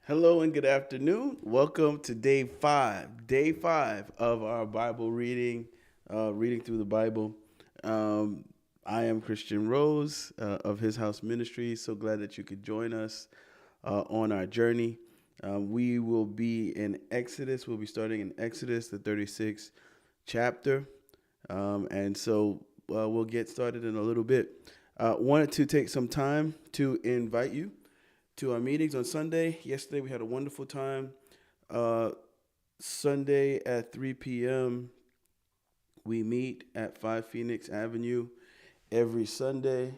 Hello and good afternoon. Welcome to day five of our Bible reading, reading through the Bible. Um, I am Christian Rose of His House Ministry. So glad that you could join us on our journey. We will be in Exodus. We'll be starting in Exodus, the 36th chapter. And so we'll get started in a little bit. Wanted to take some time to invite you to our meetings on Sunday. Yesterday we had a wonderful time. Uh, Sunday at 3 p.m. we meet at 5 Phoenix Avenue every Sunday.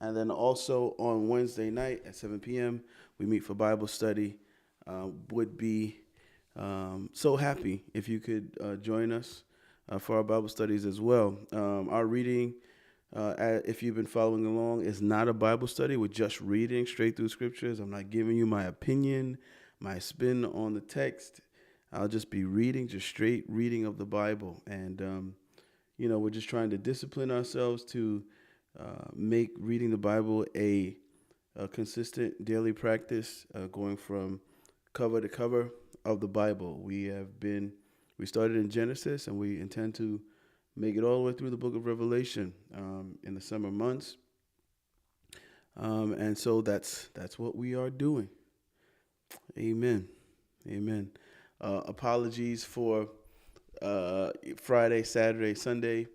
And then also on Wednesday night at 7 p.m. we meet for Bible study. Would be so happy if you could join us for our Bible studies as well. Our reading, if you've been following along, is not a Bible study. We're just reading straight through scriptures. I'm not giving you my opinion, my spin on the text. I'll just be reading, just straight reading of the Bible. And we're just trying to discipline ourselves to make reading the Bible a consistent daily practice, going from cover to cover of the Bible. We started in Genesis and we intend to make it all the way through the book of Revelation in the summer months. And so that's what we are doing. Amen. Amen. Apologies for Friday, Saturday, Sunday.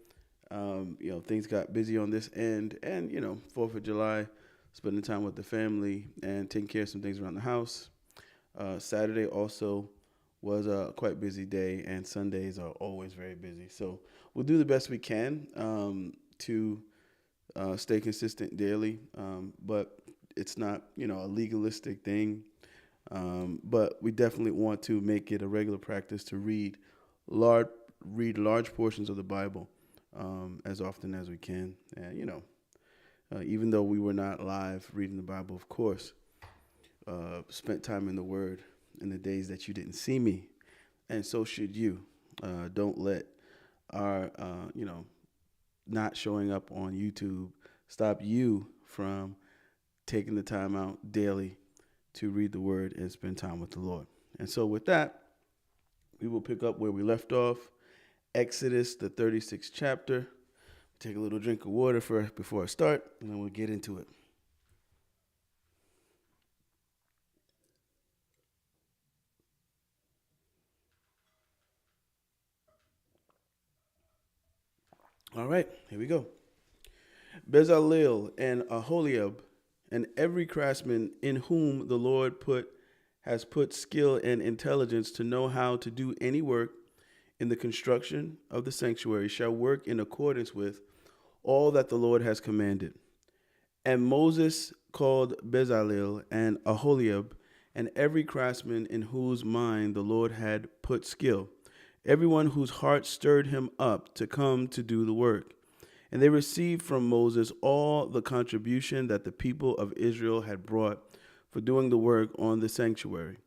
Things got busy on this end, and 4th of July, spending time with the family and taking care of some things around the house. Saturday also was a quite busy day, and Sundays are always very busy. So we'll do the best we can to stay consistent daily, but it's not a legalistic thing. But we definitely want to make it a regular practice to large read large portions of the Bible as often as we can. And even though we were not live reading the Bible, of course, spent time in the Word in the days that you didn't see me, and so should you. Don't let our not showing up on YouTube stop you from taking the time out daily to read the Word and spend time with the Lord. And so with that, we will pick up where we left off. Exodus, the 36th chapter. Take a little drink of water before I start, and then we'll get into it. All right, here we go. Bezalel and Aholiab, and every craftsman in whom the Lord has put skill and intelligence to know how to do any work in the construction of the sanctuary shall work in accordance with all that the Lord has commanded. And Moses called Bezalel and Aholiab and every craftsman in whose mind the Lord had put skill, everyone whose heart stirred him up to come to do the work. And they received from Moses all the contribution that the people of Israel had brought for doing the work on the sanctuary.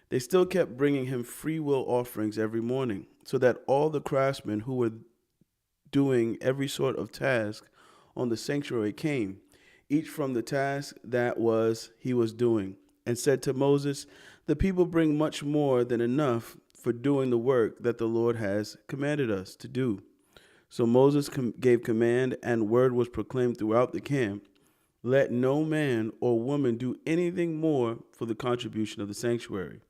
They still kept bringing him free will offerings every morning, so that all the craftsmen who were doing every sort of task on the sanctuary came, each from the task he was doing, and said to Moses, "The people bring much more than enough for doing the work that the Lord has commanded us to do." So Moses gave command, and word was proclaimed throughout the camp, "Let no man or woman do anything more for the contribution of the sanctuary."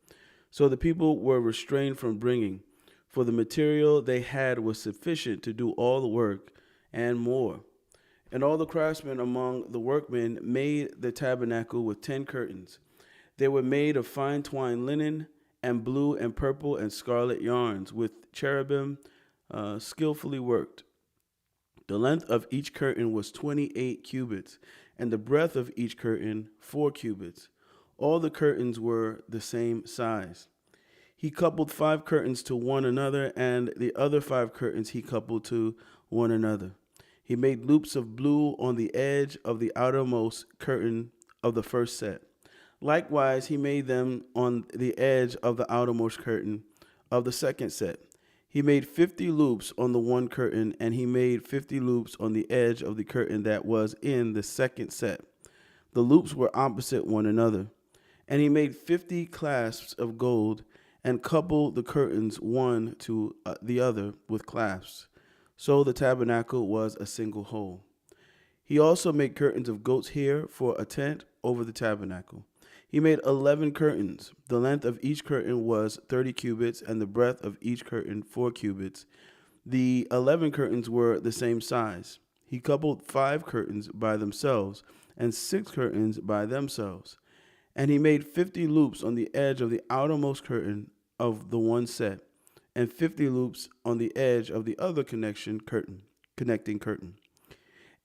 So the people were restrained from bringing, for the material they had was sufficient to do all the work and more. And all the craftsmen among the workmen made the tabernacle with 10 curtains. They were made of fine twined linen and blue and purple and scarlet yarns, with cherubim skillfully worked. The length of each curtain was 28 cubits, and the breadth of each curtain 4 cubits. All the curtains were the same size. He coupled 5 curtains to one another, and the other 5 curtains he coupled to one another. He made loops of blue on the edge of the outermost curtain of the first set. Likewise, he made them on the edge of the outermost curtain of the second set. He made 50 loops on the one curtain, and he made 50 loops on the edge of the curtain that was in the second set. The loops were opposite one another. And he made 50 clasps of gold and coupled the curtains one to the other with clasps. So the tabernacle was a single whole. He also made curtains of goat's hair for a tent over the tabernacle. He made 11 curtains. The length of each curtain was 30 cubits, and the breadth of each curtain 4 cubits. The 11 curtains were the same size. He coupled 5 curtains by themselves, and 6 curtains by themselves. And he made 50 loops on the edge of the outermost curtain of the one set, and 50 loops on the edge of the other connecting curtain.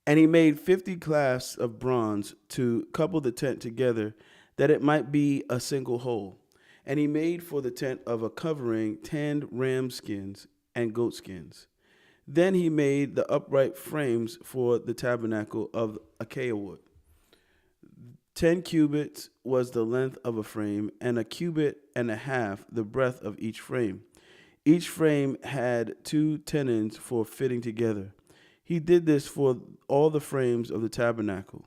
And he made 50 clasps of bronze to couple the tent together, that it might be a single whole. And he made for the tent of a covering 10 ram skins and goat skins. Then he made the upright frames for the tabernacle of acacia wood. 10 cubits was the length of a frame, and a cubit and a half the breadth of each frame. Each frame had 2 tenons for fitting together. He did this for all the frames of the tabernacle.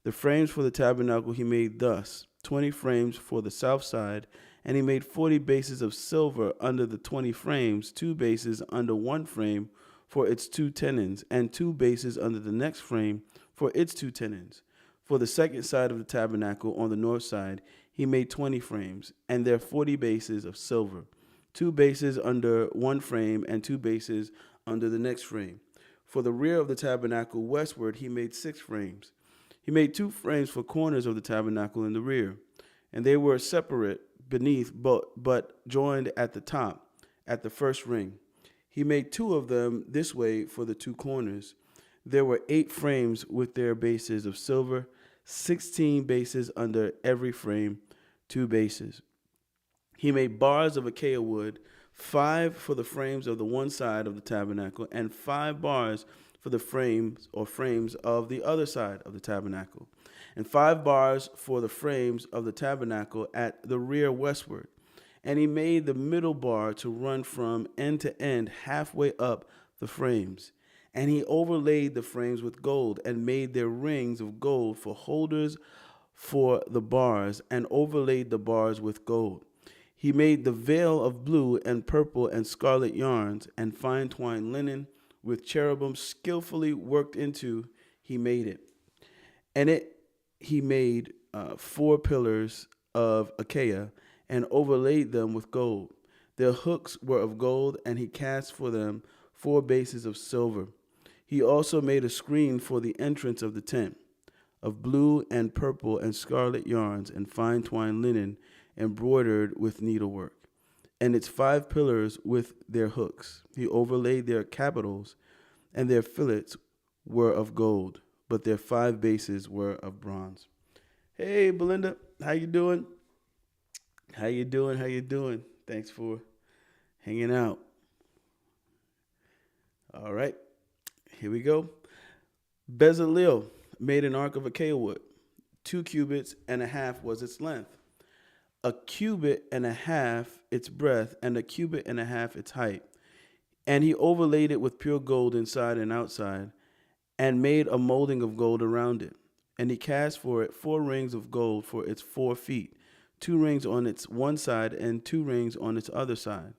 The frames for the tabernacle he made thus: 20 frames for the south side, and he made 40 bases of silver under the 20 frames, 2 bases under one frame for its 2 tenons, and 2 bases under the next frame for its 2 tenons. For the second side of the tabernacle on the north side, he made 20 frames, and their 40 bases of silver, 2 bases under one frame, and 2 bases under the next frame. For the rear of the tabernacle westward, he made 6 frames. He made 2 frames for corners of the tabernacle in the rear, and they were separate beneath, but joined at the top, at the first ring. He made 2 of them this way for the 2 corners. There were 8 frames with their bases of silver, 16 bases under every frame, 2 bases. He made bars of acacia wood, 5 for the frames of the one side of the tabernacle, and 5 bars for the frames of the other side of the tabernacle, and 5 bars for the frames of the tabernacle at the rear westward. And he made the middle bar to run from end to end halfway up the frames. And he overlaid the frames with gold, and made their rings of gold for holders for the bars, and overlaid the bars with gold. He made the veil of blue and purple and scarlet yarns, and fine twined linen with cherubim skillfully worked into. He made it. And he made 4 pillars of acacia, and overlaid them with gold. Their hooks were of gold, and he cast for them 4 bases of silver. He also made a screen for the entrance of the tent, of blue and purple and scarlet yarns, and fine twined linen, embroidered with needlework, and its 5 pillars with their hooks. He overlaid their capitals, and their fillets were of gold, but their 5 bases were of bronze. Hey, Belinda, how you doing? How you doing? How you doing? Thanks for hanging out. All right, here we go. Bezalel made an ark of acacia wood. 2 cubits and a half was its length, a cubit and a half its breadth, and a cubit and a half its height. And he overlaid it with pure gold inside and outside, and made a molding of gold around it. And he cast for it 4 rings of gold for its 4 feet, 2 rings on its one side and 2 rings on its other side.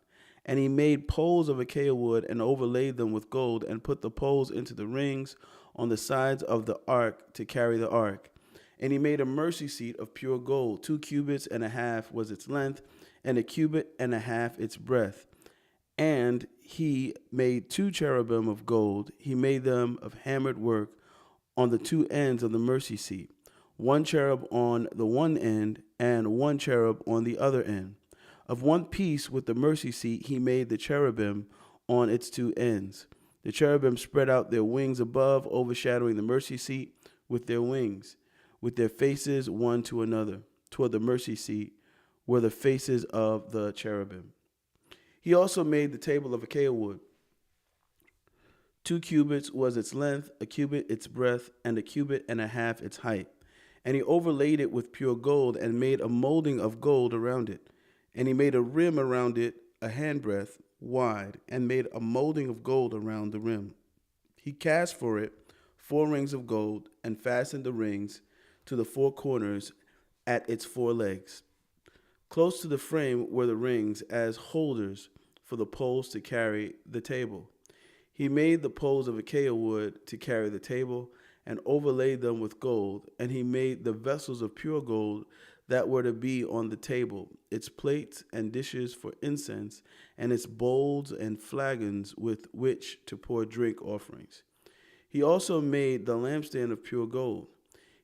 And he made poles of acacia wood, and overlaid them with gold, and put the poles into the rings on the sides of the ark to carry the ark. And he made a mercy seat of pure gold. 2 cubits and a half was its length, and a cubit and a half its breadth. And he made 2 cherubim of gold. He made them of hammered work on the 2 ends of the mercy seat, 1 cherub on the one end, and 1 cherub on the other end. Of one piece with the mercy seat he made the cherubim on its 2 ends. The cherubim spread out their wings above, overshadowing the mercy seat with their wings, with their faces one to another. Toward the mercy seat were the faces of the cherubim. He also made the table of acacia wood. 2 cubits was its length, a cubit its breadth, and a cubit and a half its height. And he overlaid it with pure gold, and made a molding of gold around it. And he made a rim around it a handbreadth wide, and made a molding of gold around the rim. He cast for it 4 rings of gold, and fastened the rings to the 4 corners at its four legs. Close to the frame were the rings as holders for the poles to carry the table. He made the poles of acacia wood to carry the table and overlaid them with gold, and he made the vessels of pure gold that were to be on the table, its plates and dishes for incense, and its bowls and flagons with which to pour drink offerings. He also made the lampstand of pure gold.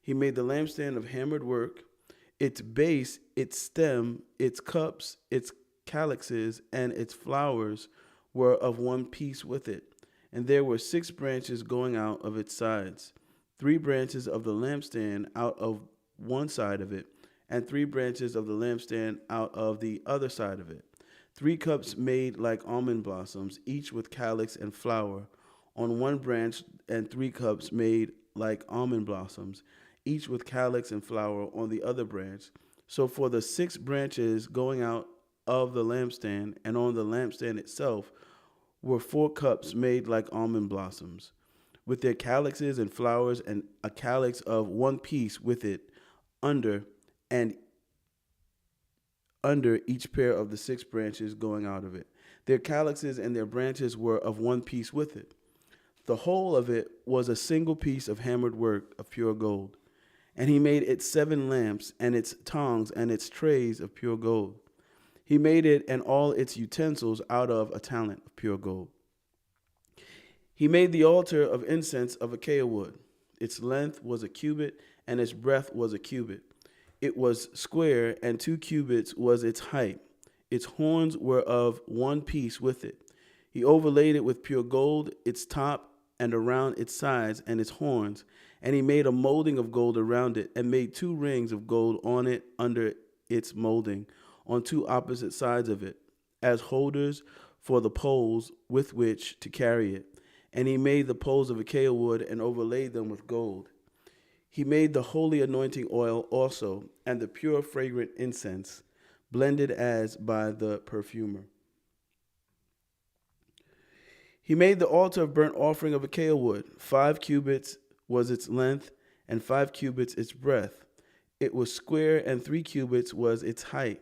He made the lampstand of hammered work, its base, its stem, its cups, its calyxes, and its flowers were of one piece with it. And there were 6 branches going out of its sides, 3 branches of the lampstand out of one side of it, and 3 branches of the lampstand out of the other side of it. 3 cups made like almond blossoms, each with calyx and flower on one branch, and 3 cups made like almond blossoms, each with calyx and flower on the other branch. So for the 6 branches going out of the lampstand and on the lampstand itself were 4 cups made like almond blossoms, with their calyxes and flowers, and a calyx of one piece with it under and under each pair of the 6 branches going out of it. Their calyxes and their branches were of one piece with it. The whole of it was a single piece of hammered work of pure gold. And he made its 7 lamps, and its tongs, and its trays of pure gold. He made it and all its utensils out of a talent of pure gold. He made the altar of incense of acacia wood. Its length was a cubit, and its breadth was a cubit. It was square, and 2 cubits was its height. Its horns were of one piece with it. He overlaid it with pure gold, its top and around its sides and its horns. And he made a molding of gold around it, and made 2 rings of gold on it under its molding, on 2 opposite sides of it, as holders for the poles with which to carry it. And he made the poles of acacia wood and overlaid them with gold. He made the holy anointing oil also, and the pure fragrant incense, blended as by the perfumer. He made the altar of burnt offering of acacia wood. 5 cubits was its length, and 5 cubits its breadth. It was square, and 3 cubits was its height.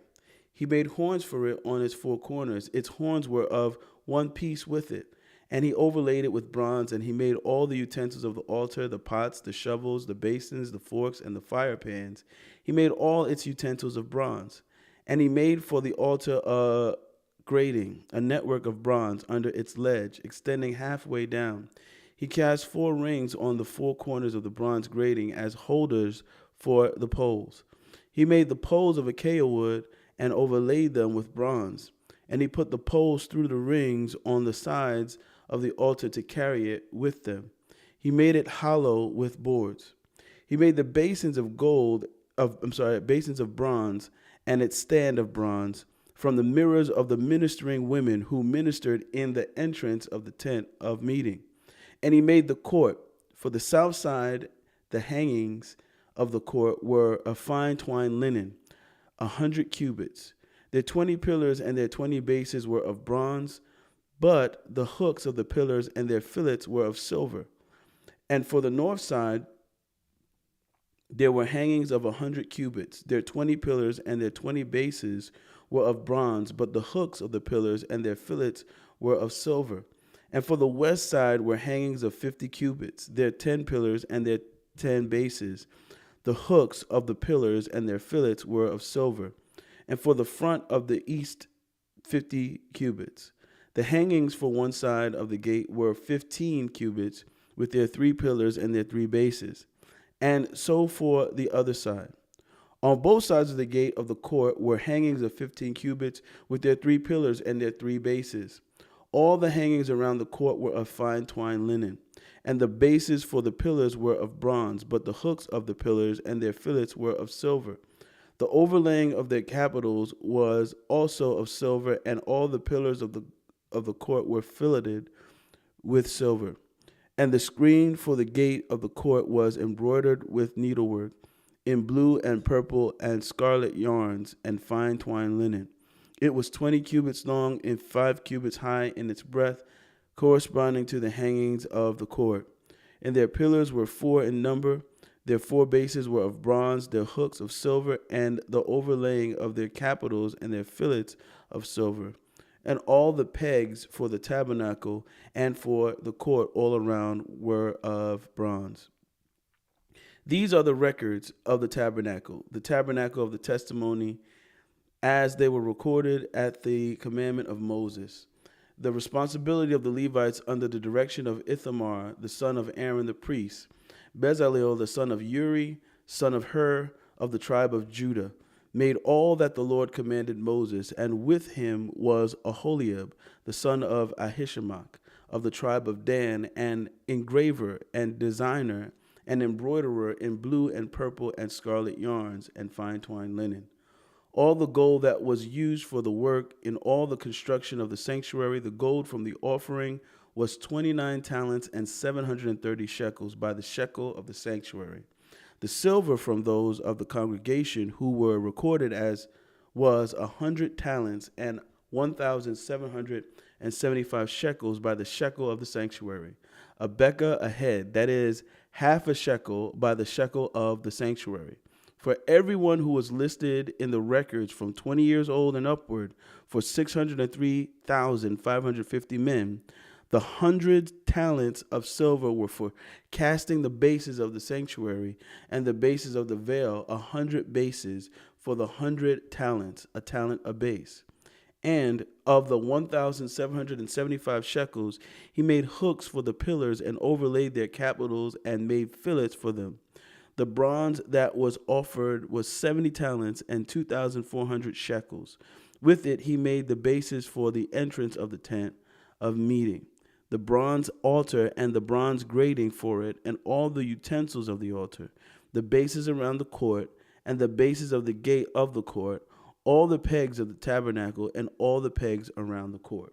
He made horns for it on its 4 corners. Its horns were of one piece with it. And he overlaid it with bronze, and he made all the utensils of the altar, the pots, the shovels, the basins, the forks, and the fire pans. He made all its utensils of bronze. And he made for the altar a grating, a network of bronze under its ledge, extending halfway down. He cast 4 rings on the 4 corners of the bronze grating as holders for the poles. He made the poles of acacia wood and overlaid them with bronze. And he put the poles through the rings on the sides of the altar to carry it with them. He made it hollow with boards. He made the basins of basins of bronze, and its stand of bronze, from the mirrors of the ministering women who ministered in the entrance of the tent of meeting. And he made the court. For the south side, the hangings of the court were of fine twined linen, 100 cubits. Their 20 pillars and their 20 bases were of bronze, but the hooks of the pillars and their fillets were of silver. And for the north side, there were hangings of 100 cubits. Their 20 pillars and their 20 bases were of bronze, but the hooks of the pillars and their fillets were of silver. And for the west side were hangings of 50 cubits. Their 10 pillars and their 10 bases. The hooks of the pillars and their fillets were of silver. And for the front of the east, 50 cubits. The hangings for one side of the gate were 15 cubits, with their 3 pillars and their 3 bases. And so for the other side. On both sides of the gate of the court were hangings of 15 cubits, with their 3 pillars and their 3 bases. All the hangings around the court were of fine twined linen, and the bases for the pillars were of bronze, but the hooks of the pillars and their fillets were of silver. The overlaying of their capitals was also of silver, and all the pillars of the court were filleted with silver. And the screen for the gate of the court was embroidered with needlework in blue and purple and scarlet yarns and fine twined linen. It was 20 cubits long and 5 cubits high in its breadth, corresponding to the hangings of the court. And their pillars were 4 in number. Their four bases were of bronze, their hooks of silver, and the overlaying of their capitals and their fillets of silver. And all the pegs for the tabernacle and for the court all around were of bronze. These are the records of the tabernacle of the testimony, as they were recorded at the commandment of Moses. The responsibility of the Levites under the direction of Ithamar, the son of Aaron the priest, Bezalel, the son of Uri, son of Hur, of the tribe of Judah, made all that the Lord commanded Moses, and with him was Aholiab, the son of Ahishamach, of the tribe of Dan, an engraver and designer, an embroiderer in blue and purple and scarlet yarns and fine twined linen. All the gold that was used for the work in all the construction of the sanctuary, the gold from the offering, was 29 talents and 730 shekels by the shekel of the sanctuary. The silver from those of the congregation who were recorded as was 100 talents and 1,775 shekels by the shekel of the sanctuary. A bekah a head, that is, half a shekel by the shekel of the sanctuary. For everyone who was listed in the records from 20 years old and upward, for 603,550 men, the 100 talents of silver were for casting the bases of the sanctuary and the bases of the veil, 100 bases for the 100 talents, a talent a base. And of the 1,775 shekels, he made hooks for the pillars and overlaid their capitals and made fillets for them. The bronze that was offered was 70 talents and 2,400 shekels. With it he made the bases for the entrance of the tent of meeting, the bronze altar and the bronze grating for it, and all the utensils of the altar, the bases around the court, and the bases of the gate of the court, all the pegs of the tabernacle, and all the pegs around the court.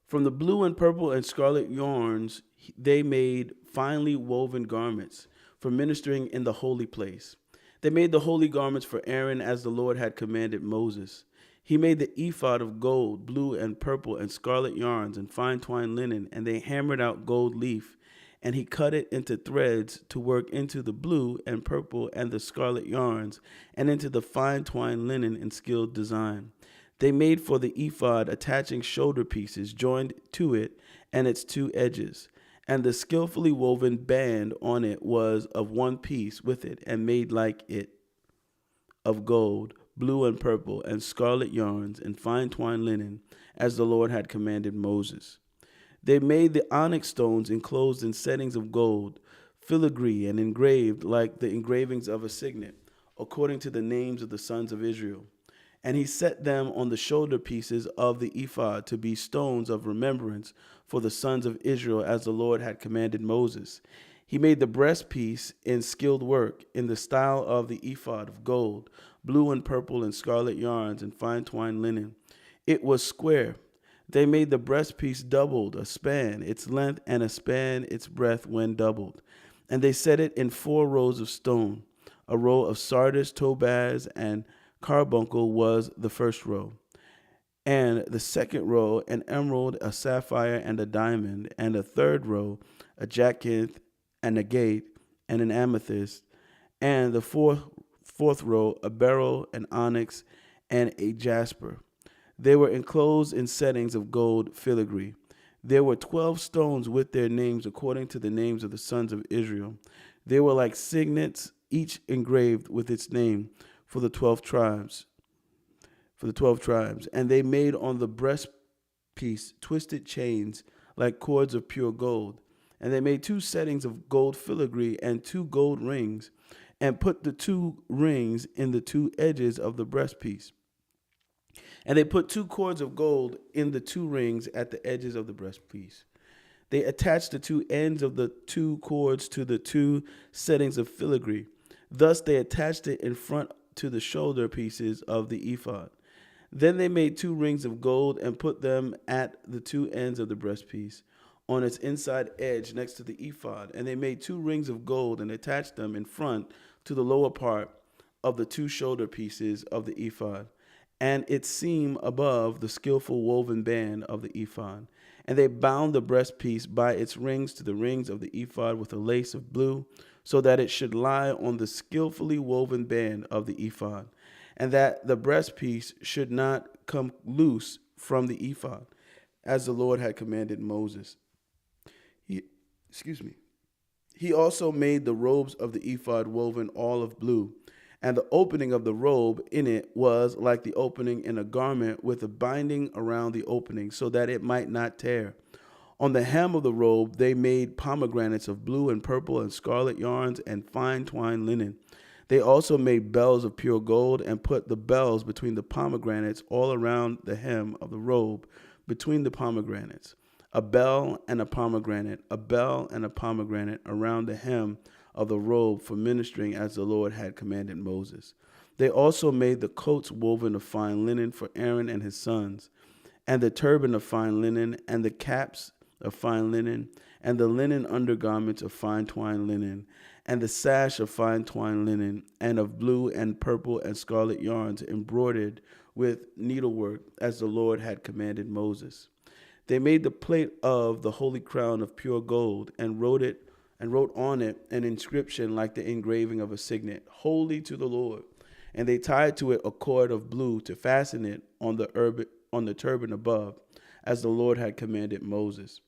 From the blue and purple and scarlet yarns, they made finely woven garments for ministering in the holy place. They made the holy garments for Aaron as the Lord had commanded Moses. He made the ephod of gold, blue and purple and scarlet yarns and fine twined linen, and they hammered out gold leaf, and he cut it into threads to work into the blue and purple and the scarlet yarns, and into the fine twined linen in skilled design. They made for the ephod attaching shoulder pieces joined to it and its two edges, and the skillfully woven band on it was of one piece with it, and made like it of gold, blue and purple and scarlet yarns and fine twined linen, as the Lord had commanded Moses. They made the onyx stones enclosed in settings of gold, filigree and engraved like the engravings of a signet, according to the names of the sons of Israel. And he set them on the shoulder pieces of the ephod to be stones of remembrance for the sons of Israel, as the Lord had commanded Moses. He made the breastpiece in skilled work, in the style of the ephod of gold, blue and purple and scarlet yarns and fine twined linen. It was square. They made the breastpiece doubled, a span its length, and a span its breadth when doubled. And they set it in 4 rows of stone. A row of sardius, topaz, and carbuncle was the first row, and the second row an emerald, a sapphire, and a diamond, and a third row a jacinth, and agate, and an amethyst, and the fourth row a beryl, an onyx, and a jasper. They were enclosed in settings of gold filigree. There were 12 stones with their names according to the names of the sons of Israel. They were like signets, each engraved with its name for the 12 tribes. And they made on the breastpiece twisted chains like cords of pure gold. And they made 2 settings of gold filigree and 2 gold rings, and put the 2 rings in the 2 edges of the breastpiece. And they put 2 cords of gold in the 2 rings at the edges of the breastpiece. They attached the 2 ends of the 2 cords to the 2 settings of filigree. Thus they attached it in front to the shoulder pieces of the ephod. Then they made 2 rings of gold and put them at the 2 ends of the breastpiece, on its inside edge next to the ephod. And they made 2 rings of gold and attached them in front to the lower part of the 2 shoulder pieces of the ephod, and its seam above the skillful woven band of the ephod. And they bound the breastpiece by its rings to the rings of the ephod with a lace of blue, so that it should lie on the skillfully woven band of the ephod, and that the breastpiece should not come loose from the ephod, as the Lord had commanded Moses. He, excuse me. He also made the robes of the ephod woven all of blue, and the opening of the robe in it was like the opening in a garment, with a binding around the opening, so that it might not tear. On the hem of the robe they made pomegranates of blue and purple and scarlet yarns and fine twined linen. They also made bells of pure gold and put the bells between the pomegranates all around the hem of the robe, between the pomegranates. A bell and a pomegranate, a bell and a pomegranate around the hem of the robe for ministering as the Lord had commanded Moses. They also made the coats woven of fine linen for Aaron and his sons, and the turban of fine linen, and the caps of fine linen, and the linen undergarments of fine twined linen, and the sash of fine twined linen, and of blue and purple and scarlet yarns embroidered with needlework, as the Lord had commanded Moses. They made the plate of the holy crown of pure gold, and wrote on it an inscription like the engraving of a signet, "Holy to the Lord." And they tied to it a cord of blue to fasten it on the turban above, as the Lord had commanded Moses.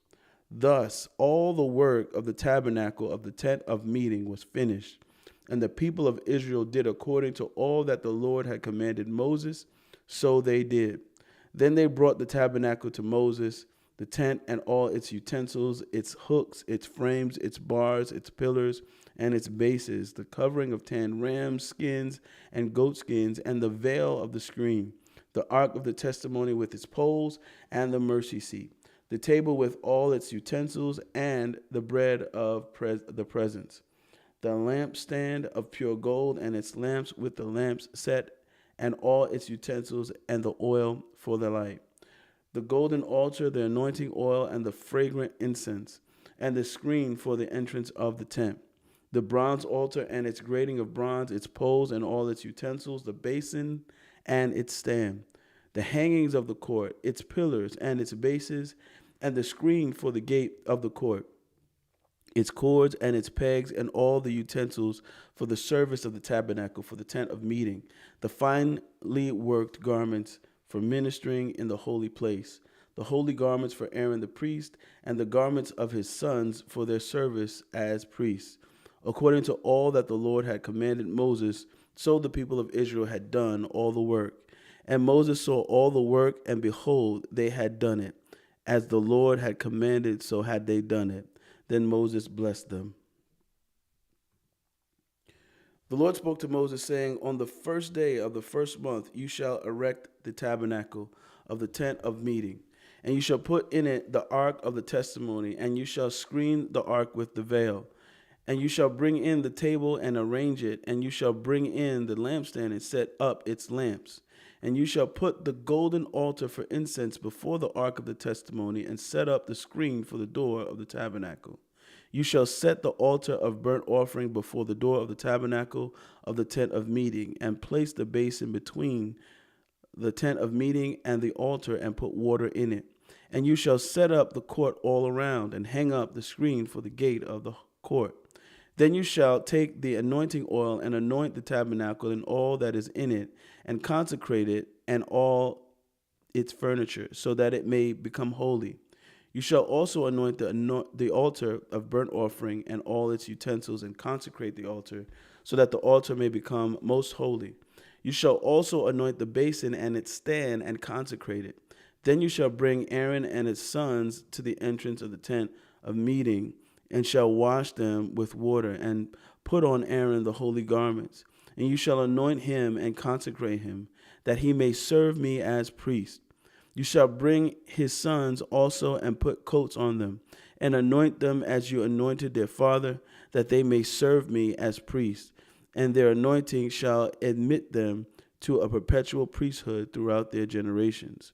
Thus all the work of the tabernacle of the tent of meeting was finished, and the people of Israel did according to all that the Lord had commanded Moses, so they did. Then they brought the tabernacle to Moses, the tent and all its utensils, its hooks, its frames, its bars, its pillars, and its bases, the covering of 10 ram skins and goat skins, and the veil of the screen, the ark of the testimony with its poles, and the mercy seat, the table with all its utensils, and the bread of the presence, the lampstand of pure gold, and its lamps with the lamps set, and all its utensils, and the oil for the light, the golden altar, the anointing oil, and the fragrant incense, and the screen for the entrance of the tent, the bronze altar and its grating of bronze, its poles and all its utensils, the basin and its stand, the hangings of the court, its pillars and its bases, and the screen for the gate of the court, its cords and its pegs, and all the utensils for the service of the tabernacle, for the tent of meeting, the finely worked garments for ministering in the holy place, the holy garments for Aaron the priest, and the garments of his sons for their service as priests, according to all that the Lord had commanded Moses. So the people of Israel had done all the work. And Moses saw all the work, and behold, they had done it. As the Lord had commanded, so had they done it. Then Moses blessed them. The Lord spoke to Moses, saying, "On the first day of the first month you shall erect the tabernacle of the tent of meeting, and you shall put in it the ark of the testimony, and you shall screen the ark with the veil. And you shall bring in the table and arrange it, and you shall bring in the lampstand and set up its lamps. And you shall put the golden altar for incense before the ark of the testimony, and set up the screen for the door of the tabernacle. You shall set the altar of burnt offering before the door of the tabernacle of the tent of meeting, and place the basin between the tent of meeting and the altar, and put water in it. And you shall set up the court all around, and hang up the screen for the gate of the court. Then you shall take the anointing oil and anoint the tabernacle and all that is in it, and consecrate it and all its furniture, so that it may become holy. You shall also anoint the altar of burnt offering and all its utensils, and consecrate the altar, so that the altar may become most holy. You shall also anoint the basin and its stand, and consecrate it. Then you shall bring Aaron and his sons to the entrance of the tent of meeting, and shall wash them with water, and put on Aaron the holy garments. And you shall anoint him and consecrate him, that he may serve me as priest. You shall bring his sons also, and put coats on them, and anoint them as you anointed their father, that they may serve me as priests. And their anointing shall admit them to a perpetual priesthood throughout their generations.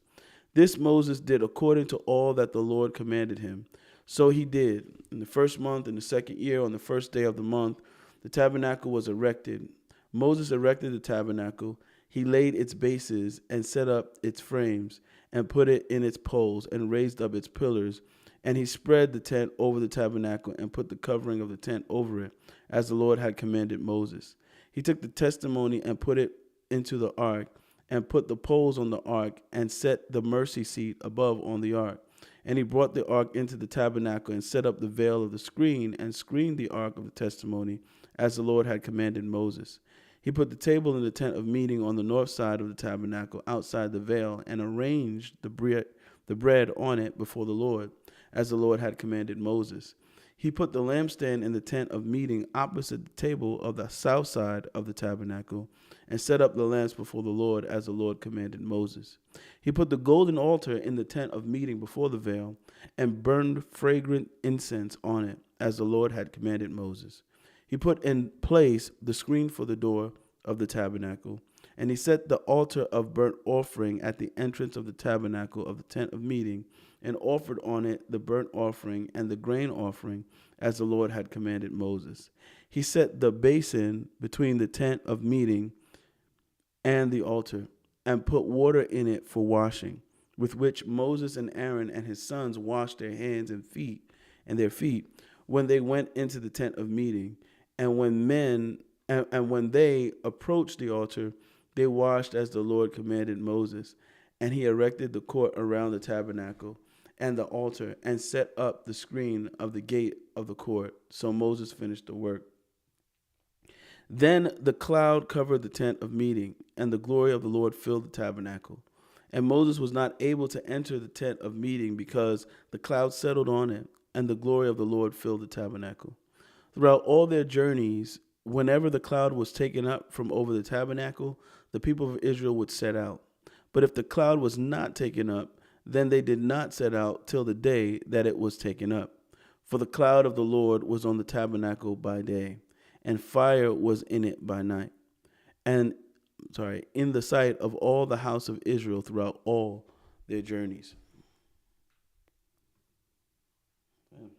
This Moses did according to all that the Lord commanded him. So he did. In the first month, in the second year, on the first day of the month, the tabernacle was erected. Moses erected the tabernacle. He laid its bases and set up its frames and put it in its poles and raised up its pillars. And he spread the tent over the tabernacle and put the covering of the tent over it, as the Lord had commanded Moses. He took the testimony and put it into the ark, and put the poles on the ark, and set the mercy seat above on the ark. And he brought the ark into the tabernacle and set up the veil of the screen and screened the ark of the testimony, as the Lord had commanded Moses. He put the table in the tent of meeting on the north side of the tabernacle outside the veil, and arranged the bread on it before the Lord, as the Lord had commanded Moses. He put the lampstand in the tent of meeting opposite the table of the south side of the tabernacle, and set up the lamps before the Lord, as the Lord commanded Moses. He put the golden altar in the tent of meeting before the veil, and burned fragrant incense on it, as the Lord had commanded Moses. He put in place the screen for the door of the tabernacle, and he set the altar of burnt offering at the entrance of the tabernacle of the tent of meeting, and offered on it the burnt offering and the grain offering, as the Lord had commanded Moses. He set the basin between the tent of meeting and the altar, and put water in it for washing, with which Moses and Aaron and his sons washed their hands and feet and their feet when they went into the tent of meeting. And when they approached the altar, they washed as the Lord commanded Moses. And he erected the court around the tabernacle and the altar, and set up the screen of the gate of the court. So Moses finished the work. Then the cloud covered the tent of meeting, and the glory of the Lord filled the tabernacle. And Moses was not able to enter the tent of meeting, because the cloud settled on it, and the glory of the Lord filled the tabernacle. Throughout all their journeys, whenever the cloud was taken up from over the tabernacle, the people of Israel would set out. But if the cloud was not taken up, then they did not set out till the day that it was taken up. For the cloud of the Lord was on the tabernacle by day, and fire was in it by night. In the sight of all the house of Israel throughout all their journeys. All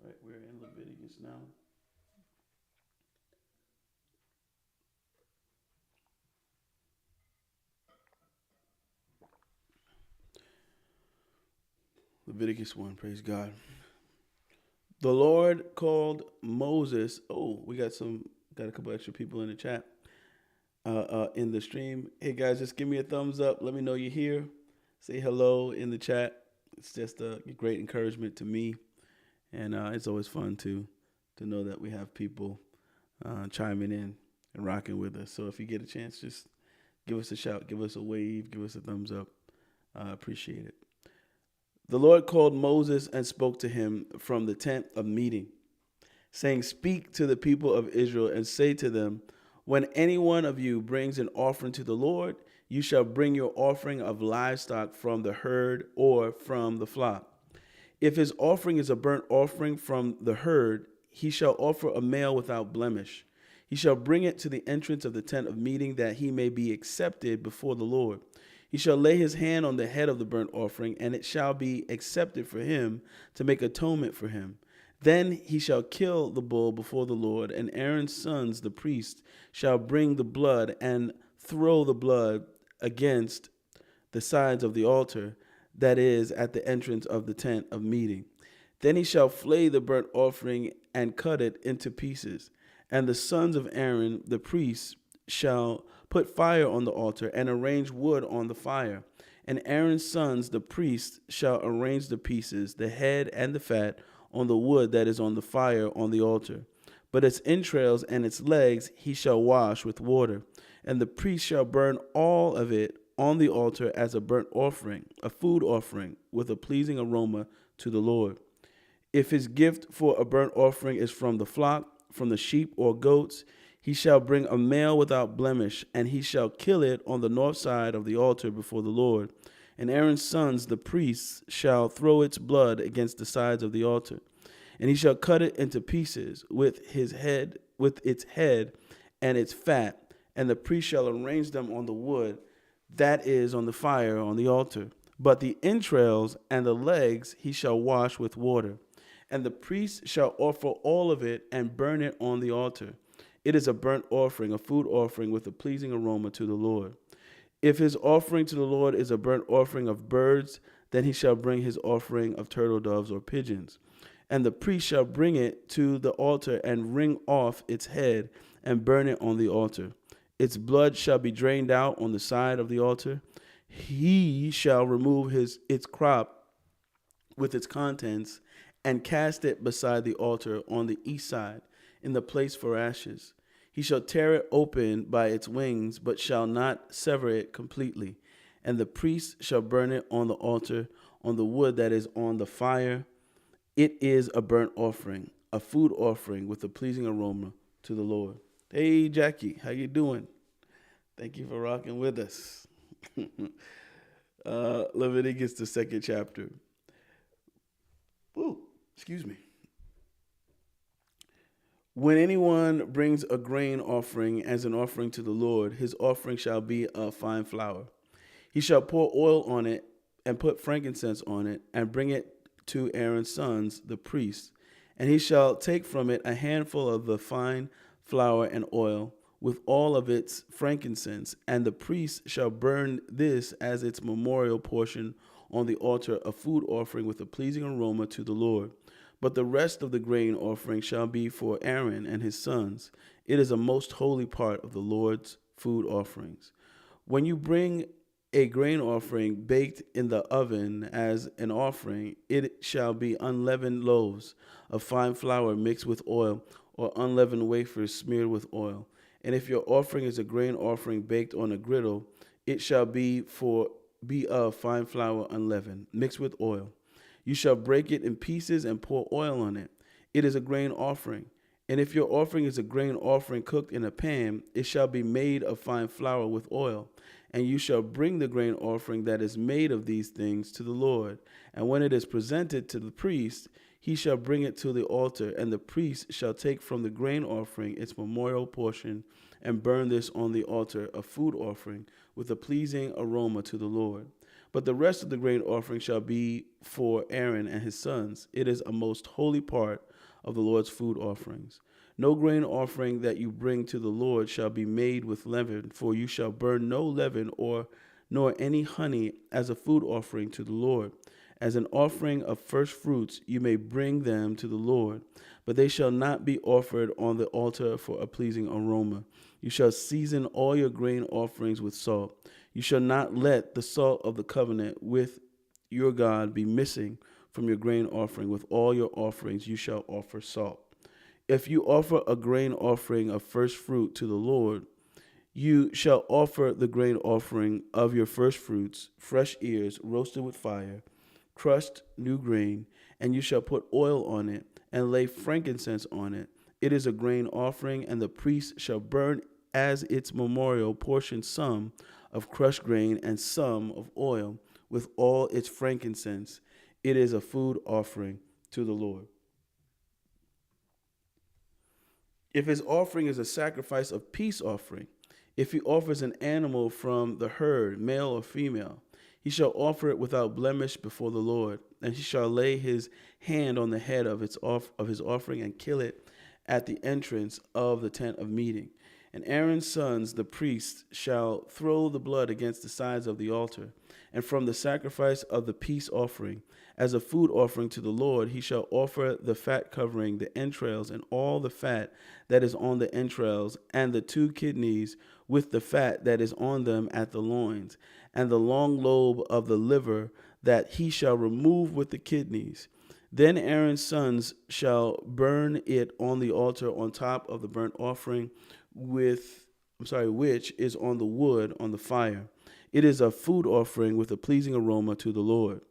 right, we're in Leviticus now. Leviticus 1, praise God. The Lord called Moses. Oh, we got a couple extra people in the chat, in the stream. Hey guys, just give me a thumbs up. Let me know you're here. Say hello in the chat. It's just a great encouragement to me, and it's always fun to know that we have people chiming in and rocking with us. So if you get a chance, just give us a shout, give us a wave, give us a thumbs up. I appreciate it. The Lord called Moses and spoke to him from the tent of meeting, saying, "Speak to the people of Israel and say to them, when any one of you brings an offering to the Lord, you shall bring your offering of livestock from the herd or from the flock. If his offering is a burnt offering from the herd, he shall offer a male without blemish. He shall bring it to the entrance of the tent of meeting, that he may be accepted before the Lord. He shall lay his hand on the head of the burnt offering, and it shall be accepted for him to make atonement for him. Then he shall kill the bull before the Lord, and Aaron's sons, the priests, shall bring the blood and throw the blood against the sides of the altar that is at the entrance of the tent of meeting. Then he shall flay the burnt offering and cut it into pieces. And the sons of Aaron, the priests, shall put fire on the altar and arrange wood on the fire. And Aaron's sons, the priests, shall arrange the pieces, the head and the fat, on the wood that is on the fire on the altar. But its entrails and its legs he shall wash with water. And the priest shall burn all of it on the altar as a burnt offering, a food offering, with a pleasing aroma to the Lord. If his gift for a burnt offering is from the flock, from the sheep or goats, he shall bring a male without blemish, and he shall kill it on the north side of the altar before the Lord. And Aaron's sons, the priests, shall throw its blood against the sides of the altar. And he shall cut it into pieces with its head and its fat, and the priest shall arrange them on the wood that is on the fire on the altar. But the entrails and the legs he shall wash with water. And the priest shall offer all of it and burn it on the altar. It is a burnt offering, a food offering with a pleasing aroma to the Lord. If his offering to the Lord is a burnt offering of birds, then he shall bring his offering of turtle doves or pigeons. And the priest shall bring it to the altar and wring off its head and burn it on the altar. Its blood shall be drained out on the side of the altar. He shall remove its crop with its contents and cast it beside the altar on the east side in the place for ashes. He shall tear it open by its wings, but shall not sever it completely. And the priest shall burn it on the altar, on the wood that is on the fire. It is a burnt offering, a food offering with a pleasing aroma to the Lord. Hey, Jackie, how you doing? Thank you for rocking with us. Leviticus, the second chapter. Whoa, excuse me. When anyone brings a grain offering as an offering to the Lord, his offering shall be of fine flour. He shall pour oil on it and put frankincense on it and bring it to Aaron's sons, the priests. And he shall take from it a handful of the fine flour and oil with all of its frankincense, and the priest shall burn this as its memorial portion on the altar, a food offering with a pleasing aroma to the Lord. But the rest of the grain offering shall be for Aaron and his sons. It is a most holy part of the Lord's food offerings. When you bring a grain offering baked in the oven as an offering, it shall be unleavened loaves of fine flour mixed with oil, or unleavened wafers smeared with oil. And if your offering is a grain offering baked on a griddle, it shall be of fine flour unleavened, mixed with oil. You shall break it in pieces and pour oil on it. It is a grain offering. And if your offering is a grain offering cooked in a pan, it shall be made of fine flour with oil. And you shall bring the grain offering that is made of these things to the Lord. And when it is presented to the priest, he shall bring it to the altar, and the priest shall take from the grain offering its memorial portion and burn this on the altar, a food offering with a pleasing aroma to the Lord. But the rest of the grain offering shall be for Aaron and his sons. It is a most holy part of the Lord's food offerings. No grain offering that you bring to the Lord shall be made with leaven, for you shall burn no leaven nor any honey as a food offering to the Lord. As an offering of first fruits you may bring them to the Lord, but they shall not be offered on the altar for a pleasing aroma. You shall season all your grain offerings with salt. You shall not let the salt of the covenant with your God be missing from your grain offering. With all your offerings you shall offer salt. If you offer a grain offering of first fruit to the Lord, you shall offer the grain offering of your first fruits, fresh ears roasted with fire, crushed new grain, and you shall put oil on it and lay frankincense on it. It is a grain offering, and the priest shall burn as its memorial portion some of crushed grain and some of oil with all its frankincense. It is a food offering to the Lord. If his offering is a sacrifice of peace offering, if he offers an animal from the herd, male or female, he shall offer it without blemish before the Lord, and he shall lay his hand on the head of his offering and kill it at the entrance of the tent of meeting. And Aaron's sons, the priests, shall throw the blood against the sides of the altar. And from the sacrifice of the peace offering, as a food offering to the Lord, he shall offer the fat covering the entrails and all the fat that is on the entrails, and the 2 kidneys with the fat that is on them at the loins, and the long lobe of the liver that he shall remove with the kidneys. Then Aaron's sons shall burn it on the altar on top of the burnt offering which is on the wood on the fire. It is a food offering with a pleasing aroma to the Lord.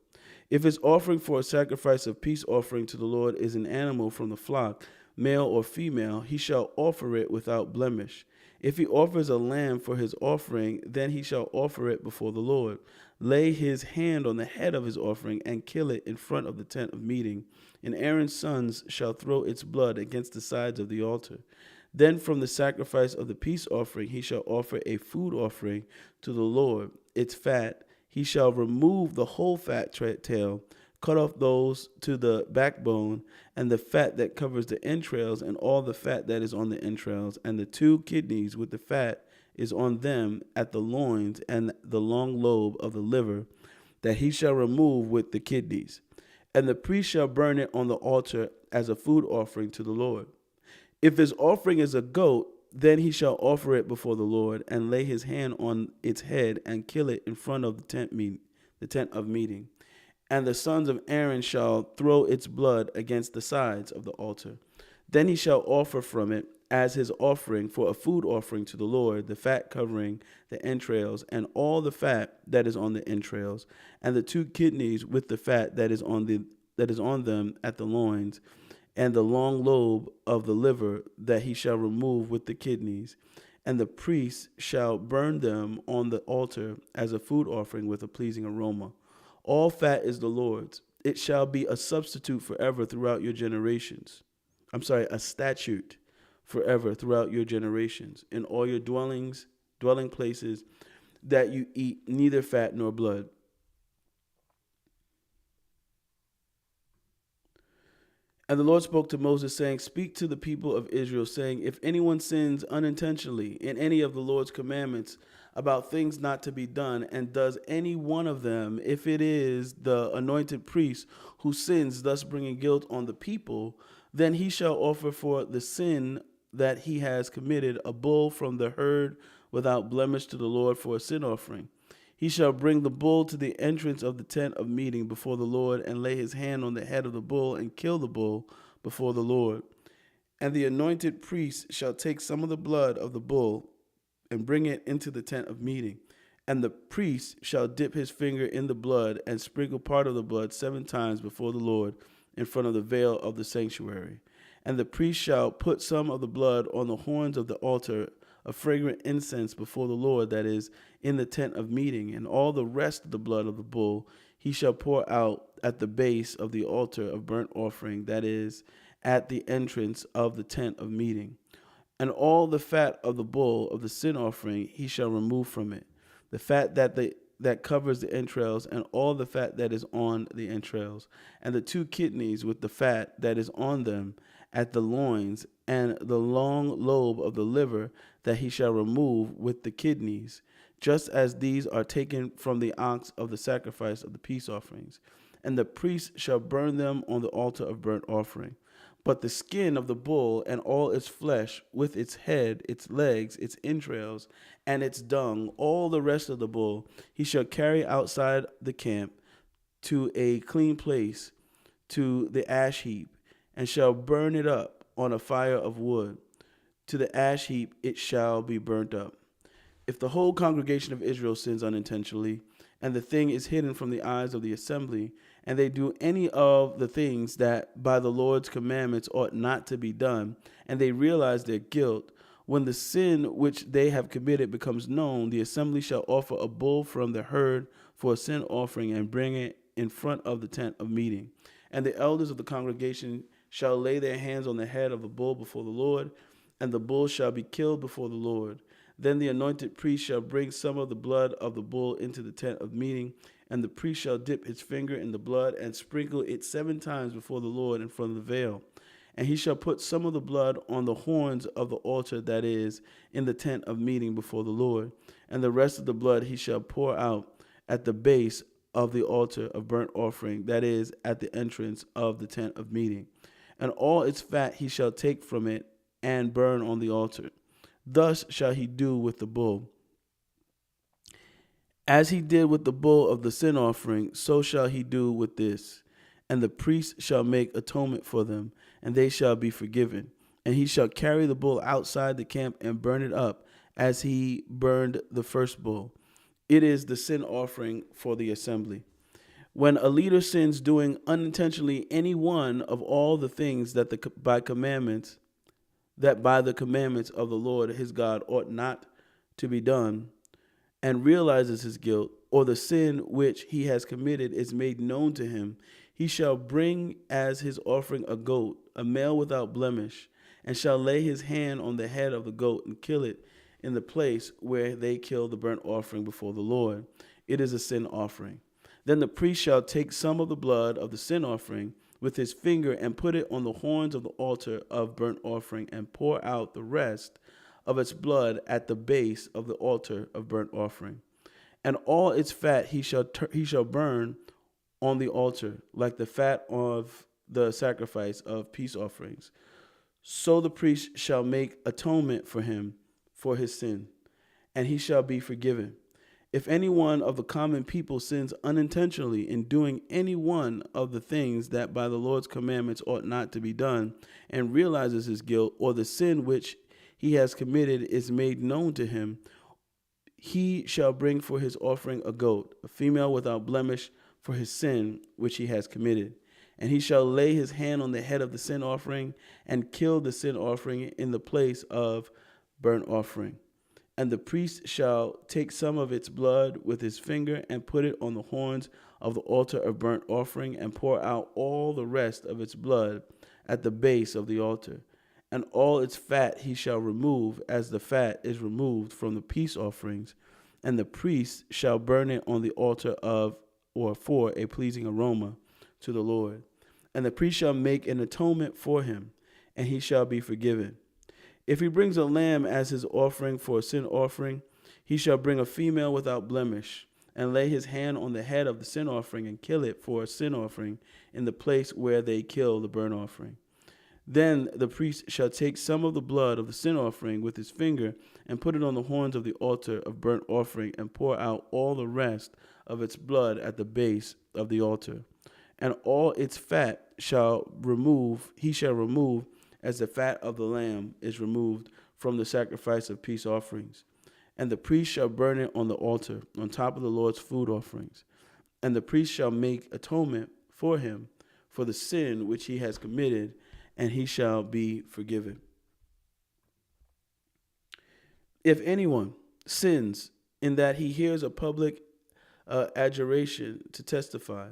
If his offering for a sacrifice of peace offering to the Lord is an animal from the flock, male or female, he shall offer it without blemish. If he offers a lamb for his offering, then he shall offer it before the Lord. Lay his hand on the head of his offering and kill it in front of the tent of meeting. And Aaron's sons shall throw its blood against the sides of the altar. Then from the sacrifice of the peace offering he shall offer a food offering to the Lord, its fat. He shall remove the whole fat tail, cut off those to the backbone, and the fat that covers the entrails, and all the fat that is on the entrails, and the 2 kidneys with the fat is on them at the loins, and the long lobe of the liver, that he shall remove with the kidneys. And the priest shall burn it on the altar as a food offering to the Lord. If his offering is a goat, then he shall offer it before the Lord, and lay his hand on its head, and kill it in front of the tent of meeting. And the sons of Aaron shall throw its blood against the sides of the altar. Then he shall offer from it as his offering for a food offering to the Lord, the fat covering the entrails, and all the fat that is on the entrails, and the 2 kidneys with the fat that is on them at the loins, and the long lobe of the liver, that he shall remove with the kidneys. And the priest shall burn them on the altar as a food offering with a pleasing aroma. All fat is the Lord's. It shall be a substitute forever throughout your generations. A statute forever throughout your generations. In all your dwelling places, that you eat neither fat nor blood. And the Lord spoke to Moses, saying, Speak to the people of Israel, saying, If anyone sins unintentionally in any of the Lord's commandments about things not to be done, and does any one of them, if it is the anointed priest who sins, thus bringing guilt on the people, then he shall offer for the sin that he has committed a bull from the herd without blemish to the Lord for a sin offering. He shall bring the bull to the entrance of the tent of meeting before the Lord, and lay his hand on the head of the bull, and kill the bull before the Lord. And the anointed priest shall take some of the blood of the bull, and bring it into the tent of meeting. And the priest shall dip his finger in the blood, and sprinkle part of the blood 7 times before the Lord in front of the veil of the sanctuary. And the priest shall put some of the blood on the horns of the altar, a fragrant incense before the Lord, that is in the tent of meeting. And all the rest of the blood of the bull he shall pour out at the base of the altar of burnt offering, that is at the entrance of the tent of meeting. And all the fat of the bull of the sin offering he shall remove from it, the fat that covers the entrails, and all the fat that is on the entrails, and the 2 kidneys with the fat that is on them at the loins, and the long lobe of the liver, that he shall remove with the kidneys, just as these are taken from the ox of the sacrifice of the peace offerings. And the priest shall burn them on the altar of burnt offering. But the skin of the bull and all its flesh, with its head, its legs, its entrails, and its dung, all the rest of the bull, he shall carry outside the camp to a clean place, to the ash heap, and shall burn it up on a fire of wood. To the ash heap it shall be burnt up. If the whole congregation of Israel sins unintentionally, and the thing is hidden from the eyes of the assembly, and they do any of the things that by the Lord's commandments ought not to be done, and they realize their guilt, when the sin which they have committed becomes known, the assembly shall offer a bull from the herd for a sin offering, and bring it in front of the tent of meeting. And the elders of the congregation shall lay their hands on the head of the bull before the Lord, and the bull shall be killed before the Lord. Then the anointed priest shall bring some of the blood of the bull into the tent of meeting, and the priest shall dip his finger in the blood, and sprinkle it 7 times before the Lord in front of the veil. And he shall put some of the blood on the horns of the altar that is in the tent of meeting before the Lord, and the rest of the blood he shall pour out at the base of the altar of burnt offering, that is at the entrance of the tent of meeting. And all its fat he shall take from it, and burn on the altar. Thus shall he do with the bull. As he did with the bull of the sin offering, so shall he do with this. And the priest shall make atonement for them, and they shall be forgiven. And he shall carry the bull outside the camp and burn it up, as he burned the first bull. It is the sin offering for the assembly. When a leader sins doing unintentionally any one of all the things that by the commandments of the Lord his God ought not to be done, and realizes his guilt, or the sin which he has committed is made known to him, he shall bring as his offering a goat, a male without blemish, and shall lay his hand on the head of the goat and kill it in the place where they kill the burnt offering before the Lord. It is a sin offering. Then the priest shall take some of the blood of the sin offering with his finger and put it on the horns of the altar of burnt offering and pour out the rest of its blood at the base of the altar of burnt offering. And all its fat he shall burn on the altar, like the fat of the sacrifice of peace offerings. So the priest shall make atonement for him for his sin, and he shall be forgiven. If any one of the common people sins unintentionally in doing any one of the things that by the Lord's commandments ought not to be done, and realizes his guilt, or the sin which he has committed is made known to him, he shall bring for his offering a goat, a female without blemish, for his sin which he has committed. And he shall lay his hand on the head of the sin offering and kill the sin offering in the place of burnt offering. And the priest shall take some of its blood with his finger and put it on the horns of the altar of burnt offering and pour out all the rest of its blood at the base of the altar. And all its fat he shall remove, as the fat is removed from the peace offerings. And the priest shall burn it on the altar of or for a pleasing aroma to the Lord. And the priest shall make an atonement for him, and he shall be forgiven. If he brings a lamb as his offering for a sin offering, he shall bring a female without blemish, and lay his hand on the head of the sin offering and kill it for a sin offering in the place where they kill the burnt offering. Then the priest shall take some of the blood of the sin offering with his finger and put it on the horns of the altar of burnt offering and pour out all the rest of its blood at the base of the altar. And all its fat he shall remove, as the fat of the lamb is removed from the sacrifice of peace offerings. And the priest shall burn it on the altar, on top of the Lord's food offerings. And the priest shall make atonement for him for the sin which he has committed, and he shall be forgiven. If anyone sins in that he hears a public adjuration to testify,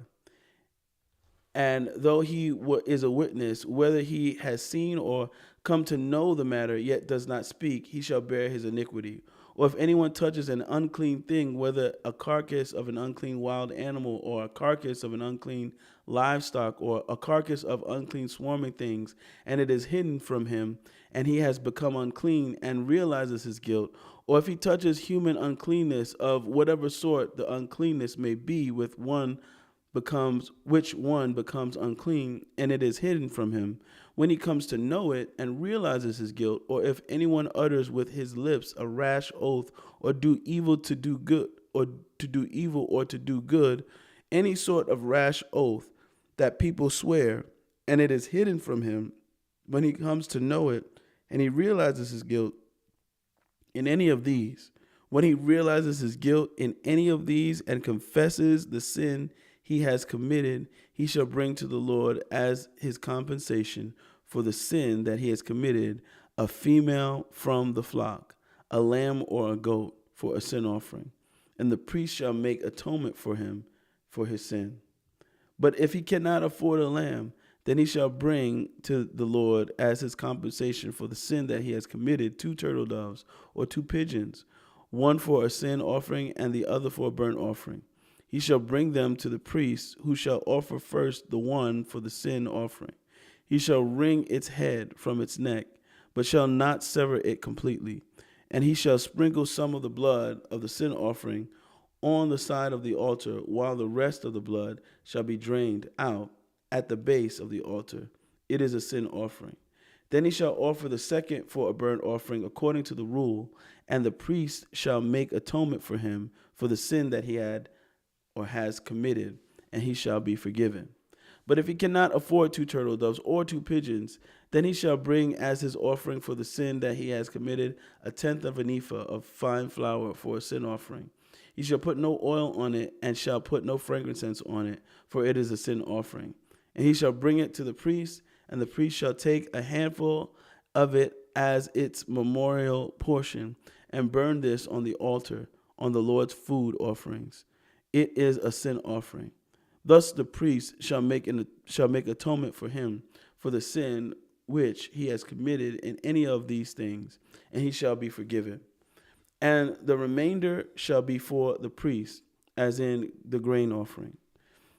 and though he is a witness, whether he has seen or come to know the matter, yet does not speak, he shall bear his iniquity. Or if anyone touches an unclean thing, whether a carcass of an unclean wild animal, or a carcass of an unclean livestock, or a carcass of unclean swarming things, and it is hidden from him, and he has become unclean and realizes his guilt, or if he touches human uncleanness of whatever sort the uncleanness may be, which one becomes unclean, and it is hidden from him, when he comes to know it and realizes his guilt, or if anyone utters with his lips a rash oath, or do evil to do good, or to do evil or to do good, any sort of rash oath that people swear, and it is hidden from him, when he comes to know it and he realizes his guilt in any of these, when he realizes his guilt in any of these and confesses the sin he has committed, he shall bring to the Lord as his compensation for the sin that he has committed a female from the flock, a lamb or a goat for a sin offering, and the priest shall make atonement for him for his sin. But if he cannot afford a lamb, then he shall bring to the Lord as his compensation for the sin that he has committed 2 turtle doves or 2 pigeons, one for a sin offering and the other for a burnt offering. He shall bring them to the priest, who shall offer first the one for the sin offering. He shall wring its head from its neck, but shall not sever it completely. And he shall sprinkle some of the blood of the sin offering on the side of the altar, while the rest of the blood shall be drained out at the base of the altar. It is a sin offering. Then he shall offer the second for a burnt offering according to the rule, and the priest shall make atonement for him for the sin that he had or has committed, and he shall be forgiven. But if he cannot afford 2 turtle doves or 2 pigeons, then he shall bring as his offering for the sin that he has committed 1/10 of an ephah of fine flour for a sin offering. He shall put no oil on it, and shall put no frankincense on it, for it is a sin offering. And he shall bring it to the priest, and the priest shall take a handful of it as its memorial portion, and burn this on the altar, on the Lord's food offerings. It is a sin offering. Thus the priest shall make atonement for him for the sin which he has committed in any of these things, and he shall be forgiven. And the remainder shall be for the priest, as in the grain offering.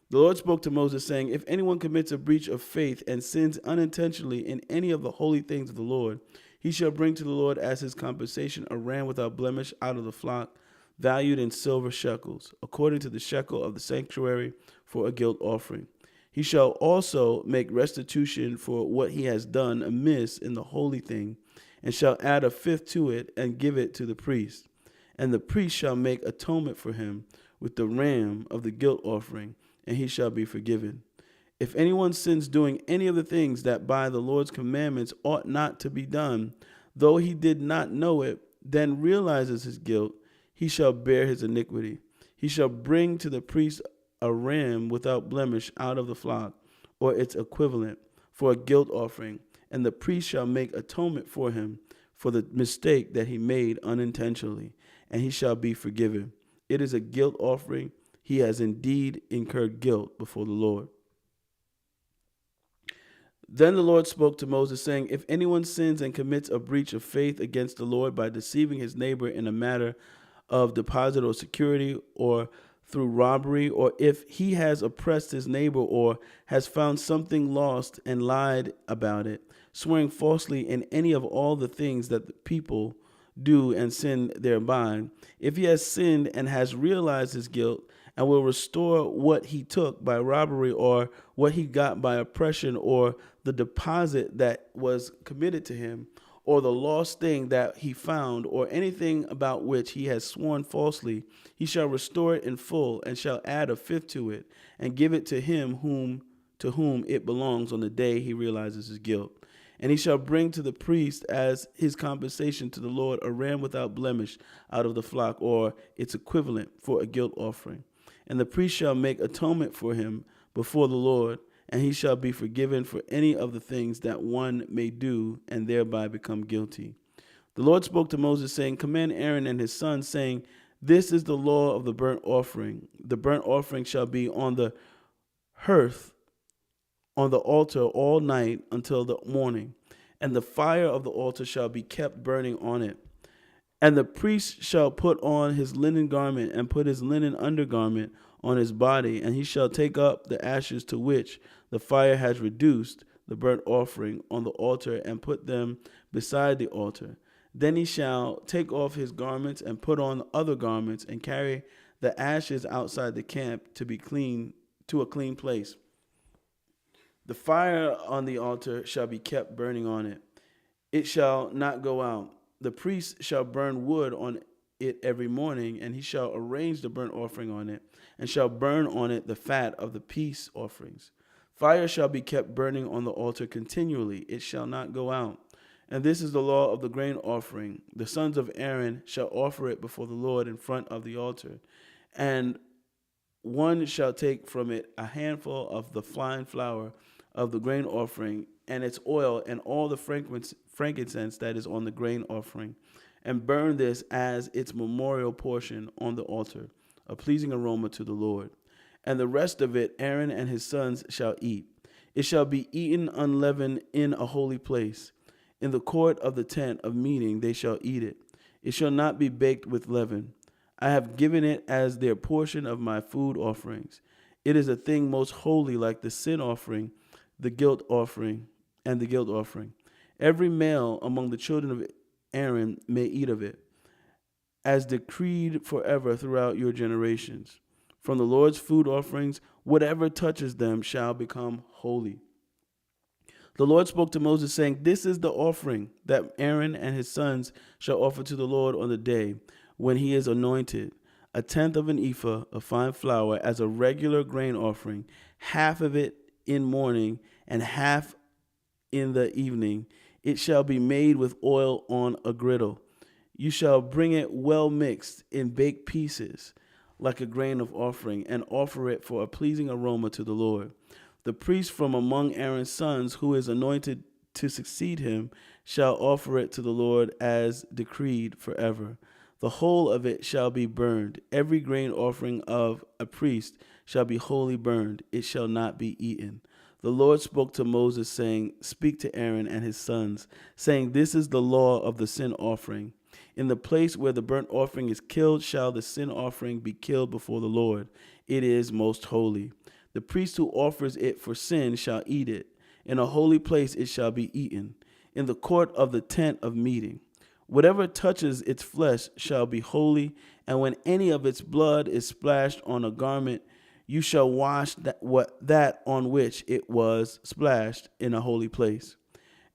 The Lord spoke to Moses, saying, if anyone commits a breach of faith and sins unintentionally in any of the holy things of the Lord, he shall bring to the Lord as his compensation a ram without blemish out of the flock, valued in silver shekels, according to the shekel of the sanctuary, for a guilt offering. He shall also make restitution for what he has done amiss in the holy thing, and shall add a fifth to it and give it to the priest. And the priest shall make atonement for him with the ram of the guilt offering, and he shall be forgiven. If anyone sins doing any of the things that by the Lord's commandments ought not to be done, though he did not know it, then realizes his guilt, he shall bear his iniquity. He shall bring to the priest a ram without blemish out of the flock, or its equivalent, for a guilt offering, and the priest shall make atonement for him for the mistake that he made unintentionally, and he shall be forgiven. It is a guilt offering. He has indeed incurred guilt before the Lord. Then the Lord spoke to Moses, saying, if anyone sins and commits a breach of faith against the Lord by deceiving his neighbor in a matter of deposit or security, or through robbery, or if he has oppressed his neighbor or has found something lost and lied about it, swearing falsely in any of all the things that the people do and sin thereby, if he has sinned and has realized his guilt and will restore what he took by robbery or what he got by oppression or the deposit that was committed to him or the lost thing that he found or anything about which he has sworn falsely, he shall restore it in full and shall add a fifth to it and give it to him to whom it belongs on the day he realizes his guilt. And he shall bring to the priest as his compensation to the Lord a ram without blemish out of the flock, or its equivalent, for a guilt offering. And the priest shall make atonement for him before the Lord, and he shall be forgiven for any of the things that one may do and thereby become guilty. The Lord spoke to Moses, saying, command Aaron and his sons, saying, this is the law of the burnt offering. The burnt offering shall be on the hearth on the altar all night until the morning, and the fire of the altar shall be kept burning on it. And the priest shall put on his linen garment and put his linen undergarment on his body, and he shall take up the ashes to which the fire has reduced the burnt offering on the altar and put them beside the altar. Then he shall take off his garments and put on other garments and carry the ashes outside the camp to be clean, to a clean place. The fire on the altar shall be kept burning on it. It shall not go out. The priest shall burn wood on it every morning, and he shall arrange the burnt offering on it, and shall burn on it the fat of the peace offerings. Fire shall be kept burning on the altar continually. It shall not go out. And this is the law of the grain offering. The sons of Aaron shall offer it before the Lord in front of the altar. And one shall take from it a handful of the fine flour of the grain offering, and its oil, and all the frankincense that is on the grain offering, and burn this as its memorial portion on the altar, a pleasing aroma to the Lord. And the rest of it Aaron and his sons shall eat. It shall be eaten unleavened in a holy place. In the court of the tent of meeting they shall eat it. It shall not be baked with leaven. I have given it as their portion of my food offerings. It is a thing most holy, like the sin offering, the guilt offering, and the guilt offering. Every male among the children of Aaron may eat of it, as decreed forever throughout your generations. From the Lord's food offerings, whatever touches them shall become holy. The Lord spoke to Moses, saying, this is the offering that Aaron and his sons shall offer to the Lord on the day when he is anointed, a tenth of an ephah of fine flour as a regular grain offering, half of it in morning and half in the evening. It shall be made with oil on a griddle. You shall bring it well mixed in baked pieces, like a grain of offering, and offer it for a pleasing aroma to the Lord. The priest from among Aaron's sons, who is anointed to succeed him, shall offer it to the Lord as decreed forever. The whole of it shall be burned. Every grain offering of a priest shall be wholly burned. It shall not be eaten. The Lord spoke to Moses, saying, speak to Aaron and his sons, saying, this is the law of the sin offering. In the place where the burnt offering is killed shall the sin offering be killed before the Lord. It is most holy. The priest who offers it for sin shall eat it. In a holy place it shall be eaten, in the court of the tent of meeting. Whatever touches its flesh shall be holy, and when any of its blood is splashed on a garment, you shall wash that on which it was splashed in a holy place.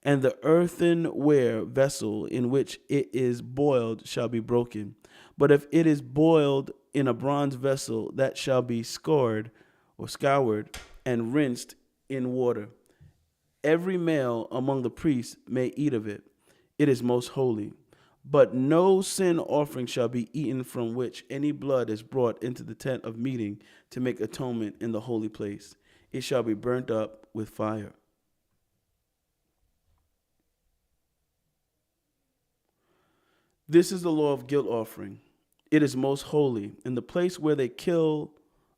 And the earthenware vessel in which it is boiled shall be broken. But if it is boiled in a bronze vessel, that shall be scoured and rinsed in water. Every male among the priests may eat of it. It is most holy. But no sin offering shall be eaten from which any blood is brought into the tent of meeting to make atonement in the holy place. It shall be burnt up with fire. This is the law of guilt offering. It is most holy. In the place where they kill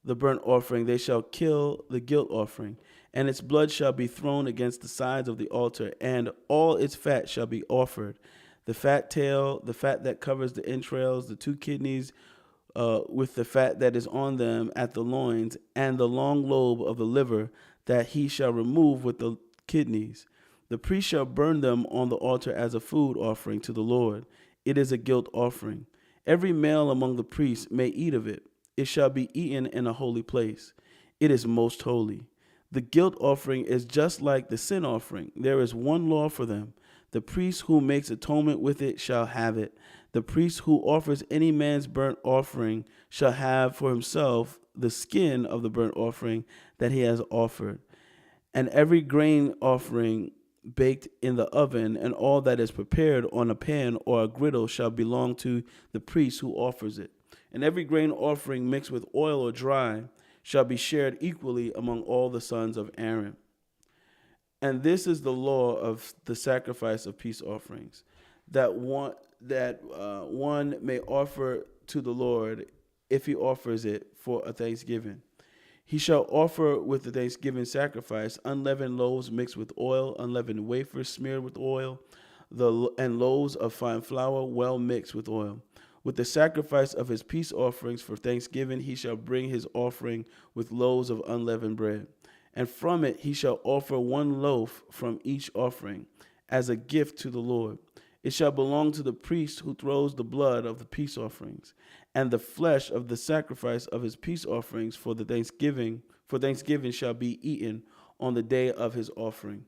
the burnt offering, they shall kill the guilt offering, and its blood shall be thrown against the sides of the altar, and all its fat shall be offered. The fat tail, the fat that covers the entrails, the two kidneys with the fat that is on them at the loins, and the long lobe of the liver that he shall remove with the kidneys. The priest shall burn them on the altar as a food offering to the Lord. It is a guilt offering. Every male among the priests may eat of it. It shall be eaten in a holy place. It is most holy. The guilt offering is just like the sin offering. There is one law for them. The priest who makes atonement with it shall have it. The priest who offers any man's burnt offering shall have for himself the skin of the burnt offering that he has offered. And every grain offering baked in the oven, and all that is prepared on a pan or a griddle shall belong to the priest who offers it. And every grain offering mixed with oil or dry shall be shared equally among all the sons of Aaron. And this is the law of the sacrifice of peace offerings, that one may offer to the Lord if he offers it for a thanksgiving. He shall offer with the thanksgiving sacrifice unleavened loaves mixed with oil, unleavened wafers smeared with oil, and loaves of fine flour well mixed with oil. With the sacrifice of his peace offerings for thanksgiving, he shall bring his offering with loaves of unleavened bread. And from it he shall offer one loaf from each offering as a gift to the Lord. It shall belong to the priest who throws the blood of the peace offerings and the flesh of the sacrifice of his peace offerings for thanksgiving shall be eaten on the day of his offering.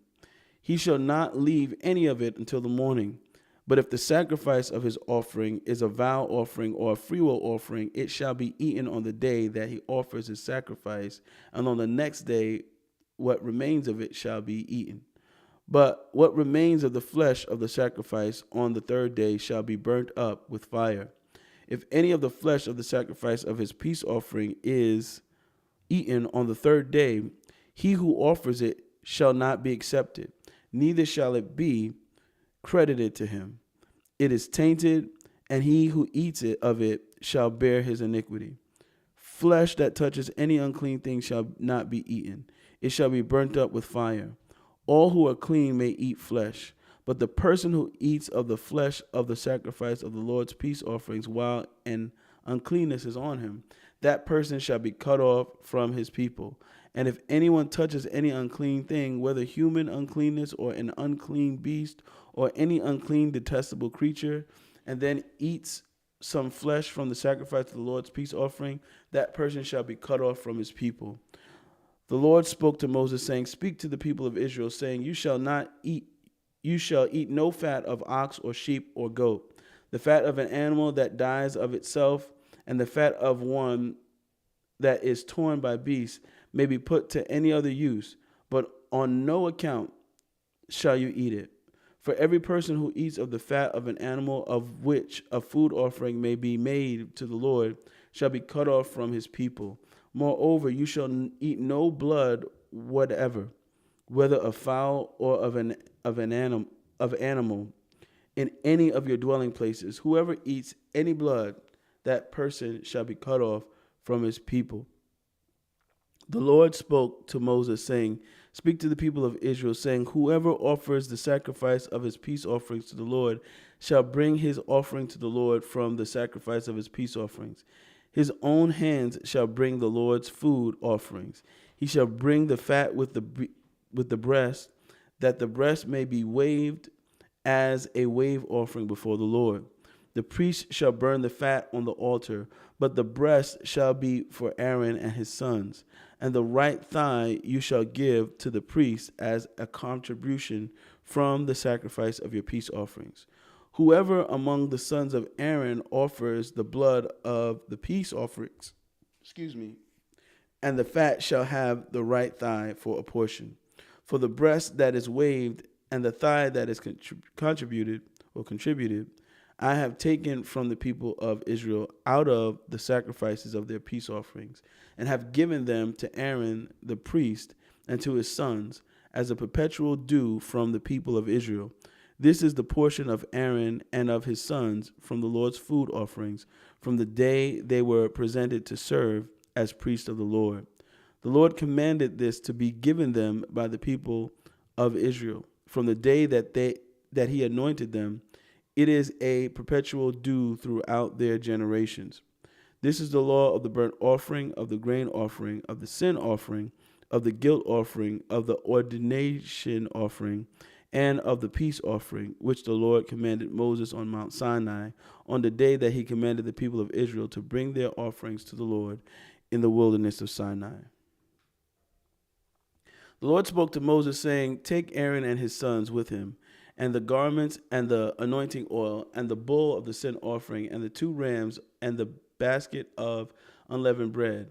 He shall not leave any of it until the morning. But if the sacrifice of his offering is a vow offering or a freewill offering, it shall be eaten on the day that he offers his sacrifice, and on the next day what remains of it shall be eaten. But what remains of the flesh of the sacrifice on the third day shall be burnt up with fire. If any of the flesh of the sacrifice of his peace offering is eaten on the third day, he who offers it shall not be accepted, neither shall it be credited to him. It is tainted, and he who eats of it shall bear his iniquity. Flesh that touches any unclean thing shall not be eaten. It shall be burnt up with fire. All who are clean may eat flesh, but the person who eats of the flesh of the sacrifice of the Lord's peace offerings while an uncleanness is on him, that person shall be cut off from his people. And if anyone touches any unclean thing, whether human uncleanness or an unclean beast or any unclean detestable creature, and then eats some flesh from the sacrifice of the Lord's peace offering, that person shall be cut off from his people. The Lord spoke to Moses, saying, Speak to the people of Israel, saying, You shall eat no fat of ox or sheep or goat, the fat of an animal that dies of itself, and the fat of one that is torn by beasts may be put to any other use, but on no account shall you eat it. For every person who eats of the fat of an animal of which a food offering may be made to the Lord shall be cut off from his people. Moreover, you shall eat no blood whatever, whether of fowl or of animal, in any of your dwelling places. Whoever eats any blood, that person shall be cut off from his people. The Lord spoke to Moses, saying, Speak to the people of Israel, saying, Whoever offers the sacrifice of his peace offerings to the Lord shall bring his offering to the Lord from the sacrifice of his peace offerings. His own hands shall bring the Lord's food offerings. He shall bring the fat with the breast, that the breast may be waved as a wave offering before the Lord. The priest shall burn the fat on the altar, but the breast shall be for Aaron and his sons. And the right thigh you shall give to the priest as a contribution from the sacrifice of your peace offerings. Whoever among the sons of Aaron offers the blood of the peace offerings, and the fat shall have the right thigh for a portion. For the breast that is waved and the thigh that is contributed, I have taken from the people of Israel out of the sacrifices of their peace offerings, and have given them to Aaron the priest and to his sons as a perpetual due from the people of Israel. This is the portion of Aaron and of his sons from the Lord's food offerings, from the day they were presented to serve as priests of the Lord. The Lord commanded this to be given them by the people of Israel from the day that he anointed them. It is a perpetual due throughout their generations. This is the law of the burnt offering, of the grain offering, of the sin offering, of the guilt offering, of the ordination offering, and of the peace offering, which the Lord commanded Moses on Mount Sinai on the day that he commanded the people of Israel to bring their offerings to the Lord in the wilderness of Sinai. The Lord spoke to Moses, saying, Take Aaron and his sons with him, and the garments, and the anointing oil, and the bull of the sin offering, and the 2 rams, and the basket of unleavened bread,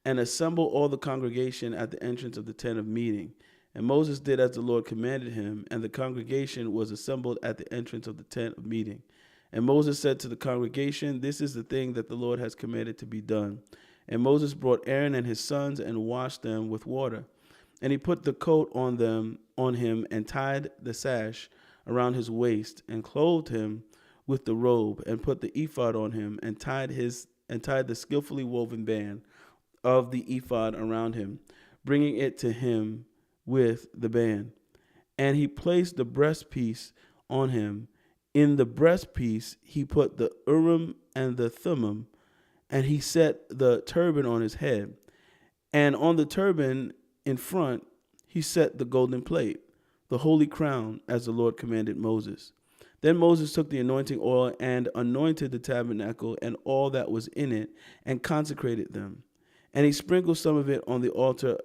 and assemble all the congregation at the entrance of the tent of meeting. And Moses did as the Lord commanded him, and the congregation was assembled at the entrance of the tent of meeting. And Moses said to the congregation, This is the thing that the Lord has commanded to be done. And Moses brought Aaron and his sons and washed them with water. And he put the coat on him, and tied the sash around his waist, and clothed him with the robe, and put the ephod on him, and tied the skillfully woven band of the ephod around him, bringing it to him with the band. And he placed the breastpiece on him. In the breastpiece he put the Urim and the Thummim, and he set the turban on his head. And on the turban in front he set the golden plate, the holy crown, as the Lord commanded Moses. Then Moses took the anointing oil and anointed the tabernacle and all that was in it, and consecrated them. And he sprinkled some of it on the altar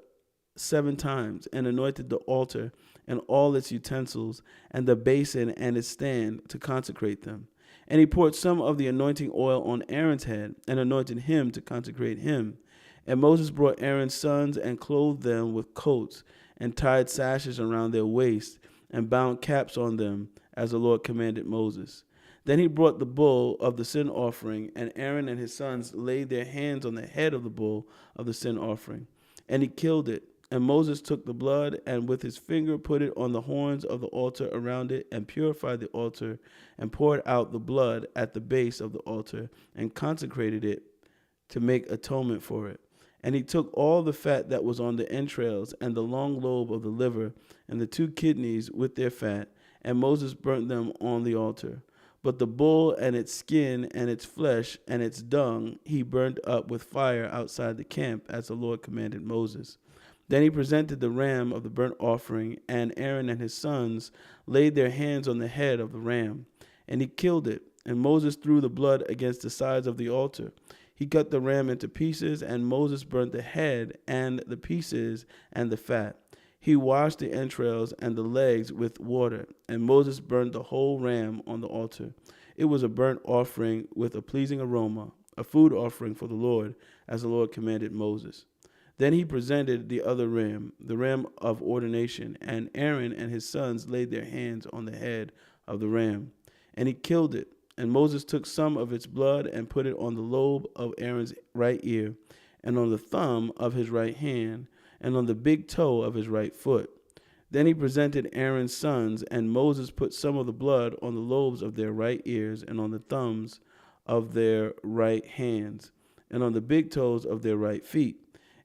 7 times, and anointed the altar and all its utensils, and the basin and its stand, to consecrate them. And he poured some of the anointing oil on Aaron's head, and anointed him to consecrate him. And Moses brought Aaron's sons, and clothed them with coats, and tied sashes around their waists, and bound caps on them, as the Lord commanded Moses. Then he brought the bull of the sin offering, and Aaron and his sons laid their hands on the head of the bull of the sin offering, and he killed it. And Moses took the blood, and with his finger put it on the horns of the altar around it, and purified the altar, and poured out the blood at the base of the altar, and consecrated it to make atonement for it. And he took all the fat that was on the entrails, and the long lobe of the liver, and the 2 kidneys with their fat, and Moses burnt them on the altar. But the bull and its skin and its flesh and its dung he burnt up with fire outside the camp, as the Lord commanded Moses. Then he presented the ram of the burnt offering, and Aaron and his sons laid their hands on the head of the ram, and he killed it. And Moses threw the blood against the sides of the altar. He cut the ram into pieces, and Moses burnt the head and the pieces and the fat. He washed the entrails and the legs with water, and Moses burned the whole ram on the altar. It was a burnt offering with a pleasing aroma, a food offering for the Lord, as the Lord commanded Moses. Then he presented the other ram, the ram of ordination, and Aaron and his sons laid their hands on the head of the ram, and he killed it. And Moses took some of its blood and put it on the lobe of Aaron's right ear, and on the thumb of his right hand, and on the big toe of his right foot. Then he presented Aaron's sons, and Moses put some of the blood on the lobes of their right ears, and on the thumbs of their right hands, and on the big toes of their right feet.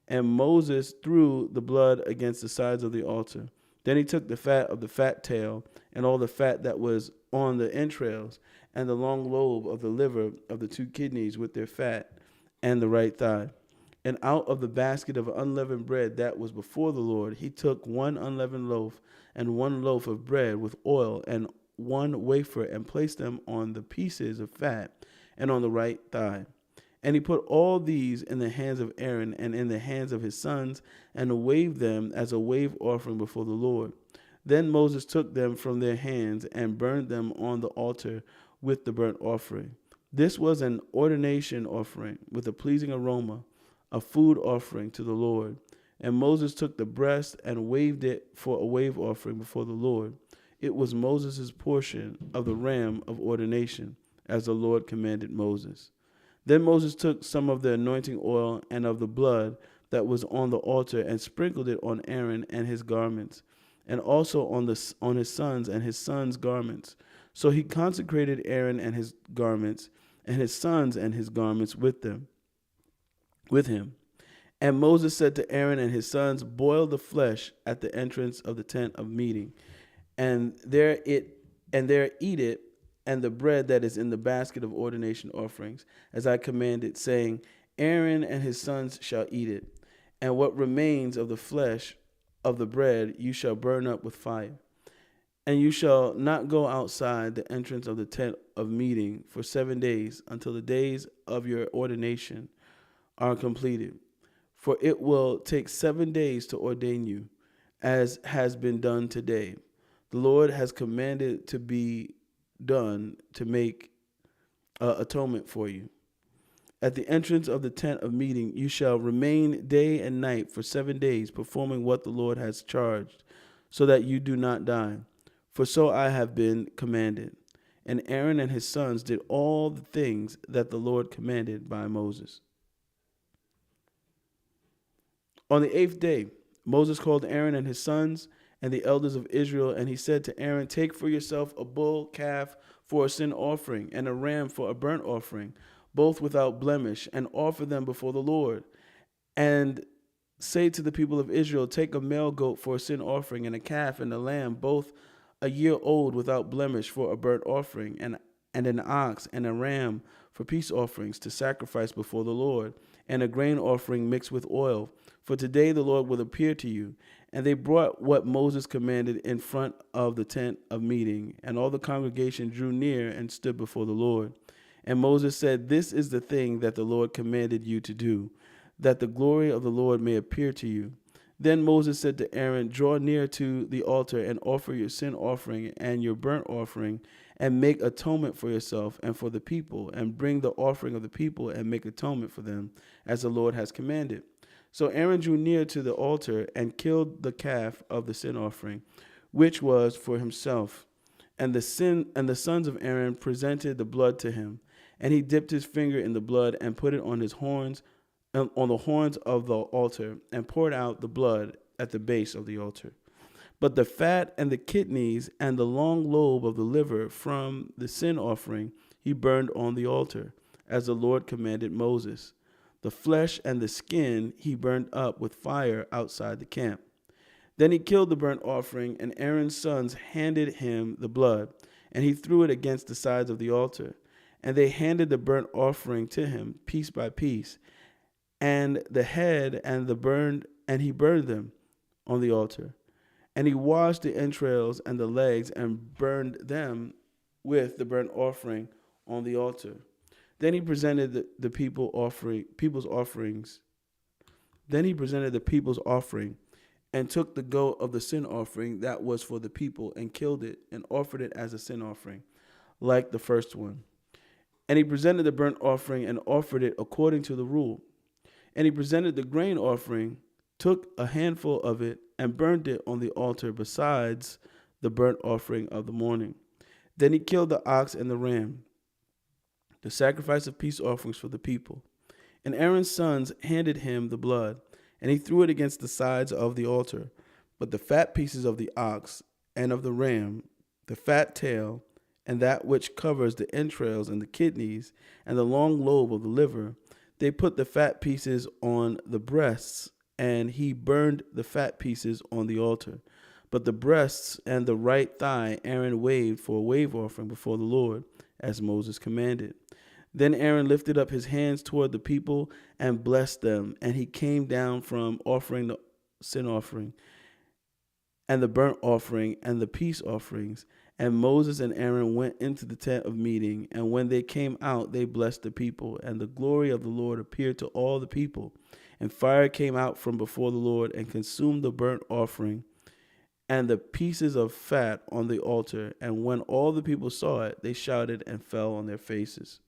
And Moses threw the blood against the sides of the altar. Then he took the fat of the fat tail, and all the fat that was on the entrails, and the long lobe of the liver of the 2 kidneys with their fat, and the right thigh. And out of the basket of unleavened bread that was before the Lord, he took one unleavened loaf and one loaf of bread with oil and one wafer, and placed them on the pieces of fat and on the right thigh. And he put all these in the hands of Aaron and in the hands of his sons, and waved them as a wave offering before the Lord. Then Moses took them from their hands and burned them on the altar with the burnt offering. This was an ordination offering with a pleasing aroma, a food offering to the Lord. And Moses took the breast and waved it for a wave offering before the Lord. It was Moses' portion of the ram of ordination, as the Lord commanded Moses. Then Moses took some of the anointing oil and of the blood that was on the altar, and sprinkled it on Aaron and his garments, and also on his sons and his sons' garments. So he consecrated Aaron and his garments, and his sons and his garments with him. And Moses said to Aaron and his sons, boil the flesh at the entrance of the tent of meeting, and there eat it, and the bread that is in the basket of ordination offerings, as I commanded, saying, Aaron and his sons shall eat it. And what remains of the flesh of the bread you shall burn up with fire. And you shall not go outside the entrance of the tent of meeting for 7 days, until the days of your ordination are completed. For it will take 7 days to ordain you, as has been done today. The Lord has commanded to be done to make atonement for you. At the entrance of the tent of meeting, you shall remain day and night for 7 days, performing what the Lord has charged, so that you do not die. For so I have been commanded. And Aaron and his sons did all the things that the Lord commanded by Moses. On the 8th day, Moses called Aaron and his sons and the elders of Israel, and he said to Aaron, take for yourself a bull calf for a sin offering, and a ram for a burnt offering, both without blemish, and offer them before the Lord. And say to the people of Israel, take a male goat for a sin offering, and a calf and a lamb, both a year old without blemish, for a burnt offering, and an ox and a ram for peace offerings to sacrifice before the Lord, and a grain offering mixed with oil. For today the Lord will appear to you. And they brought what Moses commanded in front of the tent of meeting, and all the congregation drew near and stood before the Lord. And Moses said, this is the thing that the Lord commanded you to do, that the glory of the Lord may appear to you. Then Moses said to Aaron, draw near to the altar and offer your sin offering and your burnt offering, and make atonement for yourself and for the people, and bring the offering of the people and make atonement for them, as the Lord has commanded. So Aaron drew near to the altar and killed the calf of the sin offering, which was for himself. And the sons of Aaron presented the blood to him, and he dipped his finger in the blood and put it on his horns, on the horns of the altar, and poured out the blood at the base of the altar. But the fat and the kidneys and the long lobe of the liver from the sin offering he burned on the altar, as the Lord commanded Moses. The flesh and the skin he burned up with fire outside the camp. Then he killed the burnt offering, and Aaron's sons handed him the blood, and he threw it against the sides of the altar. And they handed the burnt offering to him, piece by piece, and the head and he burned them on the altar. And he washed the entrails and the legs and burned them with the burnt offering on the altar. Then he presented the people's offerings. Then he presented the people's offering, and took the goat of the sin offering that was for the people, and killed it, and offered it as a sin offering, like the first one. And he presented the burnt offering, and offered it according to the rule. And he presented the grain offering, took a handful of it, and burned it on the altar besides the burnt offering of the morning. Then he killed the ox and the ram, the sacrifice of peace offerings for the people. And Aaron's sons handed him the blood, and he threw it against the sides of the altar. But the fat pieces of the ox and of the ram, the fat tail, and that which covers the entrails and the kidneys, and the long lobe of the liver, they put the fat pieces on the breasts, and he burned the fat pieces on the altar. But the breasts and the right thigh Aaron waved for a wave offering before the Lord, as Moses commanded. Then Aaron lifted up his hands toward the people and blessed them, and he came down from offering the sin offering and the burnt offering and the peace offerings. And Moses and Aaron went into the tent of meeting, and when they came out, they blessed the people. And the glory of the Lord appeared to all the people. And fire came out from before the Lord and consumed the burnt offering and the pieces of fat on the altar. And when all the people saw it, they shouted and fell on their faces.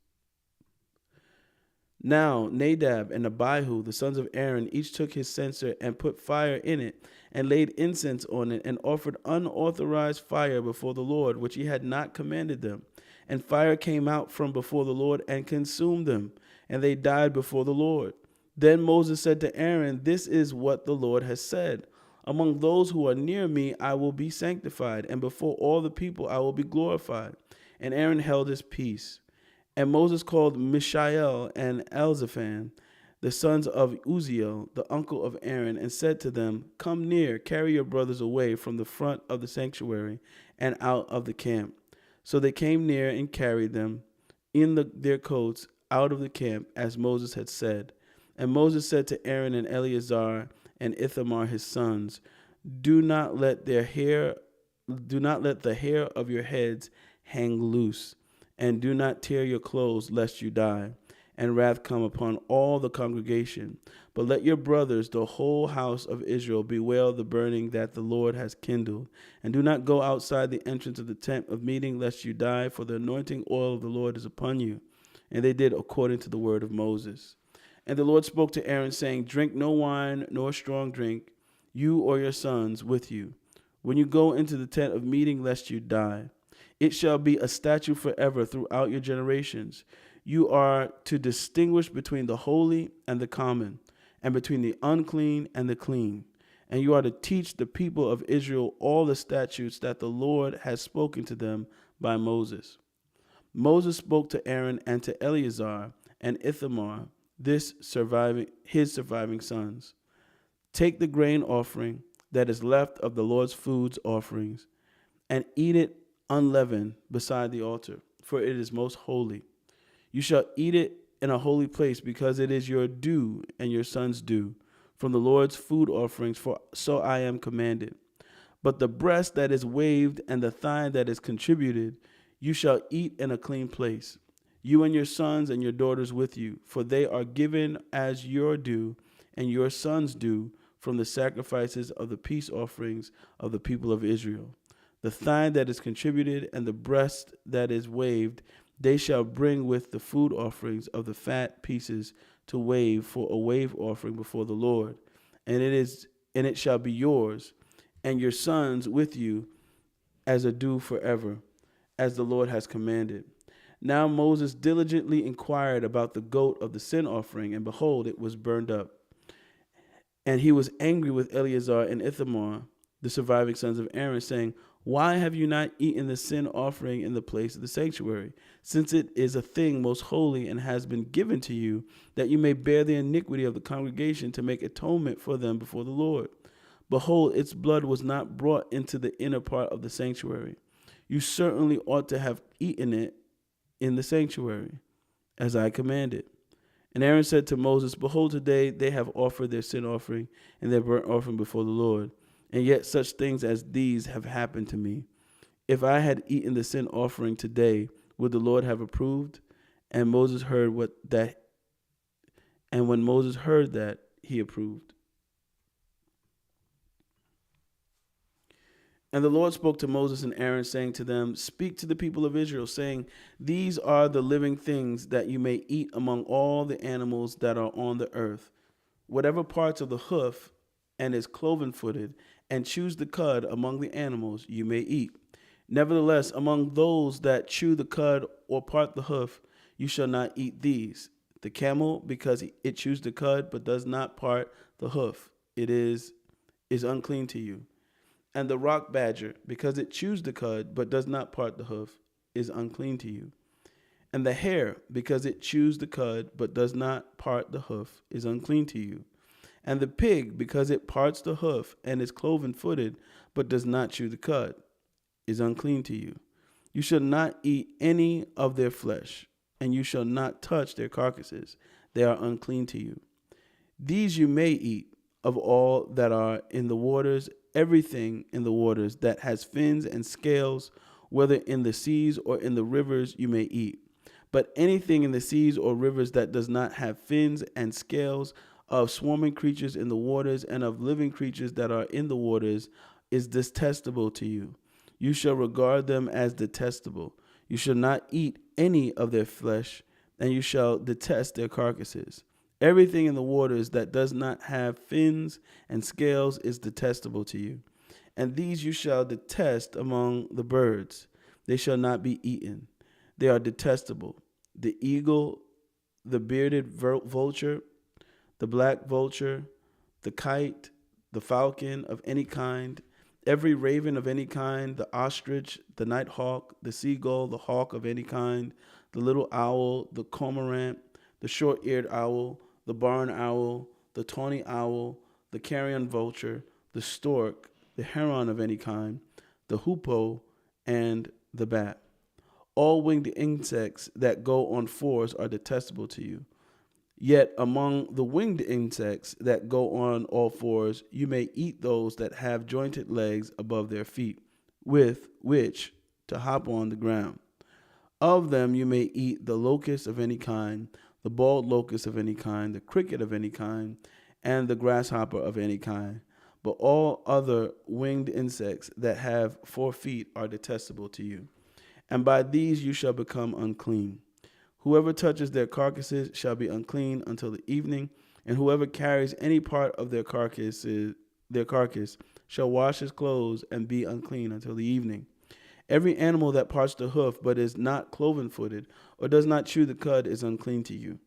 Now Nadab and Abihu, the sons of Aaron, each took his censer and put fire in it and laid incense on it and offered unauthorized fire before the Lord, which he had not commanded them. And fire came out from before the Lord and consumed them, and they died before the Lord. Then Moses said to Aaron, "This is what the Lord has said. Among those who are near me I will be sanctified, and before all the people I will be glorified." And Aaron held his peace. And Moses called Mishael and Elzaphan, the sons of Uzziel, the uncle of Aaron, and said to them, "Come near, carry your brothers away from the front of the sanctuary and out of the camp." So they came near and carried them in their coats out of the camp, as Moses had said. And Moses said to Aaron and Eleazar and Ithamar his sons, Do not let the hair of your heads hang loose, and do not tear your clothes, lest you die, and wrath come upon all the congregation. But let your brothers, the whole house of Israel, bewail the burning that the Lord has kindled. And do not go outside the entrance of the tent of meeting, lest you die, for the anointing oil of the Lord is upon you. And they did according to the word of Moses. And the Lord spoke to Aaron, saying, Drink no wine nor strong drink, you or your sons with you, when you go into the tent of meeting, lest you die. It shall be a statute forever throughout your generations. You are to distinguish between the holy and the common, and between the unclean and the clean. And you are to teach the people of Israel all the statutes that the Lord has spoken to them by Moses. Moses spoke to Aaron and to Eleazar and Ithamar, his surviving sons. Take the grain offering that is left of the Lord's food offerings, and eat it unleavened beside the altar, for it is most holy. You shall eat it in a holy place, because it is your due and your son's due from the Lord's food offerings, for so I am commanded. But the breast that is waved and the thigh that is contributed, you shall eat in a clean place, you and your sons and your daughters with you, for they are given as your due and your son's due from the sacrifices of the peace offerings of the people of Israel. The thigh that is contributed and the breast that is waved, they shall bring with the food offerings of the fat pieces to wave for a wave offering before the Lord. And it shall be yours and your sons with you as a due forever, as the Lord has commanded. Now Moses diligently inquired about the goat of the sin offering, and behold, it was burned up. And he was angry with Eleazar and Ithamar, the surviving sons of Aaron, saying, Why have you not eaten the sin offering in the place of the sanctuary, since it is a thing most holy and has been given to you, that you may bear the iniquity of the congregation to make atonement for them before the Lord? Behold, its blood was not brought into the inner part of the sanctuary. You certainly ought to have eaten it in the sanctuary, as I commanded. And Aaron said to Moses, Behold, today they have offered their sin offering and their burnt offering before the Lord, and yet such things as these have happened to me. If I had eaten the sin offering today, would the Lord have approved? And Moses heard and when Moses heard that, he approved. And the Lord spoke to Moses and Aaron, saying to them, Speak to the people of Israel, saying, These are the living things that you may eat among all the animals that are on the earth. Whatever parts of the hoof and is cloven-footed, and chews the cud among the animals, you may eat. Nevertheless, among those that chew the cud or part the hoof, you shall not eat these. The camel, because it chews the cud, but does not part the hoof, it is unclean to you. And the rock badger, because it chews the cud, but does not part the hoof, is unclean to you. And the hare, because it chews the cud, but does not part the hoof, is unclean to you. And the pig, because it parts the hoof and is cloven-footed, but does not chew the cud, is unclean to you. You shall not eat any of their flesh. and you shall not touch their carcasses. They are unclean to you. These you may eat of all that are in the waters, everything in the waters that has fins and scales, whether in the seas or in the rivers, you may eat. But anything in the seas or rivers that does not have fins and scales, of swarming creatures in the waters and of living creatures that are in the waters, is detestable to you. You shall regard them as detestable. You shall not eat any of their flesh, and you shall detest their carcasses. Everything in the waters that does not have fins and scales is detestable to you. And these you shall detest among the birds. They shall not be eaten. They are detestable: the eagle, the bearded vulture, the black vulture, the kite, the falcon of any kind, every raven of any kind, the ostrich, the nighthawk, the seagull, the hawk of any kind, the little owl, the cormorant, the short-eared owl, the barn owl, the tawny owl, the carrion vulture, the stork, the heron of any kind, the hoopoe, and the bat. All winged insects that go on fours are detestable to you. Yet among the winged insects that go on all fours, you may eat those that have jointed legs above their feet, with which to hop on the ground. Of them you may eat the locust of any kind, the bald locust of any kind, the cricket of any kind, and the grasshopper of any kind. But all other winged insects that have 4 feet are detestable to you, and by these you shall become unclean. Whoever touches their carcasses shall be unclean until the evening, and whoever carries any part of their carcass shall wash his clothes and be unclean until the evening. Every animal that parts the hoof but is not cloven-footed or does not chew the cud is unclean to you.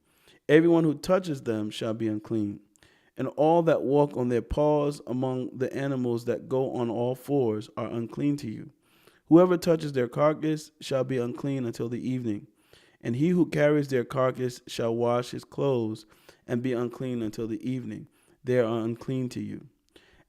Everyone who touches them shall be unclean. And all that walk on their paws among the animals that go on all fours are unclean to you. Whoever touches their carcass shall be unclean until the evening. And he who carries their carcass shall wash his clothes and be unclean until the evening. They are unclean to you.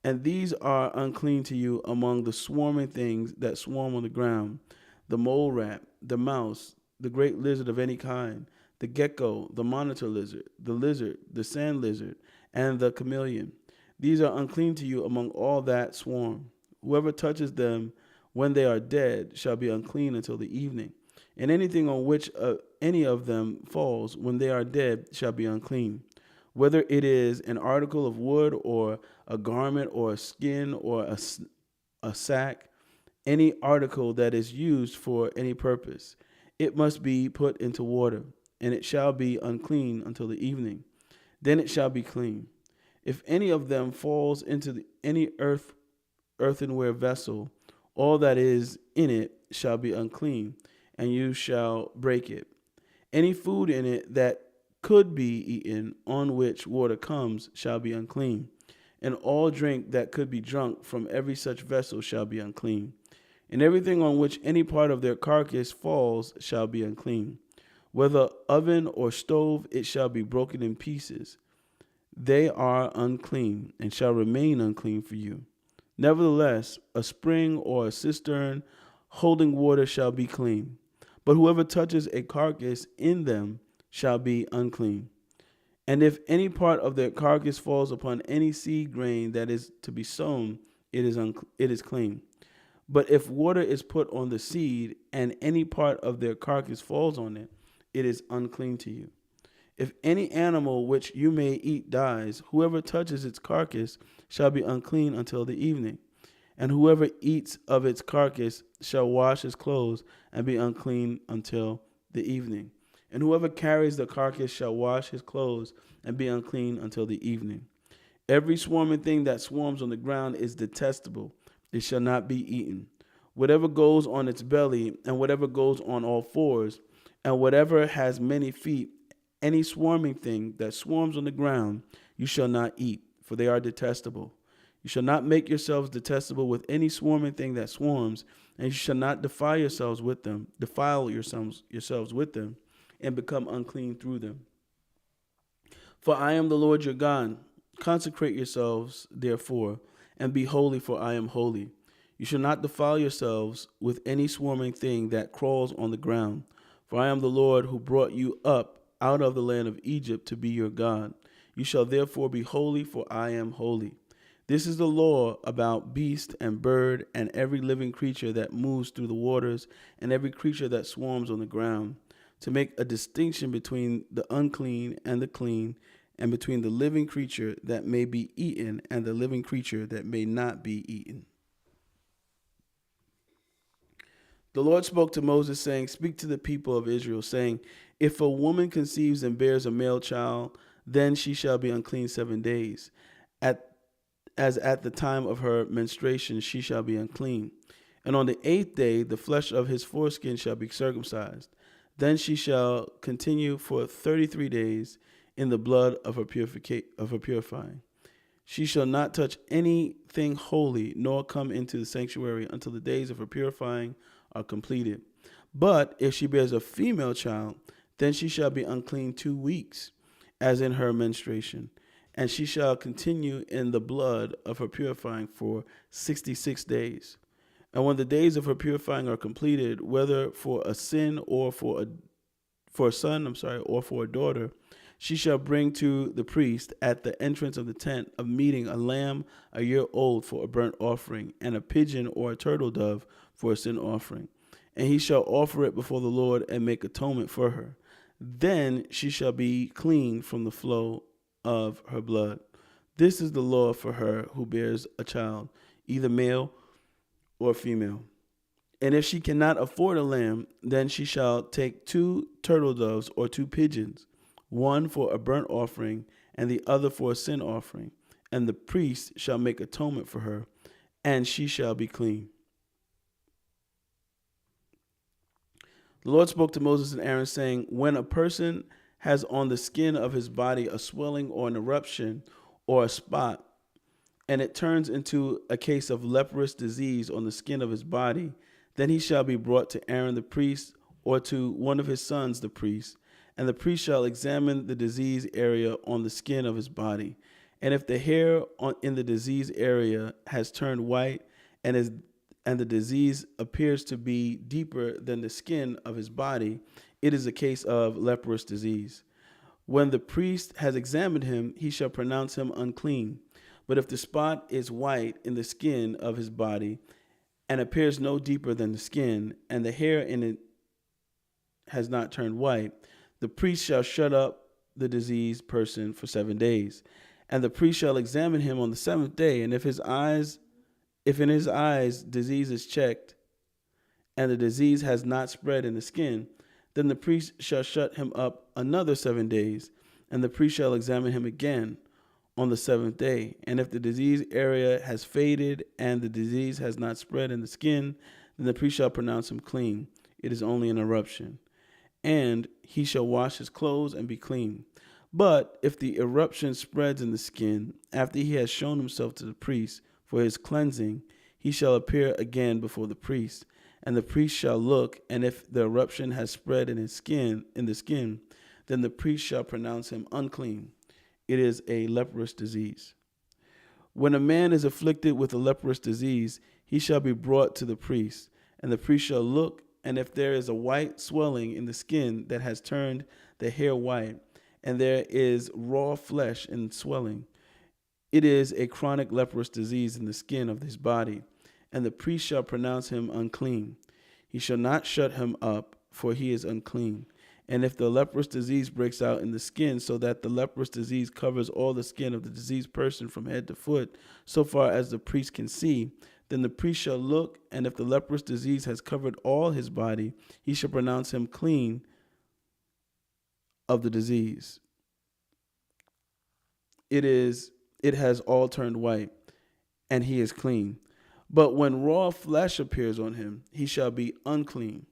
And these are unclean to you among the swarming things that swarm on the ground: the mole rat, the mouse, the great lizard of any kind, the gecko, the monitor lizard, the sand lizard, and the chameleon. These are unclean to you among all that swarm. Whoever touches them when they are dead shall be unclean until the evening. And anything on which any of them falls when they are dead shall be unclean. Whether it is an article of wood or a garment or a skin or a sack, any article that is used for any purpose, it must be put into water, and it shall be unclean until the evening. Then it shall be clean. If any of them falls into any earthenware vessel, all that is in it shall be unclean, and you shall break it. Any food in it that could be eaten, on which water comes, shall be unclean. And all drink that could be drunk from every such vessel shall be unclean. And everything on which any part of their carcass falls shall be unclean. Whether oven or stove, it shall be broken in pieces. They are unclean, and shall remain unclean for you. Nevertheless, a spring or a cistern holding water shall be clean. But whoever touches a carcass in them shall be unclean. And if any part of their carcass falls upon any seed grain that is to be sown, it is clean. But if water is put on the seed, and any part of their carcass falls on it, it is unclean to you. If any animal which you may eat dies, whoever touches its carcass shall be unclean until the evening. And whoever eats of its carcass shall wash his clothes and be unclean until the evening. And whoever carries the carcass shall wash his clothes and be unclean until the evening. Every swarming thing that swarms on the ground is detestable. It shall not be eaten. Whatever goes on its belly, and whatever goes on all fours, and whatever has many feet, any swarming thing that swarms on the ground, you shall not eat, for they are detestable. You shall not make yourselves detestable with any swarming thing that swarms, and you shall not defile yourselves with them, and become unclean through them. For I am the Lord your God. Consecrate yourselves, therefore, and be holy, for I am holy. You shall not defile yourselves with any swarming thing that crawls on the ground. For I am the Lord who brought you up out of the land of Egypt to be your God. You shall therefore be holy, for I am holy. This is the law about beast and bird and every living creature that moves through the waters and every creature that swarms on the ground, to make a distinction between the unclean and the clean, and between the living creature that may be eaten and the living creature that may not be eaten. The Lord spoke to Moses, saying, Speak to the people of Israel, saying, If a woman conceives and bears a male child, then she shall be unclean 7 days. As at the time of her menstruation, she shall be unclean. And on the 8th day, the flesh of his foreskin shall be circumcised. Then she shall continue for 33 days in the blood of her purifying. She shall not touch anything holy, nor come into the sanctuary until the days of her purifying are completed. But if she bears a female child, then she shall be unclean 2 weeks, as in her menstruation, and she shall continue in the blood of her purifying for 66 days. And when the days of her purifying are completed, whether for a sin or for a son, or for a daughter, she shall bring to the priest at the entrance of the tent of meeting a lamb a year old for a burnt offering, and a pigeon or a turtle dove for a sin offering. And he shall offer it before the Lord and make atonement for her. Then she shall be clean from the flow of her blood. This is the law for her who bears a child, either male or female. And if she cannot afford a lamb, then she shall take 2 turtle doves or 2 pigeons, one for a burnt offering and the other for a sin offering. And the priest shall make atonement for her, and she shall be clean. The Lord spoke to Moses and Aaron, saying, When a person has on the skin of his body a swelling or an eruption or a spot, and it turns into a case of leprous disease on the skin of his body, then he shall be brought to Aaron the priest, or to one of his sons the priest, and the priest shall examine the disease area on the skin of his body. And if the hair in the disease area has turned white and the disease appears to be deeper than the skin of his body, it is a case of leprous disease. When the priest has examined him, he shall pronounce him unclean. But if the spot is white in the skin of his body and appears no deeper than the skin, and the hair in it has not turned white, the priest shall shut up the diseased person for 7 days. And the priest shall examine him on the 7th day, and if in his eyes disease is checked, and the disease has not spread in the skin, then the priest shall shut him up another 7 days, and the priest shall examine him again on the 7th day. And if the disease area has faded and the disease has not spread in the skin, then the priest shall pronounce him clean. It is only an eruption. And he shall wash his clothes and be clean. But if the eruption spreads in the skin, after he has shown himself to the priest for his cleansing, he shall appear again before the priest. And the priest shall look, and if the eruption has spread in the skin, then the priest shall pronounce him unclean. It is a leprous disease. When a man is afflicted with a leprous disease, he shall be brought to the priest, and the priest shall look, and if there is a white swelling in the skin that has turned the hair white, and there is raw flesh and swelling, it is a chronic leprous disease in the skin of his body, and the priest shall pronounce him unclean. He shall not shut him up, for he is unclean. And if the leprous disease breaks out in the skin, so that the leprous disease covers all the skin of the diseased person from head to foot, so far as the priest can see, then the priest shall look, and if the leprous disease has covered all his body, he shall pronounce him clean of the disease. It has all turned white, and he is clean. But when raw flesh appears on him, he shall be unclean.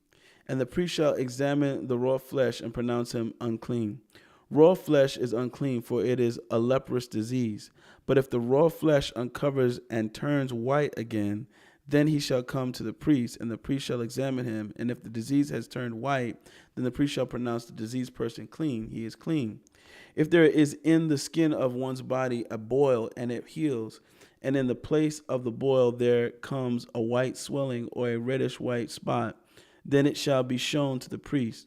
And the priest shall examine the raw flesh and pronounce him unclean. Raw flesh is unclean, for it is a leprous disease. But if the raw flesh uncovers and turns white again, then he shall come to the priest, and the priest shall examine him. And if the disease has turned white, then the priest shall pronounce the diseased person clean. He is clean. If there is in the skin of one's body a boil, and it heals, and in the place of the boil there comes a white swelling or a reddish white spot, then it shall be shown to the priest.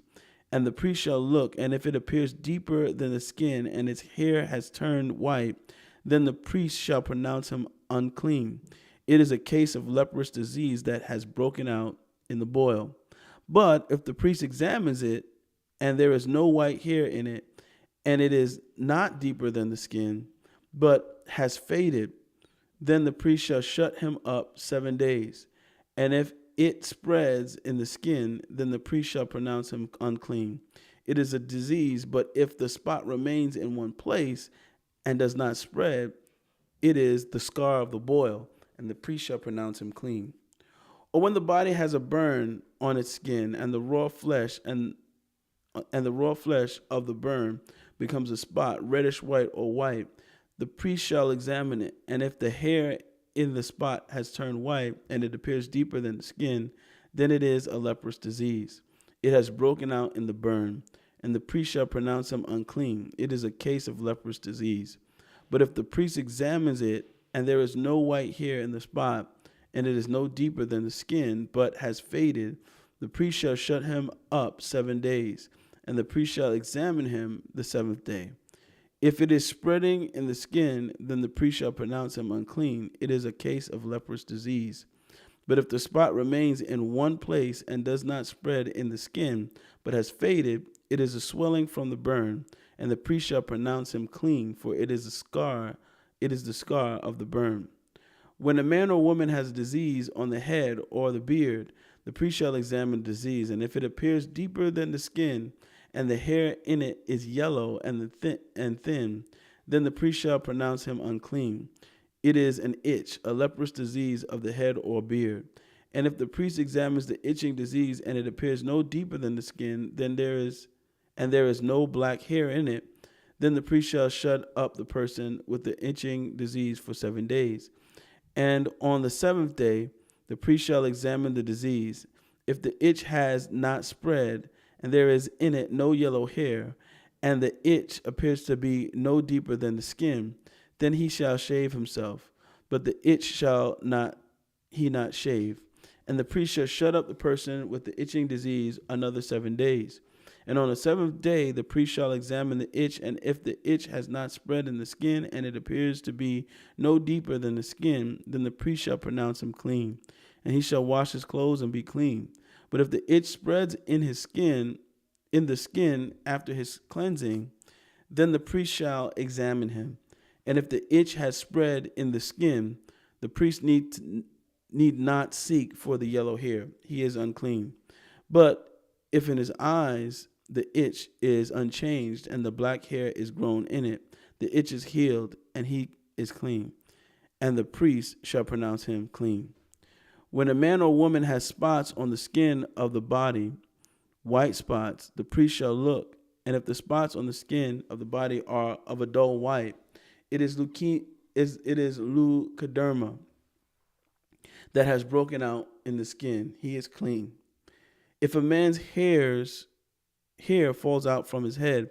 And the priest shall look, and if it appears deeper than the skin, and its hair has turned white, then the priest shall pronounce him unclean. It is a case of leprous disease that has broken out in the boil. But if the priest examines it, and there is no white hair in it, and it is not deeper than the skin, but has faded, then the priest shall shut him up 7 days. And if it spreads in the skin, then the priest shall pronounce him unclean. It is a disease, but if the spot remains in one place and does not spread, it is the scar of the boil, and the priest shall pronounce him clean. Or when the body has a burn on its skin, and the raw flesh of the burn becomes a spot, reddish white or white, the priest shall examine it, and if the hair in the spot has turned white, and it appears deeper than the skin, then it is a leprous disease. It has broken out in the burn, and the priest shall pronounce him unclean. It is a case of leprous disease. But if the priest examines it, and there is no white hair in the spot, and it is no deeper than the skin, but has faded, the priest shall shut him up 7 days, and the priest shall examine him the 7th day. If it is spreading in the skin, then the priest shall pronounce him unclean. It is a case of leprous disease. But if the spot remains in one place and does not spread in the skin, but has faded, it is a swelling from the burn, and the priest shall pronounce him clean, for it is the scar of the burn. When a man or woman has a disease on the head or the beard, the priest shall examine the disease, and if it appears deeper than the skin, and the hair in it is yellow and thin, then the priest shall pronounce him unclean. It is an itch, a leprous disease of the head or beard. And if the priest examines the itching disease, and it appears no deeper than the skin, then there is no black hair in it, then the priest shall shut up the person with the itching disease for 7 days. And on the 7th day, the priest shall examine the disease. If the itch has not spread, and there is in it no yellow hair, and the itch appears to be no deeper than the skin, then he shall shave himself, but the itch shall not shave. And the priest shall shut up the person with the itching disease another 7 days. And on the 7th day the priest shall examine the itch, and if the itch has not spread in the skin, and it appears to be no deeper than the skin, then the priest shall pronounce him clean, and he shall wash his clothes and be clean. But if the itch spreads in the skin after his cleansing, then the priest shall examine him. And if the itch has spread in the skin, the priest need not seek for the yellow hair. He is unclean. But if in his eyes the itch is unchanged, and the black hair is grown in it, the itch is healed, and he is clean. And the priest shall pronounce him clean. When a man or woman has spots on the skin of the body, white spots, the priest shall look, and if the spots on the skin of the body are of a dull white, it is leukoderma that has broken out in the skin. He is clean. If a man's hair falls out from his head,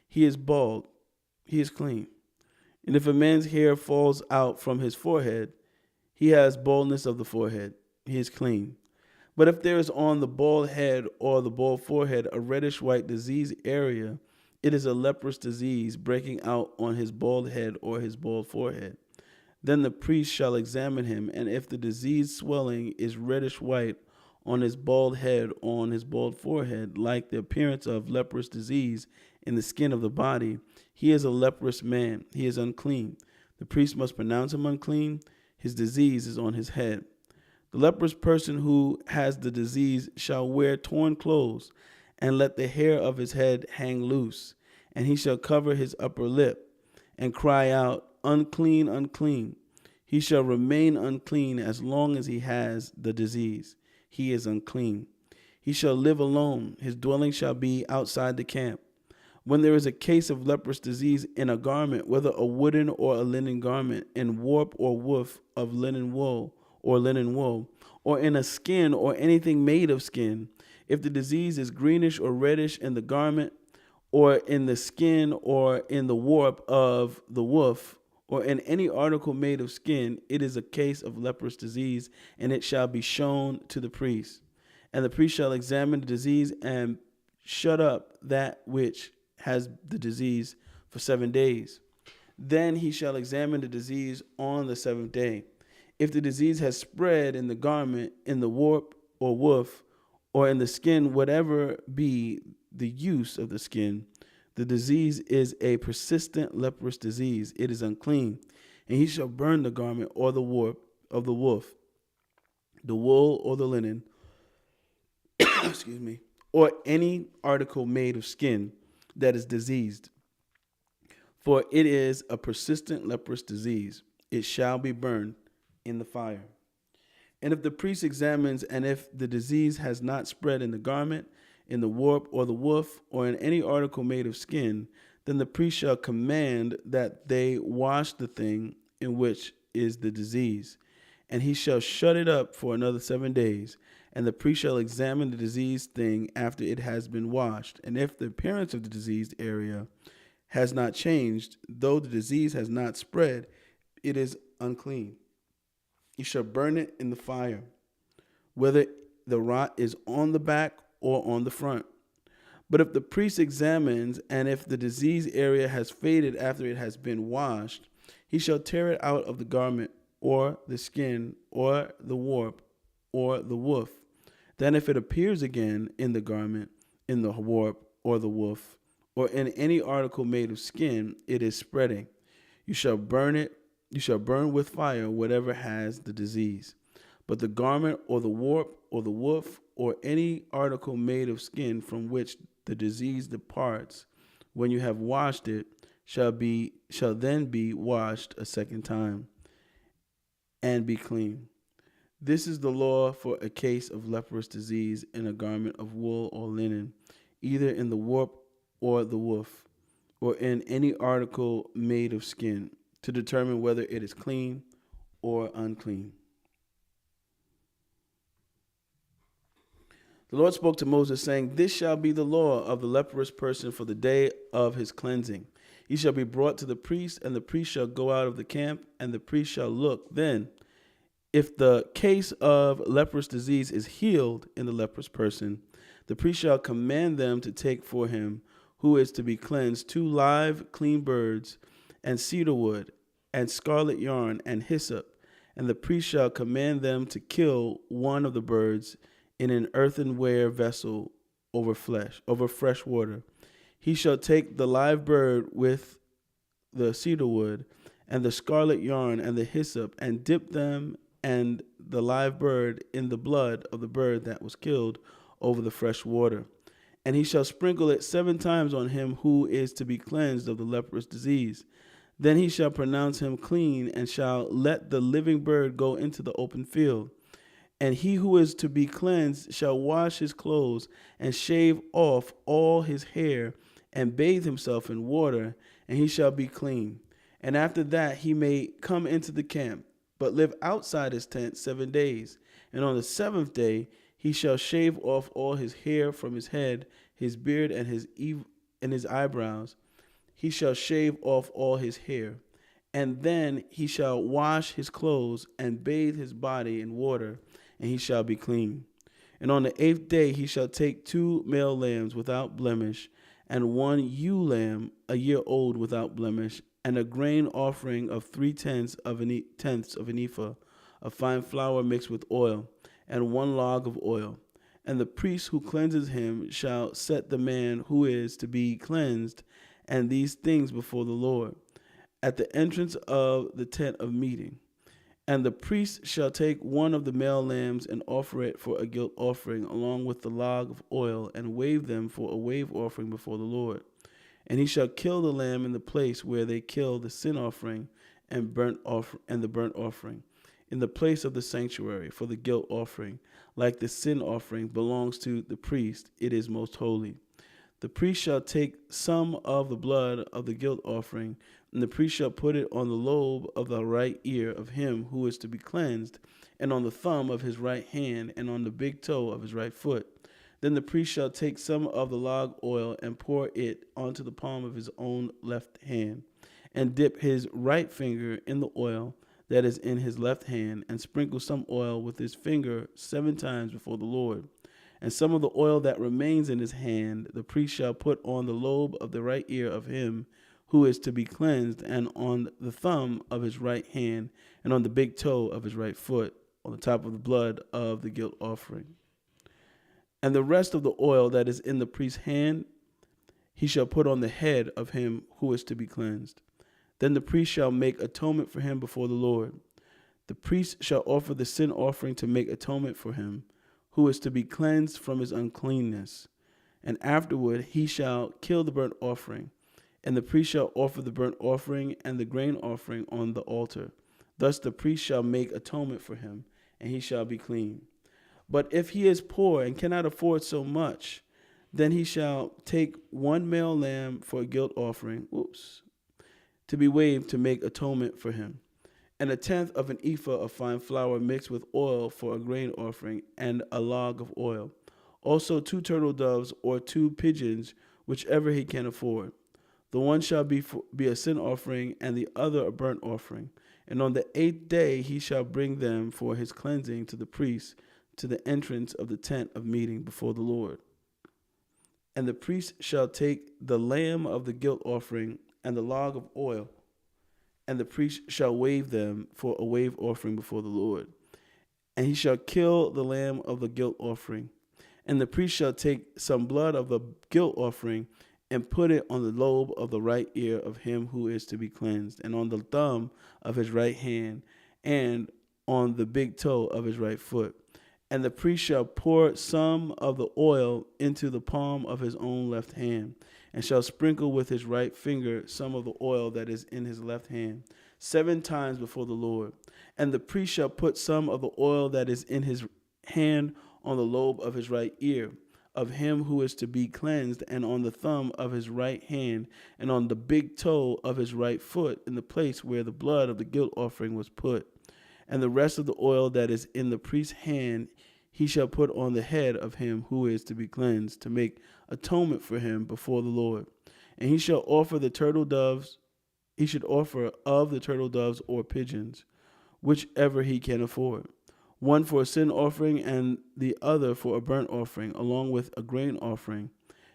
he is bald. He is clean. And if a man's hair falls out from his forehead, he has baldness of the forehead. He is clean. But if there is on the bald head or the bald forehead a reddish white disease area, it is a leprous disease breaking out on his bald head or his bald forehead. Then the priest shall examine him, and if the disease swelling is reddish white on his bald head or on his bald forehead, like the appearance of leprous disease in the skin of the body, he is a leprous man. He is unclean. The priest must pronounce him unclean. His disease is on his head. The leprous person who has the disease shall wear torn clothes, and let the hair of his head hang loose, and he shall cover his upper lip, and cry out, unclean, unclean. He shall remain unclean as long as he has the disease. He is unclean. He shall live alone. His dwelling shall be outside the camp. When there is a case of leprous disease in a garment, whether a wooden or a linen garment, in warp or woof of linen wool, or in a skin or anything made of skin, if the disease is greenish or reddish in the garment, or in the skin, or in the warp of the woof, or in any article made of skin, it is a case of leprous disease, and it shall be shown to the priest. And the priest shall examine the disease and shut up that which has the disease for 7 days. Then he shall examine the disease on the seventh day. If the disease has spread in the garment, in the warp or woof, or in the skin, whatever be the use of the skin, the disease is a persistent leprous disease. It is unclean. And he shall burn the garment or the warp of the woof, the wool or the linen, excuse me, or any article made of skin that is diseased. For it is a persistent leprous disease. It shall be burned in the fire. And if the priest examines, and if the disease has not spread in the garment, in the warp or the woof, or in any article made of skin, then the priest shall command that they wash the thing in which is the disease. And he shall shut it up for another 7 days. And the priest shall examine the diseased thing after it has been washed. And if the appearance of the diseased area has not changed, though the disease has not spread, it is unclean. You shall burn it in the fire, whether the rot is on the back or on the front. But if the priest examines, and if the disease area has faded after it has been washed, he shall tear it out of the garment, or the skin, or the warp, or the woof. Then if it appears again in the garment, in the warp, or the woof, or in any article made of skin, it is spreading. You shall burn it. You shall burn with fire whatever has the disease. But the garment, or the warp, or the woof, or any article made of skin from which the disease departs, when you have washed it, shall then be washed a second time, and be clean. This is the law for a case of leprous disease in a garment of wool or linen, either in the warp or the woof, or in any article made of skin, to determine whether it is clean or unclean. The Lord spoke to Moses, saying, This shall be the law of the leprous person for the day of his cleansing. He shall be brought to the priest, and the priest shall go out of the camp, and the priest shall look. Then, if the case of leprous disease is healed in the leprous person, the priest shall command them to take for him who is to be cleansed 2 live, clean birds, and cedar wood, and scarlet yarn, and hyssop. And the priest shall command them to kill one of the birds in an earthenware vessel over fresh water. He shall take the live bird with the cedar wood, and the scarlet yarn, and the hyssop, and dip them and the live bird in the blood of the bird that was killed over the fresh water. And he shall sprinkle it 7 times on him who is to be cleansed of the leprous disease. Then he shall pronounce him clean, and shall let the living bird go into the open field. And he who is to be cleansed shall wash his clothes, and shave off all his hair, and bathe himself in water, and he shall be clean. And after that he may come into the camp, but live outside his tent 7 days. And on the 7th day he shall shave off all his hair from his head, his beard, and his eyebrows. He shall shave off all his hair. And then he shall wash his clothes, and bathe his body in water, and he shall be clean. And on the 8th day he shall take 2 male lambs without blemish, and 1 ewe lamb a year old without blemish, and a grain offering of 3/10 of an ephah of fine flour mixed with oil, and 1 log of oil. And the priest who cleanses him shall set the man who is to be cleansed and these things before the Lord at the entrance of the tent of meeting. And the priest shall take 1 of the male lambs and offer it for a guilt offering, along with the log of oil, and wave them for a wave offering before the Lord. And he shall kill the lamb in the place where they kill the sin offering and the burnt offering, in the place of the sanctuary, for the guilt offering, like the sin offering, belongs to the priest. It is most holy. The priest shall take some of the blood of the guilt offering, and the priest shall put it on the lobe of the right ear of him who is to be cleansed, and on the thumb of his right hand, and on the big toe of his right foot. Then the priest shall take some of the log oil and pour it onto the palm of his own left hand, and dip his right finger in the oil that is in his left hand, and sprinkle some oil with his finger 7 times before the Lord. And some of the oil that remains in his hand, the priest shall put on the lobe of the right ear of him who is to be cleansed, and on the thumb of his right hand, and on the big toe of his right foot, on the top of the blood of the guilt offering. And the rest of the oil that is in the priest's hand, he shall put on the head of him who is to be cleansed. Then the priest shall make atonement for him before the Lord. The priest shall offer the sin offering to make atonement for him who is to be cleansed from his uncleanness. And afterward he shall kill the burnt offering. And the priest shall offer the burnt offering and the grain offering on the altar. Thus the priest shall make atonement for him, and he shall be clean. But if he is poor and cannot afford so much, then he shall take one male lamb for a guilt offering, to be waved to make atonement for him, and a tenth of an ephah of fine flour mixed with oil for a grain offering, and a log of oil. Also 2 turtle doves or 2 pigeons, whichever he can afford. The one shall be a sin offering, and the other a burnt offering. And on the 8th day he shall bring them for his cleansing to the priest, to the entrance of the tent of meeting before the Lord. And the priest shall take the lamb of the guilt offering and the log of oil, and the priest shall wave them for a wave offering before the Lord. And he shall kill the lamb of the guilt offering. And the priest shall take some blood of the guilt offering and put it on the lobe of the right ear of him who is to be cleansed, and on the thumb of his right hand, and on the big toe of his right foot. And the priest shall pour some of the oil into the palm of his own left hand, and shall sprinkle with his right finger some of the oil that is in his left hand, 7 times before the Lord. And the priest shall put some of the oil that is in his hand on the lobe of his right ear of him who is to be cleansed, and on the thumb of his right hand, and on the big toe of his right foot, in the place where the blood of the guilt offering was put. And the rest of the oil that is in the priest's hand he shall put on the head of him who is to be cleansed, to make atonement for him before the Lord. And he shall offer the turtle doves, he should offer of the turtle doves or pigeons, whichever he can afford, one for a sin offering and the other for a burnt offering, along with a grain offering.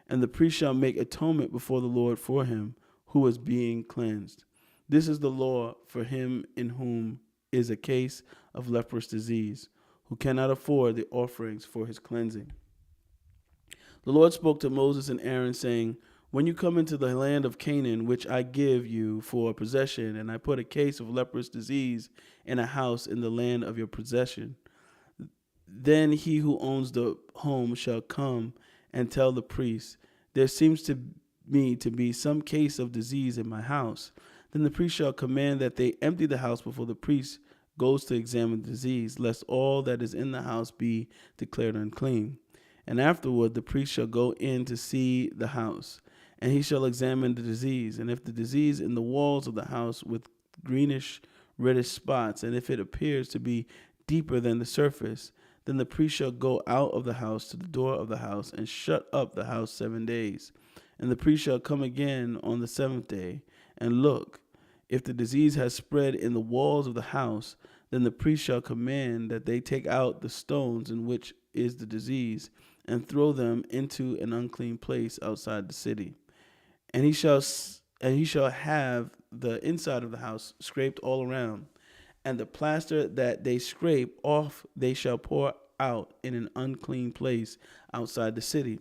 And the priest shall make atonement before the Lord for him who is being cleansed. This is the law for him in whom is a case of leprous disease, who cannot afford the offerings for his cleansing. The Lord spoke to Moses and Aaron, saying, when you come into the land of Canaan, which I give you for a possession, and I put a case of leprous disease in a house in the land of your possession, then he who owns the home shall come and tell the priest, there seems to me to be some case of disease in my house. Then the priest shall command that they empty the house before the priest goes to examine the disease, lest all that is in the house be declared unclean. And afterward the priest shall go in to see the house, and he shall examine the disease. And if the disease in the walls of the house with greenish, reddish spots, and if it appears to be deeper than the surface, then the priest shall go out of the house to the door of the house and shut up the house 7 days. And the priest shall come again on the 7th day and look. If the disease has spread in the walls of the house, then the priest shall command that they take out the stones in which is the disease and throw them into an unclean place outside the city. And he shall have the inside of the house scraped all around, and the plaster that they scrape off they shall pour out in an unclean place outside the city.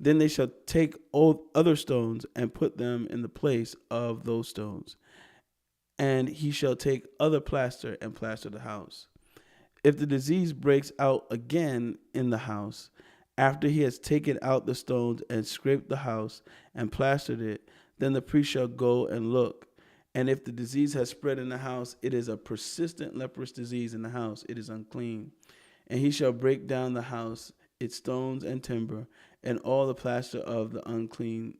Then they shall take all other stones and put them in the place of those stones. And he shall take other plaster and plaster the house. If the disease breaks out again in the house, after he has taken out the stones and scraped the house and plastered it, then the priest shall go and look. And if the disease has spread in the house, it is a persistent leprous disease in the house, it is unclean. And he shall break down the house, its stones and timber, and all the plaster of the unclean,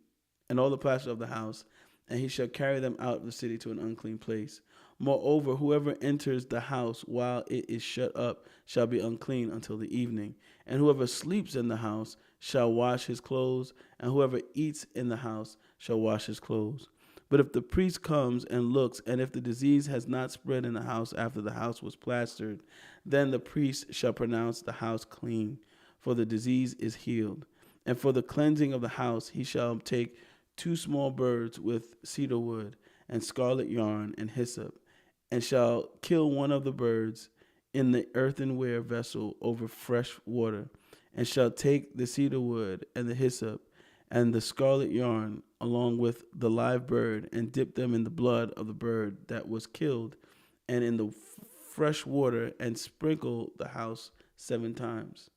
and all the plaster of the house, and he shall carry them out of the city to an unclean place. Moreover, whoever enters the house while it is shut up shall be unclean until the evening. And whoever sleeps in the house shall wash his clothes, and whoever eats in the house shall wash his clothes. But if the priest comes and looks, and if the disease has not spread in the house after the house was plastered, then the priest shall pronounce the house clean. for the disease is healed. And for the cleansing of the house, he shall take 2 small birds with cedar wood and scarlet yarn and hyssop, and shall kill one of the birds in the earthenware vessel over fresh water, and shall take the cedar wood and the hyssop and the scarlet yarn along with the live bird, and dip them in the blood of the bird that was killed and in the fresh water, and sprinkle the house 7 times.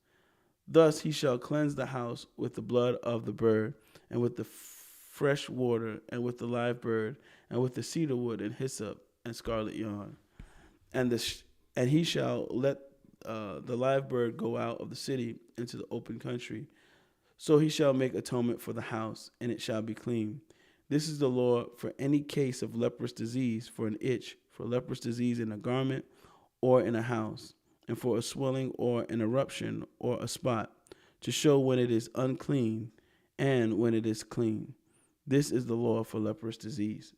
Thus he shall cleanse the house with the blood of the bird, and with the fresh water, and with the live bird, and with the cedar wood and hyssop and scarlet yarn. And he shall let the live bird go out of the city into the open country. So he shall make atonement for the house, and it shall be clean. This is the law for any case of leprous disease, for an itch, for leprous disease in a garment or in a house, and for a swelling or an eruption or a spot, to show when it is unclean and when it is clean. This is the law for leprous disease.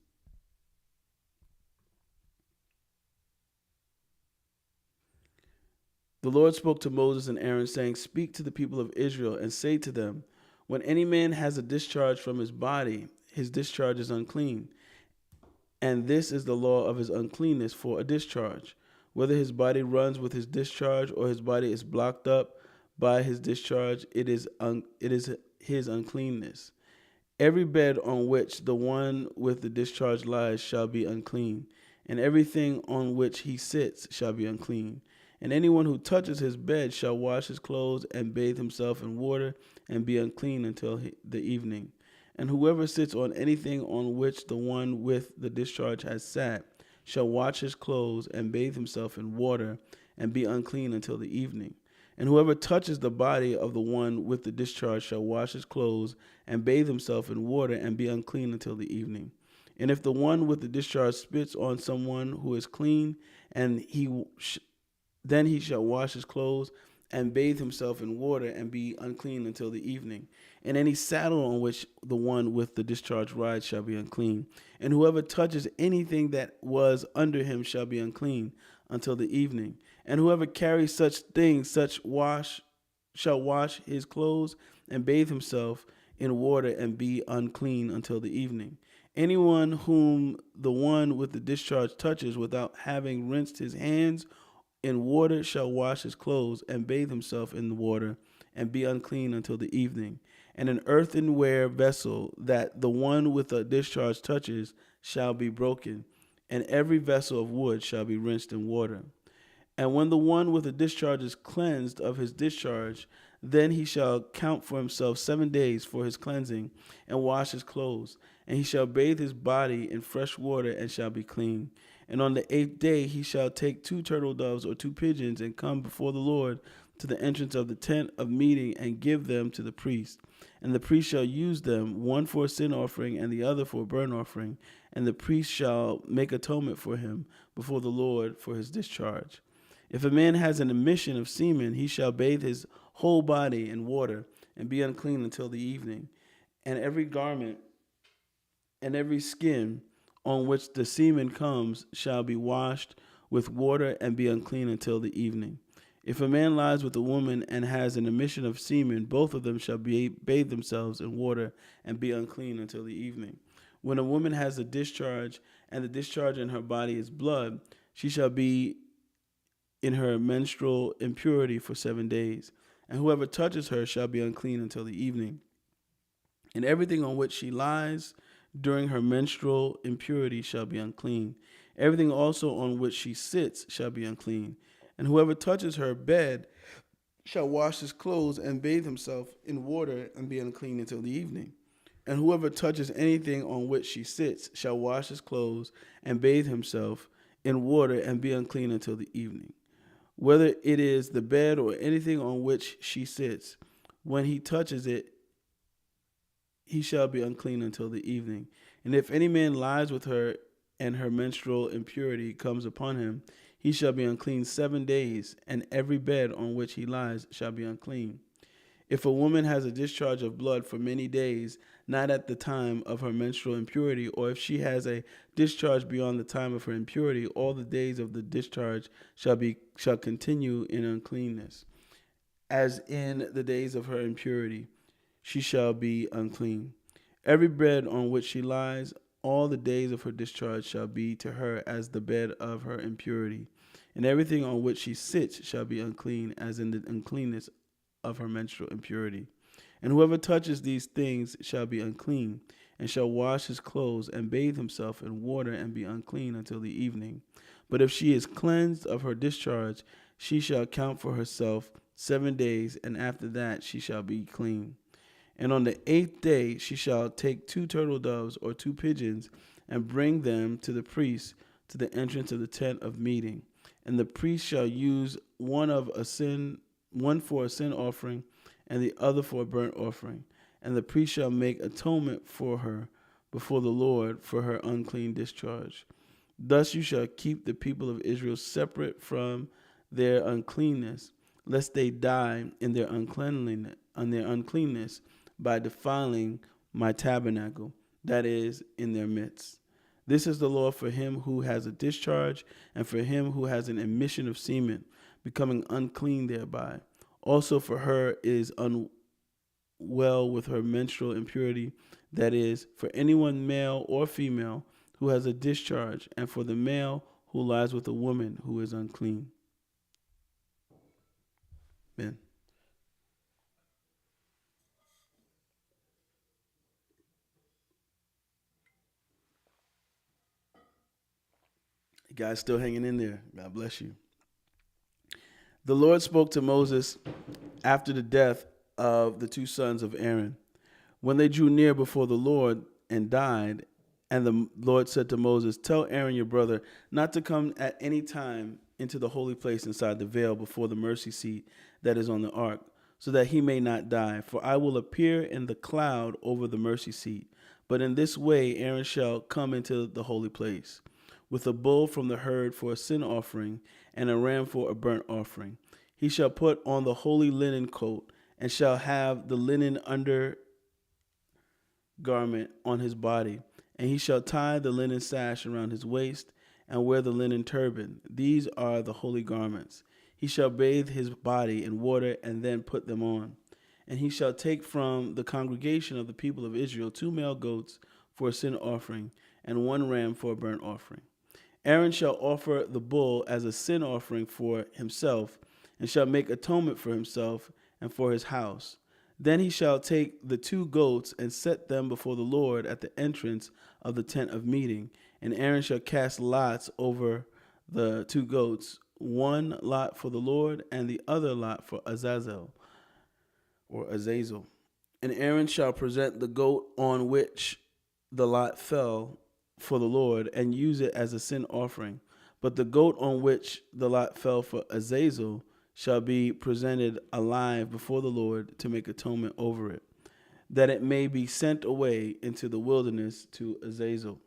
The Lord spoke to Moses and Aaron, saying, Speak to the people of Israel and say to them, when any man has a discharge from his body, his discharge is unclean. And this is the law of his uncleanness for a discharge. Whether his body runs with his discharge or his body is blocked up by his discharge, it is his uncleanness. Every bed on which the one with the discharge lies shall be unclean, and everything on which he sits shall be unclean. And anyone who touches his bed shall wash his clothes and bathe himself in water and be unclean until the evening. And whoever sits on anything on which the one with the discharge has sat shall wash his clothes and bathe himself in water and be unclean until the evening. And whoever touches the body of the one with the discharge shall wash his clothes and bathe himself in water and be unclean until the evening. And if the one with the discharge spits on someone who is clean, and then he shall wash his clothes and bathe himself in water and be unclean until the evening. And any saddle on which the one with the discharge rides shall be unclean. And whoever touches anything that was under him shall be unclean until the evening. And whoever carries such things, shall wash his clothes and bathe himself in water and be unclean until the evening. Anyone whom the one with the discharge touches without having rinsed his hands in water shall wash his clothes and bathe himself in the water and be unclean until the evening. And an earthenware vessel that the one with a discharge touches shall be broken, and every vessel of wood shall be rinsed in water. And when the one with a discharge is cleansed of his discharge, then he shall count for himself 7 days for his cleansing, and wash his clothes. And he shall bathe his body in fresh water, and shall be clean. And on the 8th day he shall take 2 turtle doves or 2 pigeons, and come before the Lord to the entrance of the tent of meeting, and give them to the priest. And the priest shall use them, one for a sin offering and the other for a burnt offering. And the priest shall make atonement for him before the Lord for his discharge. If a man has an emission of semen, he shall bathe his whole body in water and be unclean until the evening. And every garment and every skin on which the semen comes shall be washed with water and be unclean until the evening. If a man lies with a woman and has an emission of semen, both of them shall bathe themselves in water and be unclean until the evening. When a woman has a discharge, and the discharge in her body is blood, she shall be in her menstrual impurity for 7 days, and whoever touches her shall be unclean until the evening. And everything on which she lies during her menstrual impurity shall be unclean. Everything also on which she sits shall be unclean. And whoever touches her bed shall wash his clothes and bathe himself in water and be unclean until the evening. And whoever touches anything on which she sits shall wash his clothes and bathe himself in water and be unclean until the evening. Whether it is the bed or anything on which she sits, when he touches it, he shall be unclean until the evening. And if any man lies with her and her menstrual impurity comes upon him, he shall be unclean 7 days, and every bed on which he lies shall be unclean. If a woman has a discharge of blood for many days, not at the time of her menstrual impurity, or if she has a discharge beyond the time of her impurity, all the days of the discharge shall continue in uncleanness. as in the days of her impurity, she shall be unclean. Every bed on which she lies, all the days of her discharge shall be to her as the bed of her impurity. And everything on which she sits shall be unclean, as in the uncleanness of her menstrual impurity. And whoever touches these things shall be unclean, and shall wash his clothes and bathe himself in water and be unclean until the evening. But if she is cleansed of her discharge, she shall count for herself 7 days, and after that she shall be clean. And on the 8th day she shall take 2 turtle doves or 2 pigeons, and bring them to the priest to the entrance of the tent of meeting. And the priest shall use one for a sin offering, and the other for a burnt offering. And the priest shall make atonement for her before the Lord for her unclean discharge. Thus you shall keep the people of Israel separate from their uncleanness, lest they die in their uncleanness by defiling my tabernacle, that is, in their midst. This is the law for him who has a discharge, and for him who has an emission of semen, becoming unclean thereby. Also for her is unwell with her menstrual impurity, that is, for anyone male or female who has a discharge, and for the male who lies with a woman who is unclean. Amen. You guys still hanging in there. God bless you. The Lord spoke to Moses after the death of the 2 sons of Aaron, when they drew near before the Lord and died. And the Lord said to Moses, tell Aaron your brother not to come at any time into the holy place inside the veil before the mercy seat that is on the ark, so that he may not die. For I will appear in the cloud over the mercy seat. But in this way Aaron shall come into the holy place, with a bull from the herd for a sin offering, and a ram for a burnt offering. He shall put on the holy linen coat, and shall have the linen undergarment on his body, and he shall tie the linen sash around his waist, and wear the linen turban. These are the holy garments. He shall bathe his body in water, and then put them on. And he shall take from the congregation of the people of Israel 2 male goats for a sin offering, and 1 ram for a burnt offering. Aaron shall offer the bull as a sin offering for himself, and shall make atonement for himself and for his house. Then he shall take the 2 goats and set them before the Lord at the entrance of the tent of meeting. And Aaron shall cast lots over the 2 goats, 1 lot for the Lord, and the other lot for Azazel or Azazel. And Aaron shall present the goat on which the lot fell for the Lord, and use it as a sin offering. But the goat on which the lot fell for Azazel shall be presented alive before the Lord to make atonement over it, that it may be sent away into the wilderness to Azazel.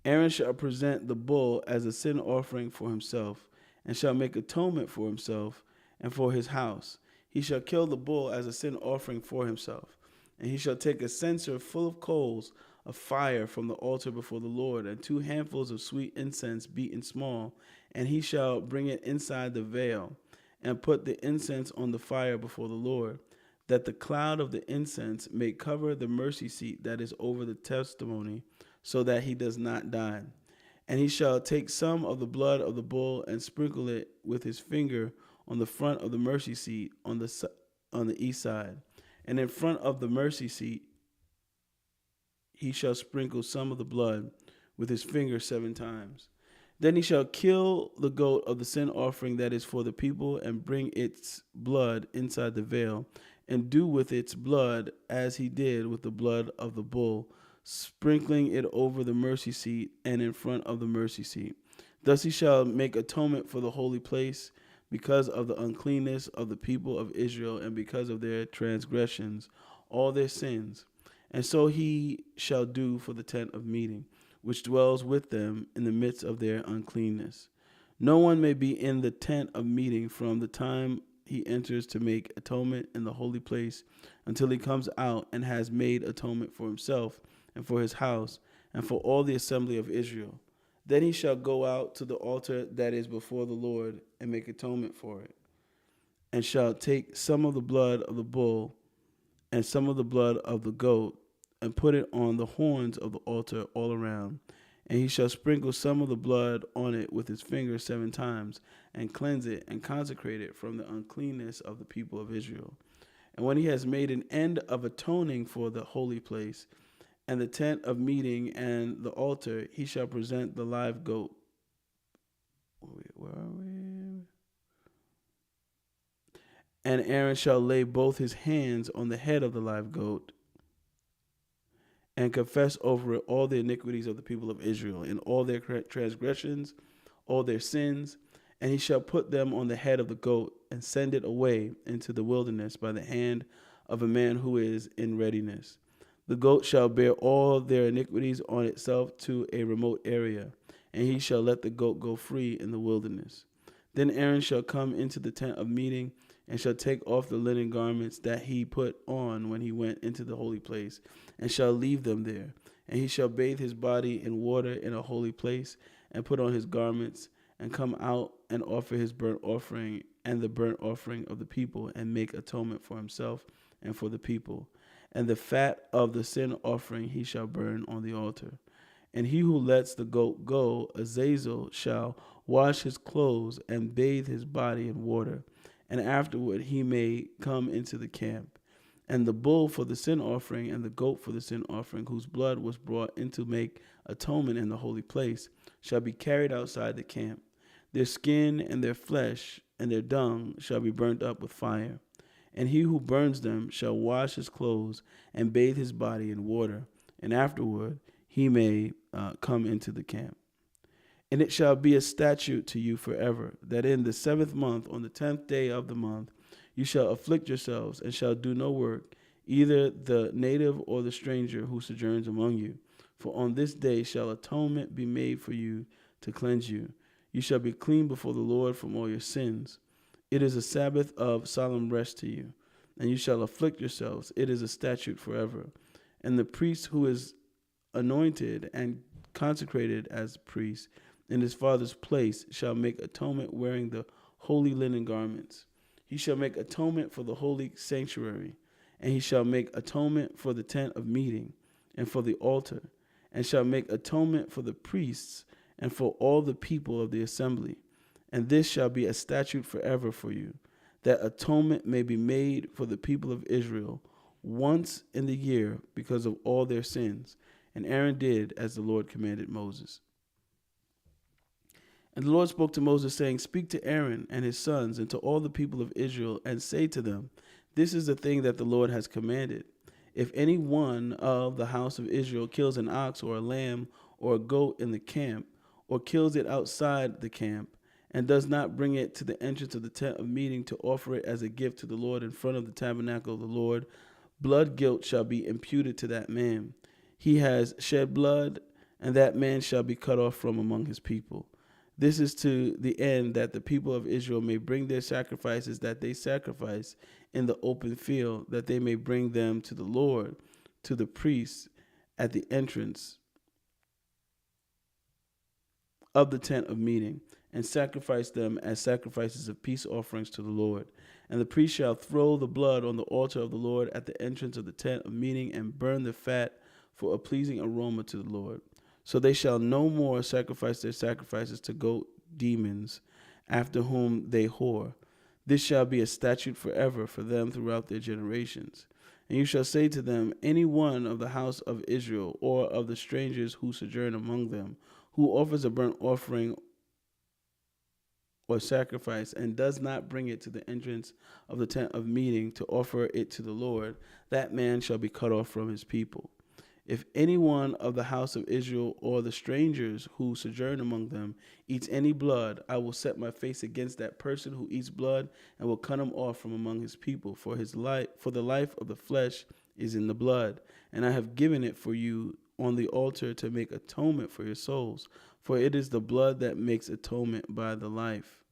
Aaron shall present the bull as a sin offering for himself, and shall make atonement for himself and for his house. He shall kill the bull as a sin offering for himself, and he shall take a censer full of coals of fire from the altar before the Lord, and 2 handfuls of sweet incense beaten small, and he shall bring it inside the veil, and put the incense on the fire before the Lord, that the cloud of the incense may cover the mercy seat that is over the testimony, so that he does not die. And he shall take some of the blood of the bull and sprinkle it with his finger on the front of the mercy seat on the east side, and in front of the mercy seat he shall sprinkle some of the blood with his finger 7 times. Then he shall kill the goat of the sin offering that is for the people, and bring its blood inside the veil, and do with its blood as he did with the blood of the bull, sprinkling it over the mercy seat and in front of the mercy seat. Thus he shall make atonement for the holy place, because of the uncleanness of the people of Israel, and because of their transgressions, all their sins. And so he shall do for the tent of meeting, which dwells with them in the midst of their uncleanness. No one may be in the tent of meeting from the time he enters to make atonement in the holy place until he comes out and has made atonement for himself and for his house and for all the assembly of Israel. Then he shall go out to the altar that is before the Lord and make atonement for it. and shall take some of the blood of the bull and some of the blood of the goat, and put it on the horns of the altar all around. And he shall sprinkle some of the blood on it with his finger 7 times, and cleanse it and consecrate it from the uncleanness of the people of Israel. And when he has made an end of atoning for the holy place, and the tent of meeting and the altar, he shall present the live goat. Where are we? And Aaron shall lay both his hands on the head of the live goat, and confess over it all the iniquities of the people of Israel, and all their transgressions, all their sins. And he shall put them on the head of the goat, and send it away into the wilderness by the hand of a man who is in readiness. The goat shall bear all their iniquities on itself to a remote area, and he shall let the goat go free in the wilderness. Then Aaron shall come into the tent of meeting, and shall take off the linen garments that he put on when he went into the holy place, and shall leave them there. And he shall bathe his body in water in a holy place, and put on his garments, and come out and offer his burnt offering and the burnt offering of the people, and make atonement for himself and for the people. And the fat of the sin offering he shall burn on the altar. And he who lets the goat go, Azazel, shall wash his clothes and bathe his body in water, and afterward he may come into the camp. And the bull for the sin offering and the goat for the sin offering, whose blood was brought in to make atonement in the holy place, shall be carried outside the camp. Their skin and their flesh and their dung shall be burnt up with fire. And he who burns them shall wash his clothes and bathe his body in water, and afterward he may come into the camp. And it shall be a statute to you forever, that in the 7th month, on the 10th day of the month, you shall afflict yourselves, and shall do no work, either the native or the stranger who sojourns among you. For on this day shall atonement be made for you to cleanse you. You shall be clean before the Lord from all your sins. It is a Sabbath of solemn rest to you, and you shall afflict yourselves. It is a statute forever. And the priest who is anointed and consecrated as priest in his father's place shall make atonement wearing the holy linen garments. He shall make atonement for the holy sanctuary, and he shall make atonement for the tent of meeting and for the altar, and shall make atonement for the priests and for all the people of the assembly. And this shall be a statute forever for you, that atonement may be made for the people of Israel once in the year because of all their sins. And Aaron did as the Lord commanded Moses. And the Lord spoke to Moses, saying, Speak to Aaron and his sons and to all the people of Israel, and say to them, This is the thing that the Lord has commanded. If any one of the house of Israel kills an ox or a lamb or a goat in the camp, or kills it outside the camp, and does not bring it to the entrance of the tent of meeting to offer it as a gift to the Lord in front of the tabernacle of the Lord, blood guilt shall be imputed to that man. He has shed blood, and that man shall be cut off from among his people. This is to the end that the people of Israel may bring their sacrifices that they sacrifice in the open field, that they may bring them to the Lord, to the priests at the entrance of the tent of meeting, and sacrifice them as sacrifices of peace offerings to the Lord. And the priest shall throw the blood on the altar of the Lord at the entrance of the tent of meeting, and burn the fat for a pleasing aroma to the Lord. So they shall no more sacrifice their sacrifices to goat demons, after whom they whore. This shall be a statute forever for them throughout their generations. And you shall say to them, Any one of the house of Israel, or of the strangers who sojourn among them, who offers a burnt offering or sacrifice, and does not bring it to the entrance of the tent of meeting to offer it to the Lord, that man shall be cut off from his people. If any one of the house of Israel or the strangers who sojourn among them eats any blood, I will set my face against that person who eats blood, and will cut him off from among his people. For the life of the flesh is in the blood, and I have given it for you on the altar to make atonement for your souls. For it is the blood that makes atonement by the life.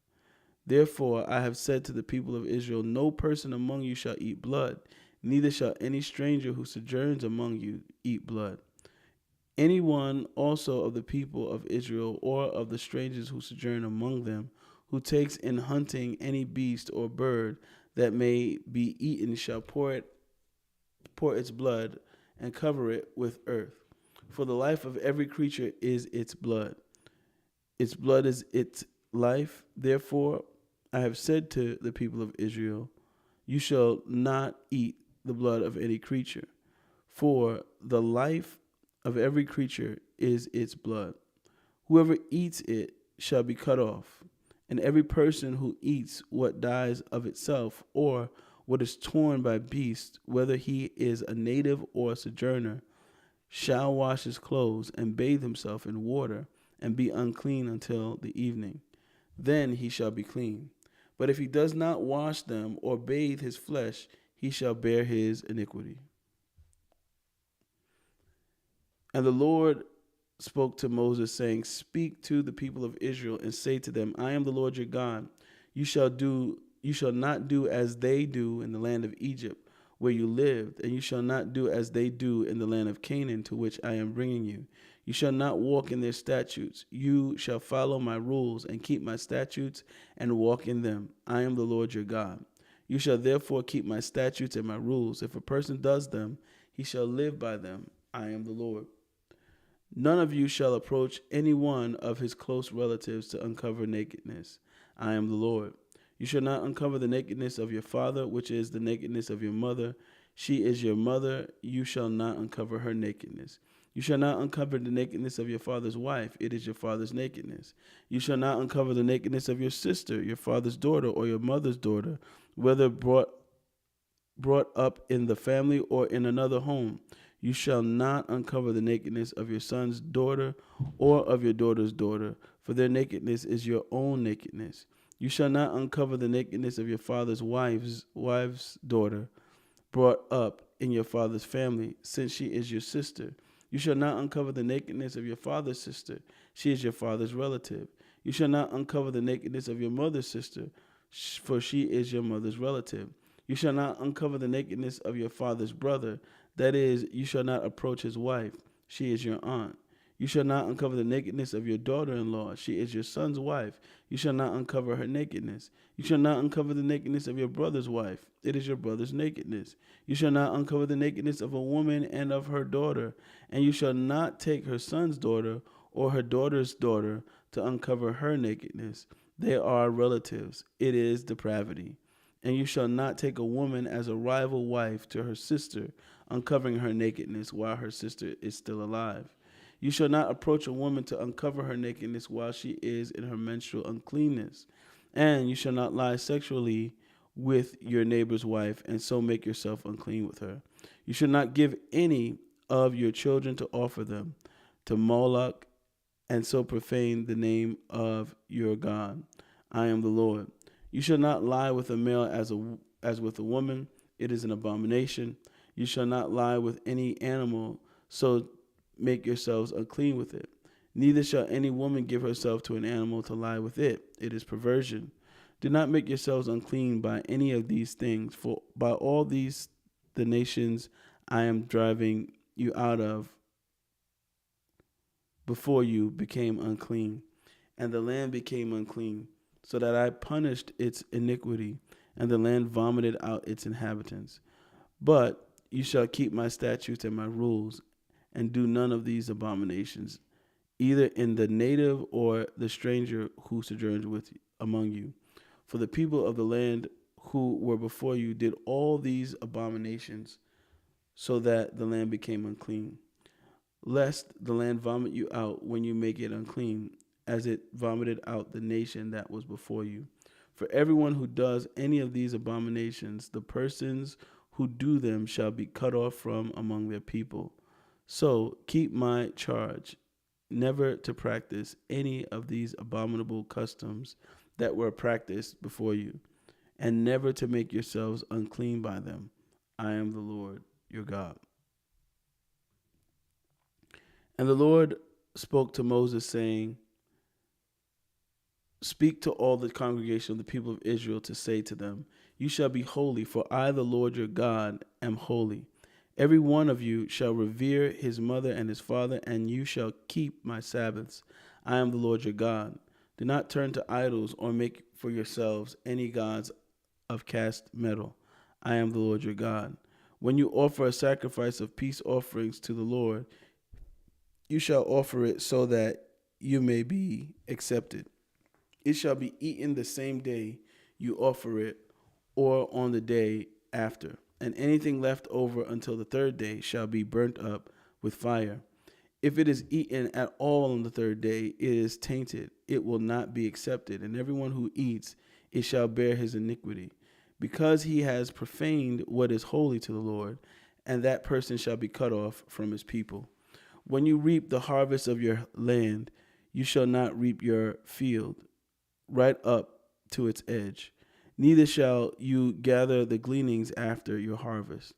Therefore I have said to the people of Israel, No person among you shall eat blood, neither shall any stranger who sojourns among you eat blood. Anyone also of the people of Israel or of the strangers who sojourn among them, who takes in hunting any beast or bird that may be eaten shall pour its blood and cover it with earth. For the life of every creature is its blood. Its blood is its life. Therefore, I have said to the people of Israel, you shall not eat the blood of any creature, for the life of every creature is its blood. Whoever eats it shall be cut off, and every person who eats what dies of itself, or what is torn by beasts, whether he is a native or a sojourner, shall wash his clothes and bathe himself in water, and be unclean until the evening. Then he shall be clean. But if he does not wash them or bathe his flesh, he shall bear his iniquity. And the Lord spoke to Moses, saying, speak to the people of Israel and say to them, I am the Lord your God. You shall not do as they do in the land of Egypt, where you lived, and you shall not do as they do in the land of Canaan, to which I am bringing you. You shall not walk in their statutes. You shall follow my rules and keep my statutes and walk in them. I am the Lord your God. You shall therefore keep my statutes and my rules. If a person does them, he shall live by them. I am the Lord. None of you shall approach any one of his close relatives to uncover nakedness. I am the Lord. You shall not uncover the nakedness of your father, which is the nakedness of your mother. She is your mother. You shall not uncover her nakedness. You shall not uncover the nakedness of your father's wife. It is your father's nakedness. You shall not uncover the nakedness of your sister, your father's daughter, or your mother's daughter, whether brought up in the family or in another home. You shall not uncover the nakedness of your son's daughter or of your daughter's daughter, for their nakedness is your own nakedness. You shall not uncover the nakedness of your father's wife's daughter, brought up in your father's family, since she is your sister. You shall not uncover the nakedness of your father's sister. She is your father's relative. You shall not uncover the nakedness of your mother's sister, for she is your mother's relative. You shall not uncover the nakedness of your father's brother. That is, you shall not approach his wife. She is your aunt. You shall not uncover the nakedness of your daughter-in-law. She is your son's wife. You shall not uncover her nakedness. You shall not uncover the nakedness of your brother's wife. It is your brother's nakedness. You shall not uncover the nakedness of a woman and of her daughter. And you shall not take her son's daughter or her daughter's daughter to uncover her nakedness. They are relatives. It is depravity. And you shall not take a woman as a rival wife to her sister, uncovering her nakedness while her sister is still alive. You shall not approach a woman to uncover her nakedness while she is in her menstrual uncleanness. And you shall not lie sexually with your neighbor's wife and so make yourself unclean with her. You shall not give any of your children to offer them to Moloch and so profane the name of your God. I am the Lord. You shall not lie with a male as with a woman. It is an abomination. You shall not lie with any animal, so make yourselves unclean with it. Neither shall any woman give herself to an animal to lie with it. It is perversion. Do not make yourselves unclean by any of these things, for by all these the nations I am driving you out of before you became unclean, and the land became unclean, so that I punished its iniquity, and the land vomited out its inhabitants. But you shall keep my statutes and my rules, and do none of these abominations, either in the native or the stranger who sojourns among you. For the people of the land who were before you did all these abominations, so that the land became unclean. Lest the land vomit you out when you make it unclean, as it vomited out the nation that was before you. For everyone who does any of these abominations, the persons who do them shall be cut off from among their people. So keep my charge, never to practice any of these abominable customs that were practiced before you, and never to make yourselves unclean by them. I am the Lord your God. And the Lord spoke to Moses, saying, speak to all the congregation of the people of Israel to say to them, you shall be holy, for I, the Lord your God, am holy. Every one of you shall revere his mother and his father, and you shall keep my Sabbaths. I am the Lord your God. Do not turn to idols or make for yourselves any gods of cast metal. I am the Lord your God. When you offer a sacrifice of peace offerings to the Lord, you shall offer it so that you may be accepted. It shall be eaten the same day you offer it, or on the day after. And anything left over until the third day shall be burnt up with fire. If it is eaten at all on the third day, it is tainted. It will not be accepted. And everyone who eats it shall bear his iniquity, because he has profaned what is holy to the Lord, and that person shall be cut off from his people. When you reap the harvest of your land, you shall not reap your field right up to its edge. Neither shall you gather the gleanings after your harvest.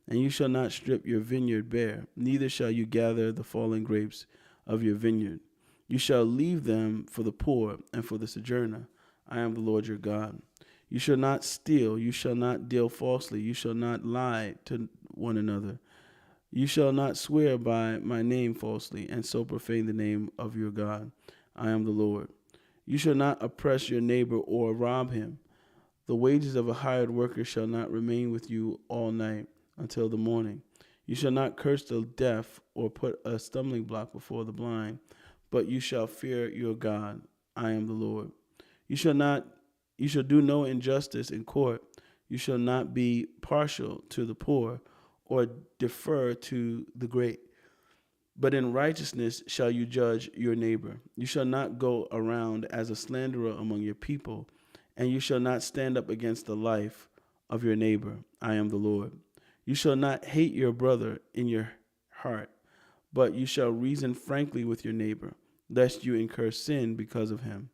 And you shall not strip your vineyard bare, neither shall you gather the fallen grapes of your vineyard. You shall leave them for the poor and for the sojourner. I am the Lord your God. You shall not steal, you shall not deal falsely, you shall not lie to one another. You shall not swear by my name falsely, and so profane the name of your God. I am the Lord. You shall not oppress your neighbor or rob him. The wages of a hired worker shall not remain with you all night until the morning. You shall not curse the deaf or put a stumbling block before the blind, but you shall fear your God. I am the Lord. You shall do no injustice in court. You shall not be partial to the poor or defer to the great. But in righteousness shall you judge your neighbor. You shall not go around as a slanderer among your people, and you shall not stand up against the life of your neighbor. I am the Lord. You shall not hate your brother in your heart, but you shall reason frankly with your neighbor, lest you incur sin because of him.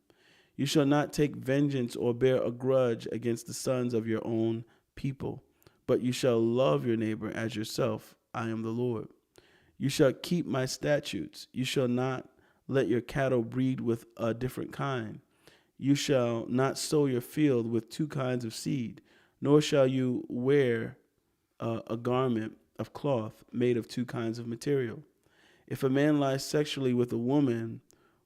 You shall not take vengeance or bear a grudge against the sons of your own people, but you shall love your neighbor as yourself. I am the Lord. You shall keep my statutes. You shall not let your cattle breed with a different kind. You shall not sow your field with two kinds of seed, nor shall you wear a garment of cloth made of two kinds of material. If a man lies sexually with a woman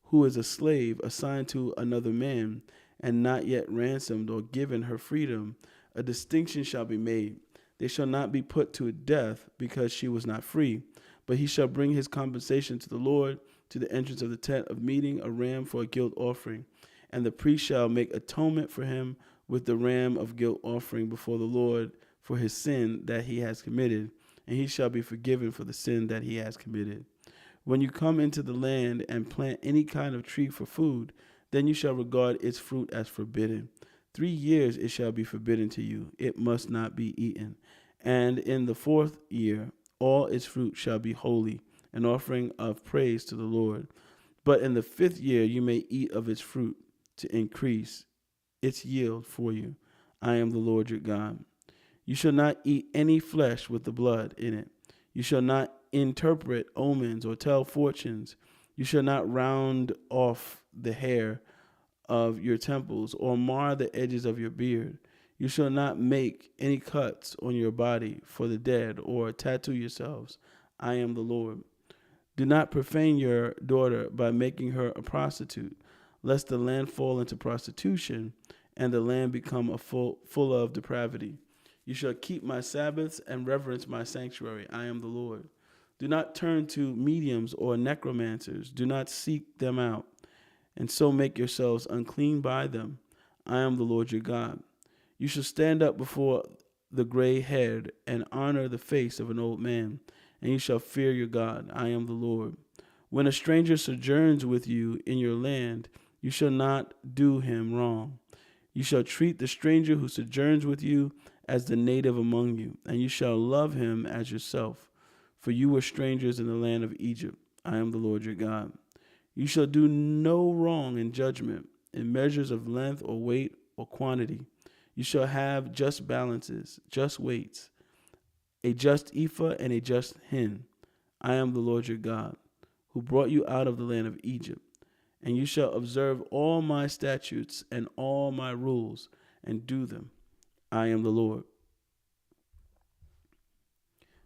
who is a slave assigned to another man and not yet ransomed or given her freedom, a distinction shall be made. They shall not be put to death because she was not free, but he shall bring his compensation to the Lord to the entrance of the tent of meeting, a ram for a guilt offering. And the priest shall make atonement for him with the ram of guilt offering before the Lord for his sin that he has committed, and he shall be forgiven for the sin that he has committed. When you come into the land and plant any kind of tree for food, then you shall regard its fruit as forbidden. 3 years it shall be forbidden to you. It must not be eaten. And in the 4th year, all its fruit shall be holy, an offering of praise to the Lord. But in the 5th year you may eat of its fruit to increase its yield for you. I am the Lord your God. You shall not eat any flesh with the blood in it. You shall not interpret omens or tell fortunes. You shall not round off the hair of your temples or mar the edges of your beard. You shall not make any cuts on your body for the dead or tattoo yourselves. I am the Lord. Do not profane your daughter by making her a prostitute, lest the land fall into prostitution and the land become full of depravity. You shall keep my Sabbaths and reverence my sanctuary. I am the Lord. Do not turn to mediums or necromancers. Do not seek them out, and so make yourselves unclean by them. I am the Lord your God. You shall stand up before the gray-haired and honor the face of an old man, and you shall fear your God. I am the Lord. When a stranger sojourns with you in your land, you shall not do him wrong. You shall treat the stranger who sojourns with you as the native among you, and you shall love him as yourself. For you were strangers in the land of Egypt. I am the Lord your God. You shall do no wrong in judgment, in measures of length or weight or quantity. You shall have just balances, just weights, a just ephah and a just hin. I am the Lord your God, who brought you out of the land of Egypt. And you shall observe all my statutes and all my rules and do them. I am the Lord.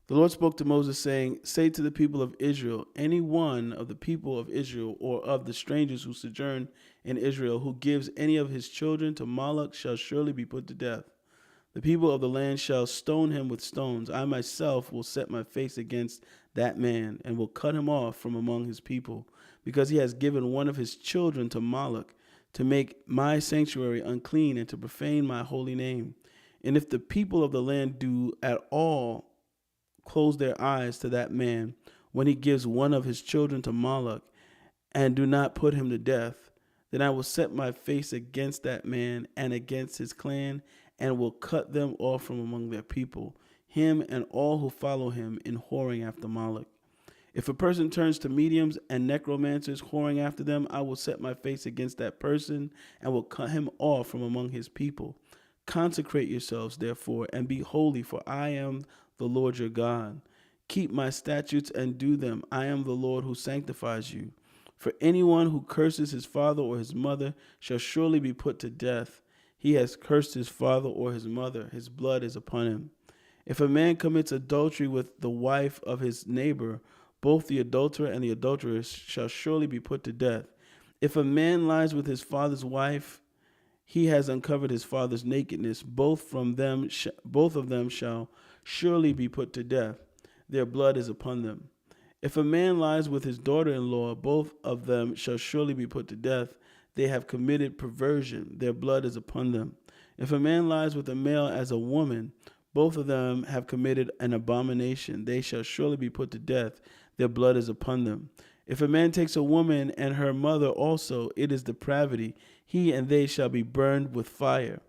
The Lord spoke to Moses, saying, say to the people of Israel, any one of the people of Israel or of the strangers who sojourn in Israel who gives any of his children to Moloch shall surely be put to death. The people of the land shall stone him with stones. I myself will set my face against that man and will cut him off from among his people, because he has given one of his children to Moloch to make my sanctuary unclean and to profane my holy name. And if the people of the land do at all close their eyes to that man when he gives one of his children to Moloch and do not put him to death, then I will set my face against that man and against his clan and will cut them off from among their people, him and all who follow him in whoring after Moloch. If a person turns to mediums and necromancers, whoring after them, I will set my face against that person and will cut him off from among his people. Consecrate yourselves, therefore, and be holy, for I am the Lord your God. Keep my statutes and do them. I am the Lord who sanctifies you. For anyone who curses his father or his mother shall surely be put to death. He has cursed his father or his mother. His blood is upon him. If a man commits adultery with the wife of his neighbor, both the adulterer and the adulteress shall surely be put to death. If a man lies with his father's wife, he has uncovered his father's nakedness. Both of them shall surely be put to death. Their blood is upon them. If a man lies with his daughter-in-law, both of them shall surely be put to death. They have committed perversion. Their blood is upon them. If a man lies with a male as a woman, both of them have committed an abomination. They shall surely be put to death. Their blood is upon them. If a man takes a woman and her mother also, it is depravity. He and they shall be burned with fire,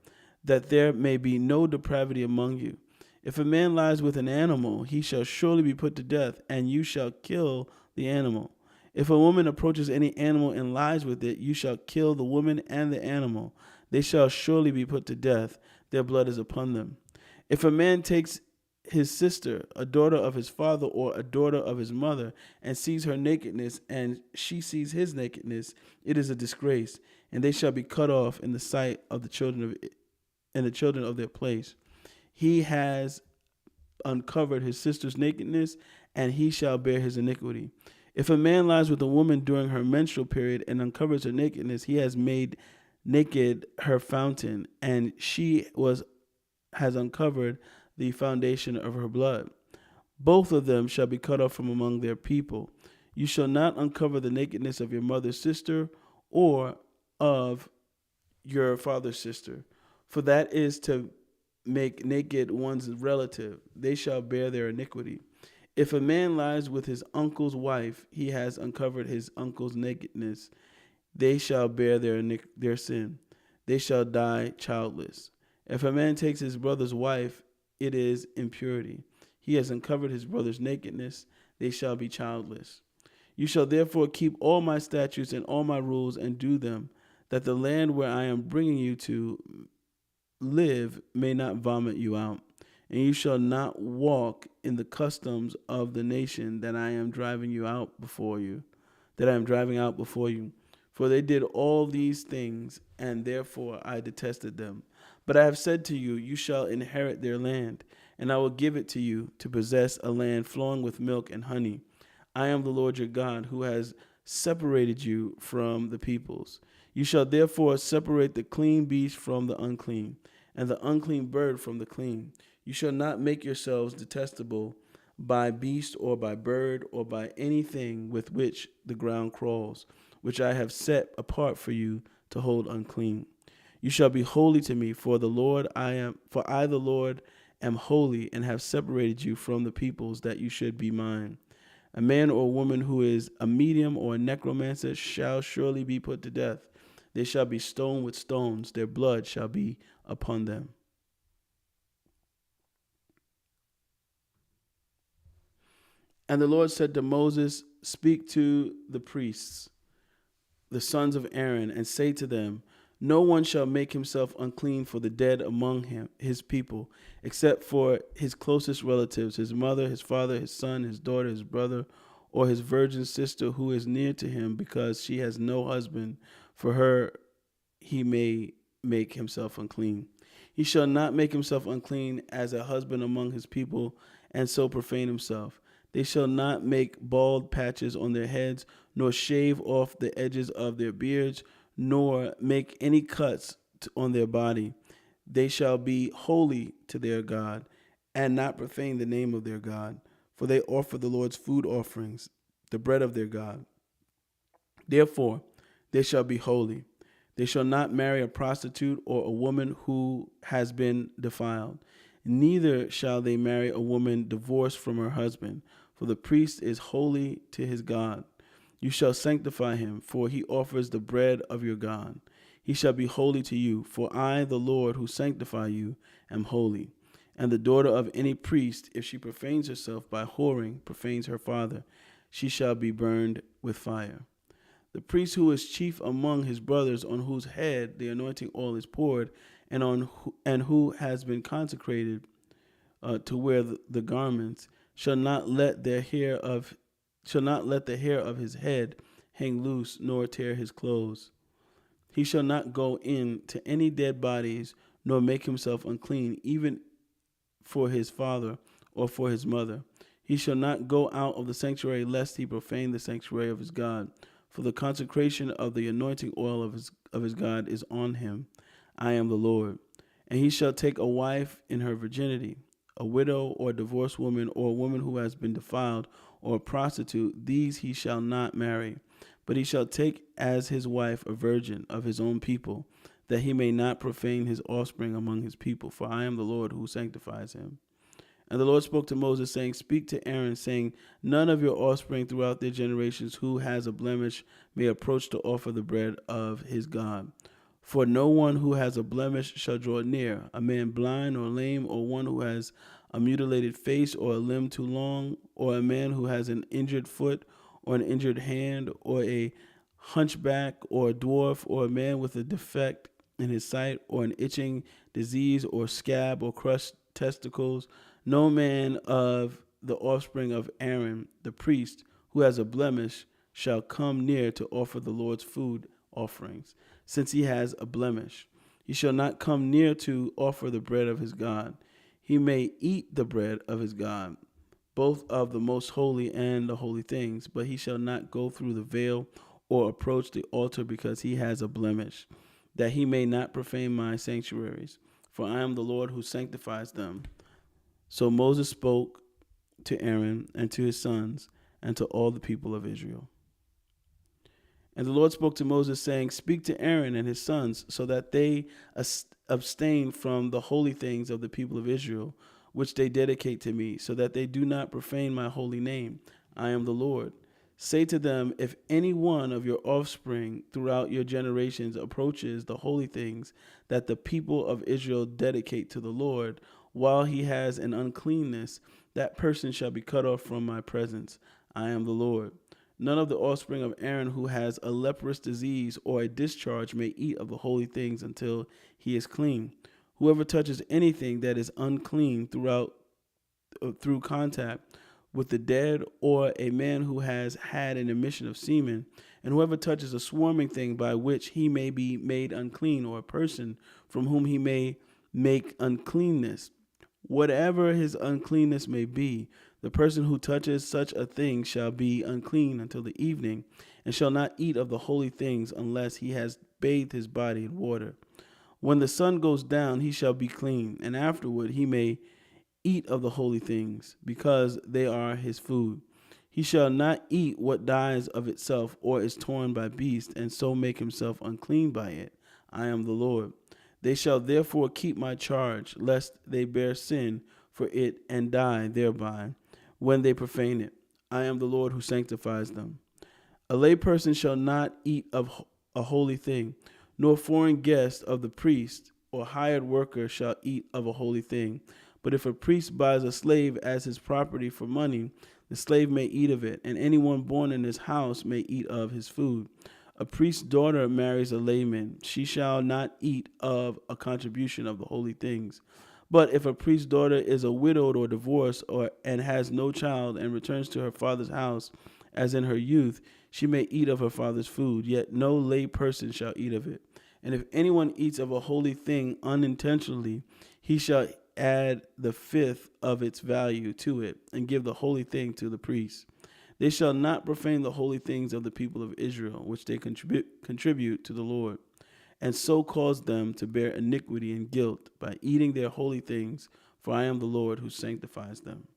that there may be no depravity among you. If a man lies with an animal, he shall surely be put to death, and you shall kill the animal. If a woman approaches any animal and lies with it, you shall kill the woman and the animal. They shall surely be put to death. Their blood is upon them. If a man takes his sister, a daughter of his father or a daughter of his mother, and sees her nakedness, and she sees his nakedness, it is a disgrace, and they shall be cut off in the sight of the children of their place. He has uncovered his sister's nakedness, and he shall bear his iniquity. If a man lies with a woman during her menstrual period and uncovers her nakedness, he has made naked her fountain, and has uncovered the foundation of her blood. Both of them shall be cut off from among their people. You shall not uncover the nakedness of your mother's sister or of your father's sister, for that is to make naked one's relative. They shall bear their iniquity. If a man lies with his uncle's wife, he has uncovered his uncle's nakedness. They shall bear their sin. They shall die childless. If a man takes his brother's wife, it is impurity. He has uncovered his brother's nakedness. They shall be childless. You shall therefore keep all my statutes and all my rules and do them, that the land where I am bringing you to live may not vomit you out. And you shall not walk in the customs of the nation that I am driving out before you. For they did all these things, and therefore I detested them. But I have said to you, you shall inherit their land, and I will give it to you to possess a land flowing with milk and honey. I am the Lord your God, who has separated you from the peoples. You shall therefore separate the clean beast from the unclean, and the unclean bird from the clean. You shall not make yourselves detestable by beast or by bird or by anything with which the ground crawls, which I have set apart for you to hold unclean. You shall be holy to me, for I the Lord am holy, and have separated you from the peoples, that you should be mine. A man or woman who is a medium or a necromancer shall surely be put to death. They shall be stoned with stones. Their blood shall be upon them. And the Lord said to Moses, speak to the priests, the sons of Aaron, and say to them, no one shall make himself unclean for the dead among his people, except for his closest relatives, his mother, his father, his son, his daughter, his brother, or his virgin sister who is near to him, because she has no husband. For her he may make himself unclean. He shall not make himself unclean as a husband among his people, and so profane himself. They shall not make bald patches on their heads, nor shave off the edges of their beards, nor make any cuts on their body. They shall be holy to their God, and not profane the name of their God, for they offer the Lord's food offerings, the bread of their God. Therefore, they shall be holy. They shall not marry a prostitute or a woman who has been defiled. Neither shall they marry a woman divorced from her husband, for the priest is holy to his God. You shall sanctify him, for he offers the bread of your God. He shall be holy to you, for I, the Lord, who sanctify you, am holy. And the daughter of any priest, if she profanes herself by whoring, profanes her father, she shall be burned with fire. The priest who is chief among his brothers, on whose head the anointing oil is poured, and who has been consecrated to wear the garments, shall not let the hair of his head hang loose, nor tear his clothes. He shall not go in to any dead bodies, nor make himself unclean, even for his father or for his mother. He shall not go out of the sanctuary, lest he profane the sanctuary of his God. For the consecration of the anointing oil of his God is on him. I am the Lord. And he shall take a wife in her virginity, a widow or a divorced woman, or a woman who has been defiled, or a prostitute. These he shall not marry. But he shall take as his wife a virgin of his own people, that he may not profane his offspring among his people. For I am the Lord who sanctifies him. And the Lord spoke to Moses, saying, Speak to Aaron, saying, None of your offspring throughout their generations who has a blemish may approach to offer the bread of his God. For no one who has a blemish shall draw near, a man blind or lame, or one who has a mutilated face, or a limb too long, or a man who has an injured foot, or an injured hand, or a hunchback, or a dwarf, or a man with a defect in his sight, or an itching disease, or scab, or crushed testicles. No man of the offspring of Aaron, the priest, who has a blemish, shall come near to offer the Lord's food offerings, since he has a blemish. He shall not come near to offer the bread of his God. He may eat the bread of his God, both of the most holy and the holy things, but he shall not go through the veil or approach the altar, because he has a blemish, that he may not profane my sanctuaries. For I am the Lord who sanctifies them. So Moses spoke to Aaron and to his sons and to all the people of Israel. And the Lord spoke to Moses, saying, Speak to Aaron and his sons, so that they abstain from the holy things of the people of Israel, which they dedicate to me, so that they do not profane my holy name. I am the Lord. Say to them, if any one of your offspring throughout your generations approaches the holy things that the people of Israel dedicate to the Lord, while he has an uncleanness, that person shall be cut off from my presence. I am the Lord. None of the offspring of Aaron who has a leprous disease or a discharge may eat of the holy things until he is clean. Whoever touches anything that is unclean through contact with the dead, or a man who has had an emission of semen, and whoever touches a swarming thing by which he may be made unclean, or a person from whom he may make uncleanness, whatever his uncleanness may be, the person who touches such a thing shall be unclean until the evening, and shall not eat of the holy things unless he has bathed his body in water. When the sun goes down, he shall be clean, and afterward he may eat of the holy things, because they are his food. He shall not eat what dies of itself or is torn by beasts, and so make himself unclean by it. I am the Lord. They shall therefore keep my charge, lest they bear sin for it and die thereby, when they profane it. I am the Lord who sanctifies them. A layperson shall not eat of a holy thing, nor foreign guest of the priest or hired worker shall eat of a holy thing. But if a priest buys a slave as his property for money, the slave may eat of it, and anyone born in his house may eat of his food. A priest's daughter marries a layman. She shall not eat of a contribution of the holy things. But if a priest's daughter is a widowed or divorced, and has no child, and returns to her father's house as in her youth, she may eat of her father's food, yet no lay person shall eat of it. And if anyone eats of a holy thing unintentionally, he shall add the fifth of its value to it, and give the holy thing to the priest. They shall not profane the holy things of the people of Israel, which they contribute to the Lord, and so cause them to bear iniquity and guilt by eating their holy things, for I am the Lord who sanctifies them.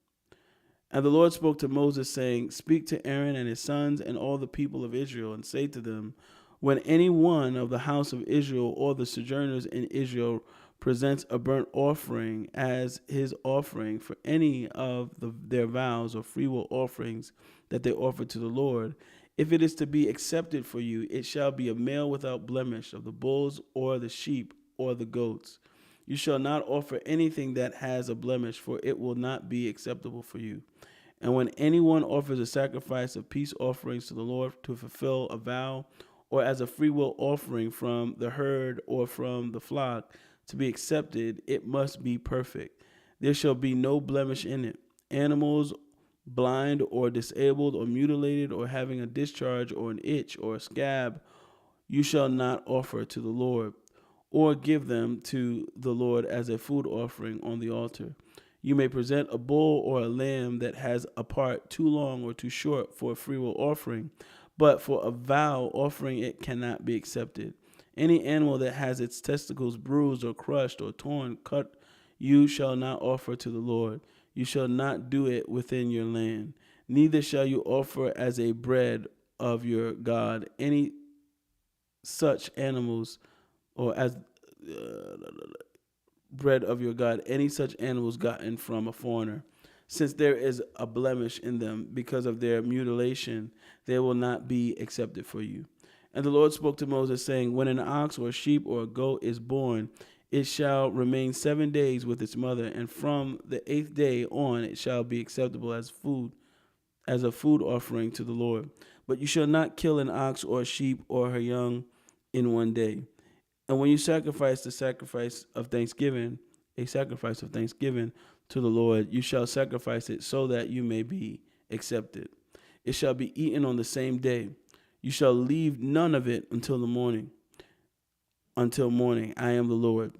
And the Lord spoke to Moses, saying, Speak to Aaron and his sons and all the people of Israel, and say to them, When any one of the house of Israel or the sojourners in Israel presents a burnt offering as his offering for any of their vows or freewill offerings that they offer to the Lord, if it is to be accepted for you, it shall be a male without blemish of the bulls or the sheep or the goats. You shall not offer anything that has a blemish, for it will not be acceptable for you. And when anyone offers a sacrifice of peace offerings to the Lord to fulfill a vow, or as a freewill offering from the herd or from the flock to be accepted, it must be perfect. There shall be no blemish in it. Animals blind or disabled or mutilated or having a discharge or an itch or a scab, you shall not offer to the Lord, or give them to the Lord as a food offering on the altar. You may present a bull or a lamb that has a part too long or too short for a freewill offering, but for a vow offering it cannot be accepted. Any animal that has its testicles bruised or crushed or torn, cut, you shall not offer to the Lord. You shall not do it within your land. Neither shall you offer as a bread of your God any such animals, or as bread of your God, any such animals gotten from a foreigner. Since there is a blemish in them because of their mutilation, they will not be accepted for you. And the Lord spoke to Moses, saying, When an ox or a sheep or a goat is born, it shall remain 7 days with its mother, and from the 8th day on it shall be acceptable as a food offering to the Lord. But you shall not kill an ox or a sheep or her young in 1 day. And when you sacrifice a sacrifice of thanksgiving to the Lord, you shall sacrifice it so that you may be accepted. It shall be eaten on the same day. You shall leave none of it until morning. I am the Lord.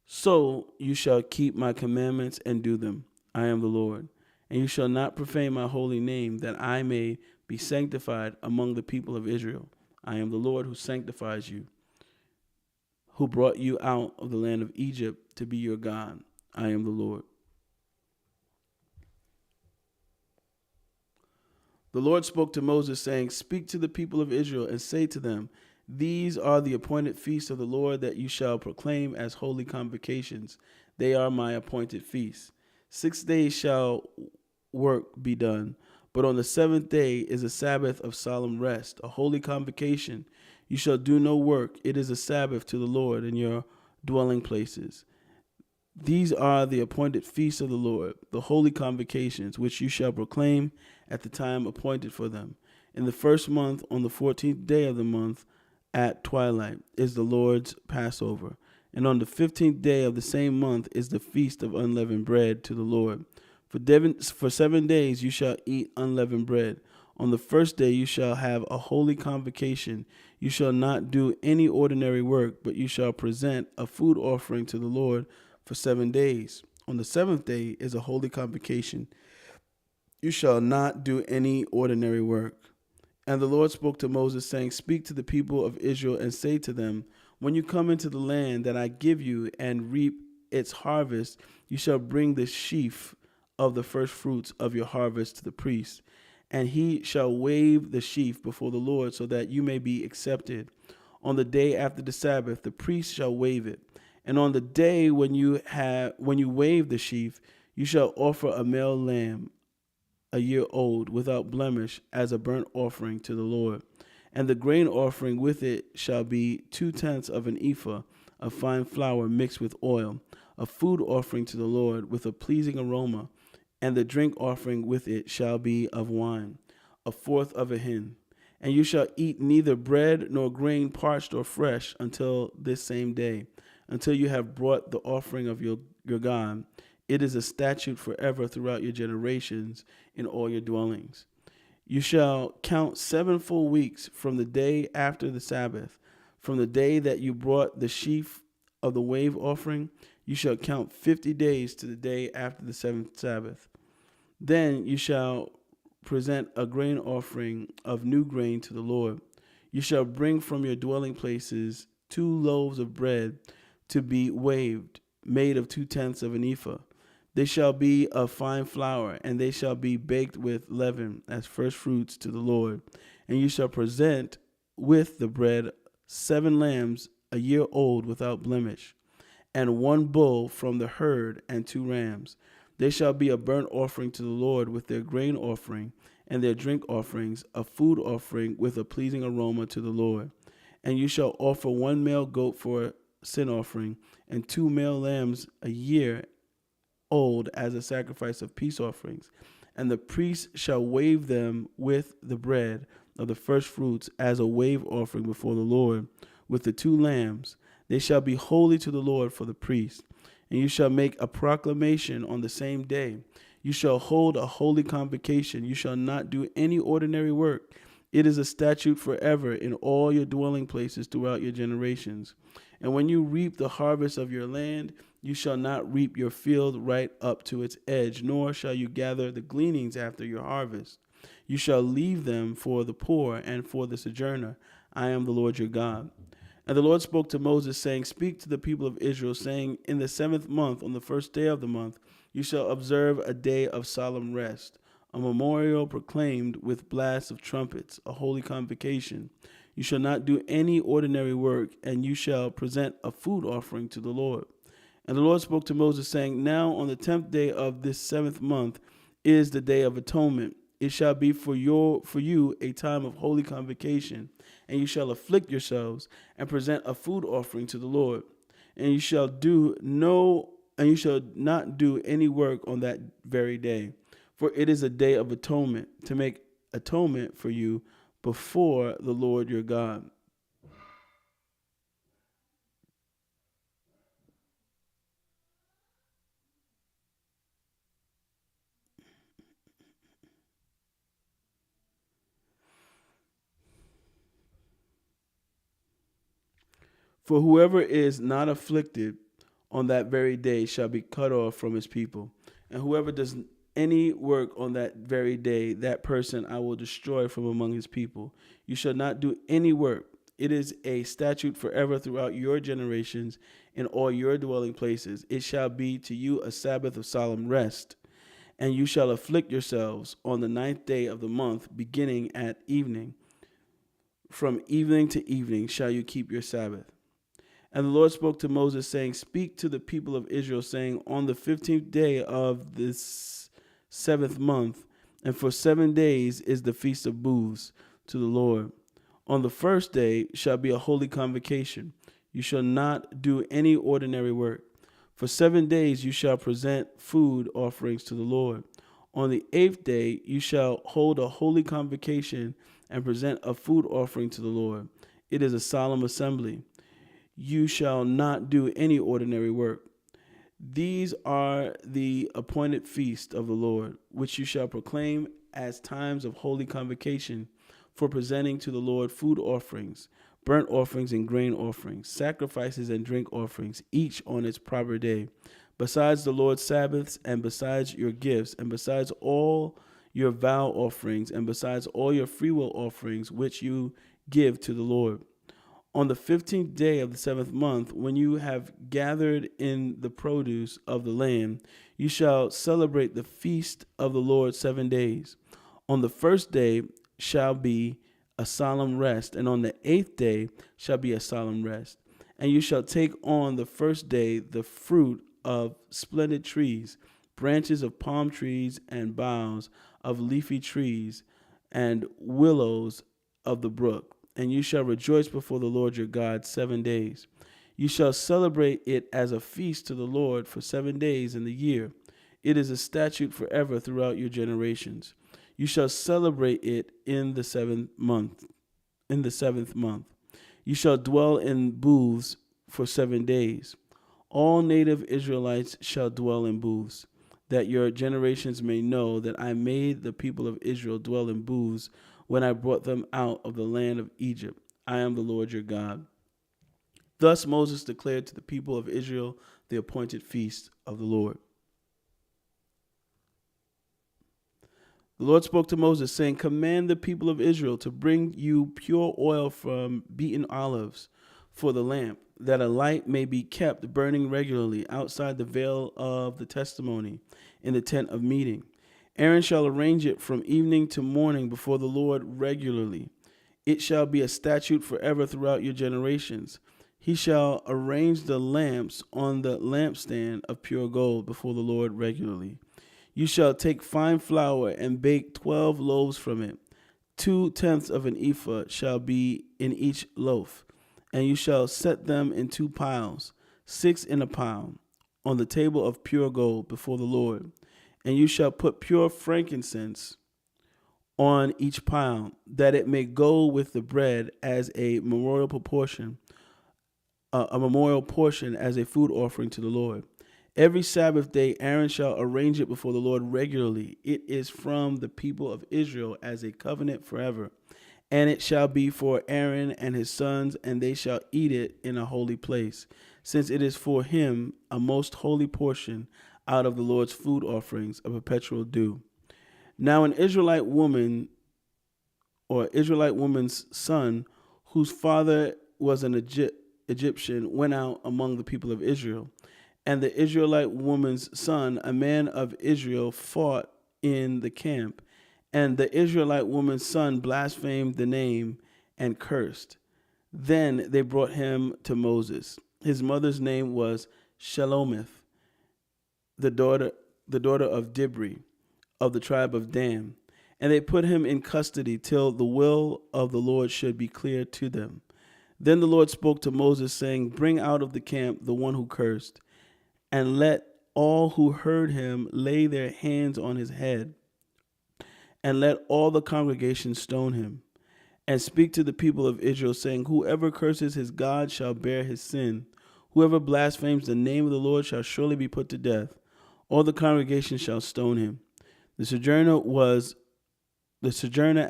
So you shall keep my commandments and do them. I am the Lord. And you shall not profane my holy name, that I may be sanctified among the people of Israel. I am the Lord who sanctifies you, who brought you out of the land of Egypt to be your God. I am the Lord. The Lord spoke to Moses, saying, Speak to the people of Israel and say to them, These are the appointed feasts of the Lord that you shall proclaim as holy convocations. They are my appointed feasts. 6 days shall work be done, but on the 7th day is a Sabbath of solemn rest, a holy convocation. You shall do no work. It is a Sabbath to the Lord in your dwelling places. These are the appointed feasts of the Lord, the holy convocations, which you shall proclaim at the time appointed for them. In the first month, on the 14th day of the month, at twilight, is the Lord's Passover. And on the 15th day of the same month is the feast of unleavened bread to the Lord. For 7 days you shall eat unleavened bread. On the first day you shall have a holy convocation. You shall not do any ordinary work, but you shall present a food offering to the Lord for 7 days. On the 7th day is a holy convocation. You shall not do any ordinary work. And the Lord spoke to Moses, saying, Speak to the people of Israel and say to them, When you come into the land that I give you and reap its harvest, you shall bring the sheaf of the first fruits of your harvest to the priest, and he shall wave the sheaf before the Lord, so that you may be accepted. On the day after the Sabbath, the priest shall wave it. And on the day when you wave the sheaf, you shall offer a male lamb, a year old, without blemish, as a burnt offering to the Lord. And the grain offering with it shall be 2/10 of an ephah of fine flour mixed with oil, a food offering to the Lord with a pleasing aroma. And the drink offering with it shall be of wine, 1/4 of a hin. And you shall eat neither bread nor grain parched or fresh until this same day, until you have brought the offering of your God. It is a statute forever throughout your generations in all your dwellings. You shall count 7 full weeks from the day after the Sabbath. From the day that you brought the sheaf of the wave offering, You shall count 50 days to the day after the seventh Sabbath. Then you shall present a grain offering of new grain to the Lord. You shall bring from your dwelling places 2 loaves of bread to be waved, made of 2/10 of an ephah. They shall be of fine flour, and they shall be baked with leaven as first fruits to the Lord. And you shall present with the bread 7 lambs a year old without blemish, and 1 bull from the herd, and 2 rams. They shall be a burnt offering to the Lord with their grain offering and their drink offerings, a food offering with a pleasing aroma to the Lord. And you shall offer 1 male goat for a sin offering, and 2 male lambs a year old as a sacrifice of peace offerings. And the priest shall wave them with the bread of the first fruits as a wave offering before the Lord with the 2 lambs. They shall be holy to the Lord for the priest. And you shall make a proclamation on the same day. You shall hold a holy convocation. You shall not do any ordinary work. It is a statute forever in all your dwelling places throughout your generations. And when you reap the harvest of your land, you shall not reap your field right up to its edge, nor shall you gather the gleanings after your harvest. You shall leave them for the poor and for the sojourner. I am the Lord your God. And the Lord spoke to Moses, saying, Speak to the people of Israel, saying, In the 7th month, on the first day of the month, you shall observe a day of solemn rest, a memorial proclaimed with blasts of trumpets, a holy convocation. You shall not do any ordinary work, and you shall present a food offering to the Lord. And the Lord spoke to Moses, saying, Now on the 10th day of this 7th month is the day of atonement. It shall be for you a time of holy convocation, and you shall afflict yourselves and present a food offering to the Lord. And you shall not do any work on that very day, for it is a day of atonement, to make atonement for you before the Lord your God. For whoever is not afflicted on that very day shall be cut off from his people. And whoever does any work on that very day, that person I will destroy from among his people. You shall not do any work. It is a statute forever throughout your generations in all your dwelling places. It shall be to you a Sabbath of solemn rest. And you shall afflict yourselves on the 9th day of the month, beginning at evening. From evening to evening shall you keep your Sabbath. And the Lord spoke to Moses, saying, Speak to the people of Israel, saying, On the 15th day of this 7th month, and for 7 days is the feast of booths to the Lord. On the first day shall be a holy convocation. You shall not do any ordinary work. For 7 days you shall present food offerings to the Lord. On the 8th day you shall hold a holy convocation and present a food offering to the Lord. It is a solemn assembly. You shall not do any ordinary work. These are the appointed feasts of the Lord, which you shall proclaim as times of holy convocation for presenting to the Lord food offerings, burnt offerings and grain offerings, sacrifices and drink offerings, each on its proper day, besides the Lord's Sabbaths, and besides your gifts, and besides all your vow offerings, and besides all your freewill offerings, which you give to the Lord. On the 15th day of the 7th month, when you have gathered in the produce of the land, you shall celebrate the feast of the Lord 7 days. On the first day shall be a solemn rest, and on the 8th day shall be a solemn rest. And you shall take on the first day the fruit of splendid trees, branches of palm trees and boughs of leafy trees and willows of the brook. And you shall rejoice before the Lord your God 7 days. You shall celebrate it as a feast to the Lord for 7 days in the year. It is a statute forever throughout your generations. You shall celebrate it in the 7th month. In the 7th month, you shall dwell in booths for 7 days. All native Israelites shall dwell in booths, that your generations may know that I made the people of Israel dwell in booths when I brought them out of the land of Egypt. I am the Lord your God. Thus Moses declared to the people of Israel the appointed feast of the Lord. The Lord spoke to Moses, saying, command the people of Israel to bring you pure oil from beaten olives for the lamp, that a light may be kept burning regularly outside the veil of the testimony in the tent of meeting. Aaron shall arrange it from evening to morning before the Lord regularly. It shall be a statute forever throughout your generations. He shall arrange the lamps on the lampstand of pure gold before the Lord regularly. You shall take fine flour and bake 12 loaves from it. 2/10 of an ephah shall be in each loaf, and you shall set them in 2 piles, 6 in a pile, on the table of pure gold before the Lord. And you shall put pure frankincense on each pile, that it may go with the bread as a memorial portion as a food offering to the Lord. Every Sabbath day Aaron shall arrange it before the Lord regularly. It is from the people of Israel as a covenant forever. And it shall be for Aaron and his sons, and they shall eat it in a holy place, since it is for him a most holy portion out of the Lord's food offerings, a perpetual due. Now an Israelite woman, or Israelite woman's son, whose father was an Egyptian, went out among the people of Israel. And the Israelite woman's son, a man of Israel, fought in the camp. And the Israelite woman's son blasphemed the name and cursed. Then they brought him to Moses. His mother's name was Shelomith, the daughter of Dibri, of the tribe of Dan. And they put him in custody till the will of the Lord should be clear to them. Then the Lord spoke to Moses, saying, bring out of the camp the one who cursed, and let all who heard him lay their hands on his head, and let all the congregation stone him. And speak to the people of Israel, saying, whoever curses his God shall bear his sin. Whoever blasphemes the name of the Lord shall surely be put to death. All the congregation shall stone him. The sojourner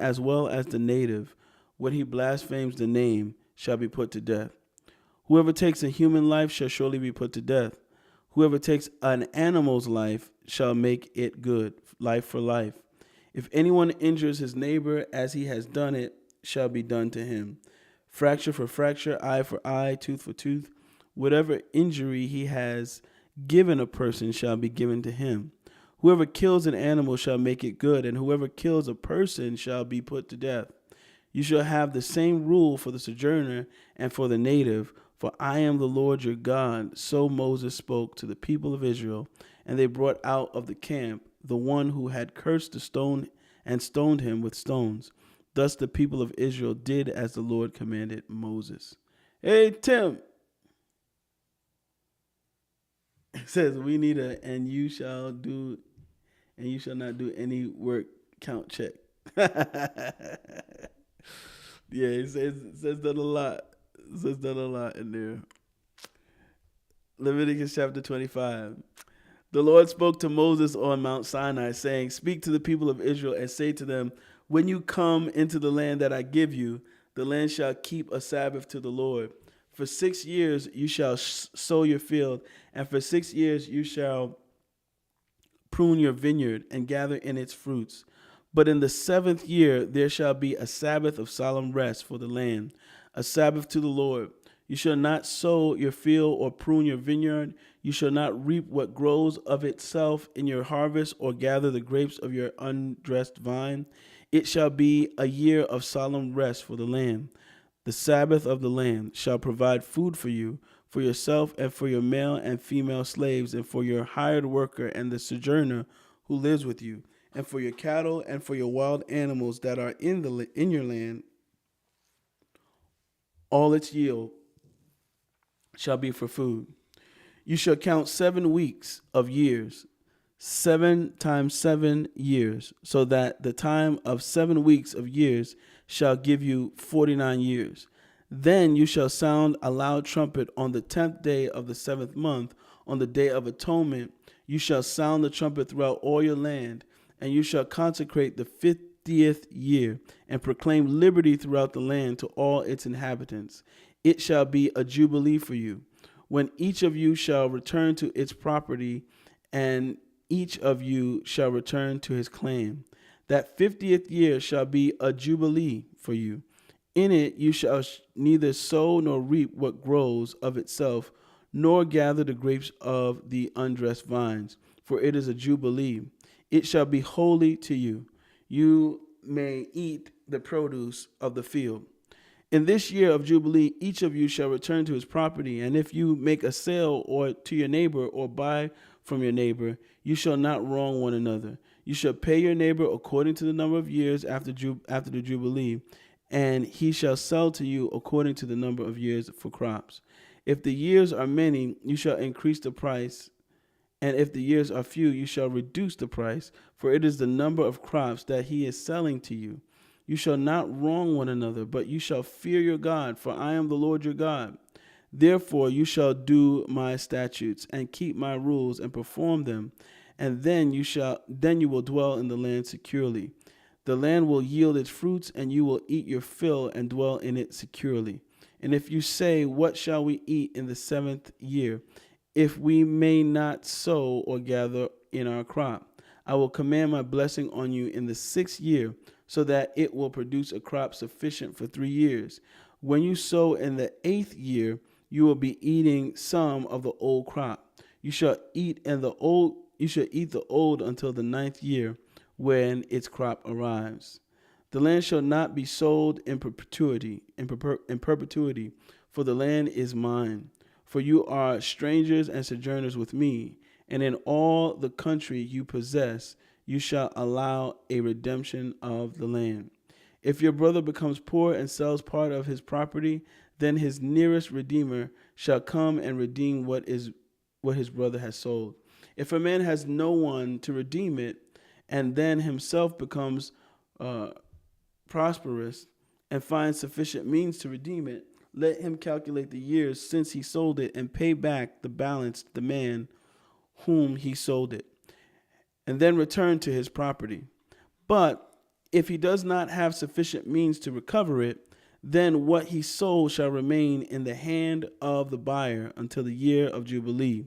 as well as the native, when he blasphemes the name, shall be put to death. Whoever takes a human life shall surely be put to death. Whoever takes an animal's life shall make it good, life for life. If anyone injures his neighbor as he has done it, shall be done to him. Fracture for fracture, eye for eye, tooth for tooth. Whatever injury he has given a person shall be given to him. Whoever kills an animal shall make it good, and whoever kills a person shall be put to death. You shall have the same rule for the sojourner and for the native, for I am the Lord your God. So Moses spoke to the people of Israel, and they brought out of the camp the one who had cursed the stone and stoned him with stones. Thus the people of Israel did as the Lord commanded Moses. Hey, Tim. It says we need and you shall not do any work count check. Yeah, it says that a lot. It says that a lot in there. Leviticus chapter 25. The Lord spoke to Moses on Mount Sinai, saying, speak to the people of Israel and say to them, when you come into the land that I give you, the land shall keep a Sabbath to the Lord. For 6 years you shall sow your field, and for 6 years you shall prune your vineyard and gather in its fruits. But in the 7th year there shall be a Sabbath of solemn rest for the land, a Sabbath to the Lord. You shall not sow your field or prune your vineyard. You shall not reap what grows of itself in your harvest, or gather the grapes of your undressed vine. It shall be a year of solemn rest for the land. The Sabbath of the land shall provide food for you, for yourself and for your male and female slaves, and for your hired worker and the sojourner who lives with you, and for your cattle and for your wild animals that are in your land. All its yield shall be for food. You shall count 7 weeks of years, 7 times 7 years, so that the time of 7 weeks of years shall give you 49 years. Then you shall sound a loud trumpet on the 10th day of the 7th month, on the day of atonement. You shall sound the trumpet throughout all your land, and you shall consecrate the 50th year, and proclaim liberty throughout the land to all its inhabitants. It shall be a jubilee for you, when each of you shall return to its property, and each of you shall return to his clan. That 50th year shall be a jubilee for you. In it you shall neither sow nor reap what grows of itself, nor gather the grapes of the undressed vines, for it is a jubilee. It shall be holy to you. You may eat the produce of the field. In this year of Jubilee, each of you shall return to his property, and if you make a sale or to your neighbor or buy from your neighbor, you shall not wrong one another. You shall pay your neighbor according to the number of years after the Jubilee, and he shall sell to you according to the number of years for crops. If the years are many, you shall increase the price, and if the years are few, you shall reduce the price, for it is the number of crops that he is selling to you. You shall not wrong one another, but you shall fear your God, for I am the Lord your God. Therefore you shall do my statutes and keep my rules and perform them, and then you will dwell in the land securely. The land will yield its fruits, and you will eat your fill and dwell in it securely. And if you say, what shall we eat in the 7th year, if we may not sow or gather in our crop? I will command my blessing on you in the 6th year, so that it will produce a crop sufficient for 3 years. When you sow in the 8th year, you will be eating some of the old crop. You shall eat the old until the 9th year, when its crop arrives. The land shall not be sold in perpetuity, for the land is mine. For you are strangers and sojourners with me, and in all the country you possess, you shall allow a redemption of the land. If your brother becomes poor and sells part of his property, then his nearest redeemer shall come and redeem what his brother has sold. If a man has no one to redeem it, and then himself becomes prosperous and finds sufficient means to redeem it, let him calculate the years since he sold it and pay back the balance to the man whom he sold it, and then return to his property. But if he does not have sufficient means to recover it, then what he sold shall remain in the hand of the buyer until the year of Jubilee.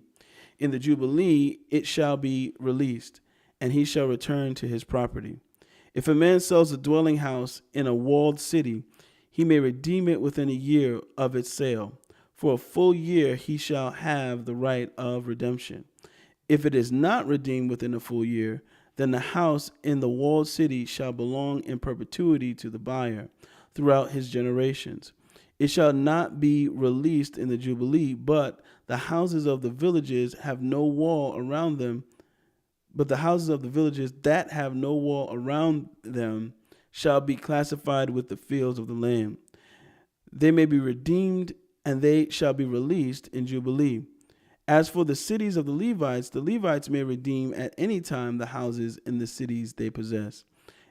In the Jubilee it shall be released, and he shall return to his property. If a man sells a dwelling house in a walled city, he may redeem it within a year of its sale. For a full year he shall have the right of redemption. If it is not redeemed within a full year, then the house in the walled city shall belong in perpetuity to the buyer throughout his generations. It shall not be released in the Jubilee, but the houses of the villages have no wall around them. But the houses of the villages that have no wall around them shall be classified with the fields of the land. They may be redeemed, and they shall be released in Jubilee. As for the cities of the Levites may redeem at any time the houses in the cities they possess.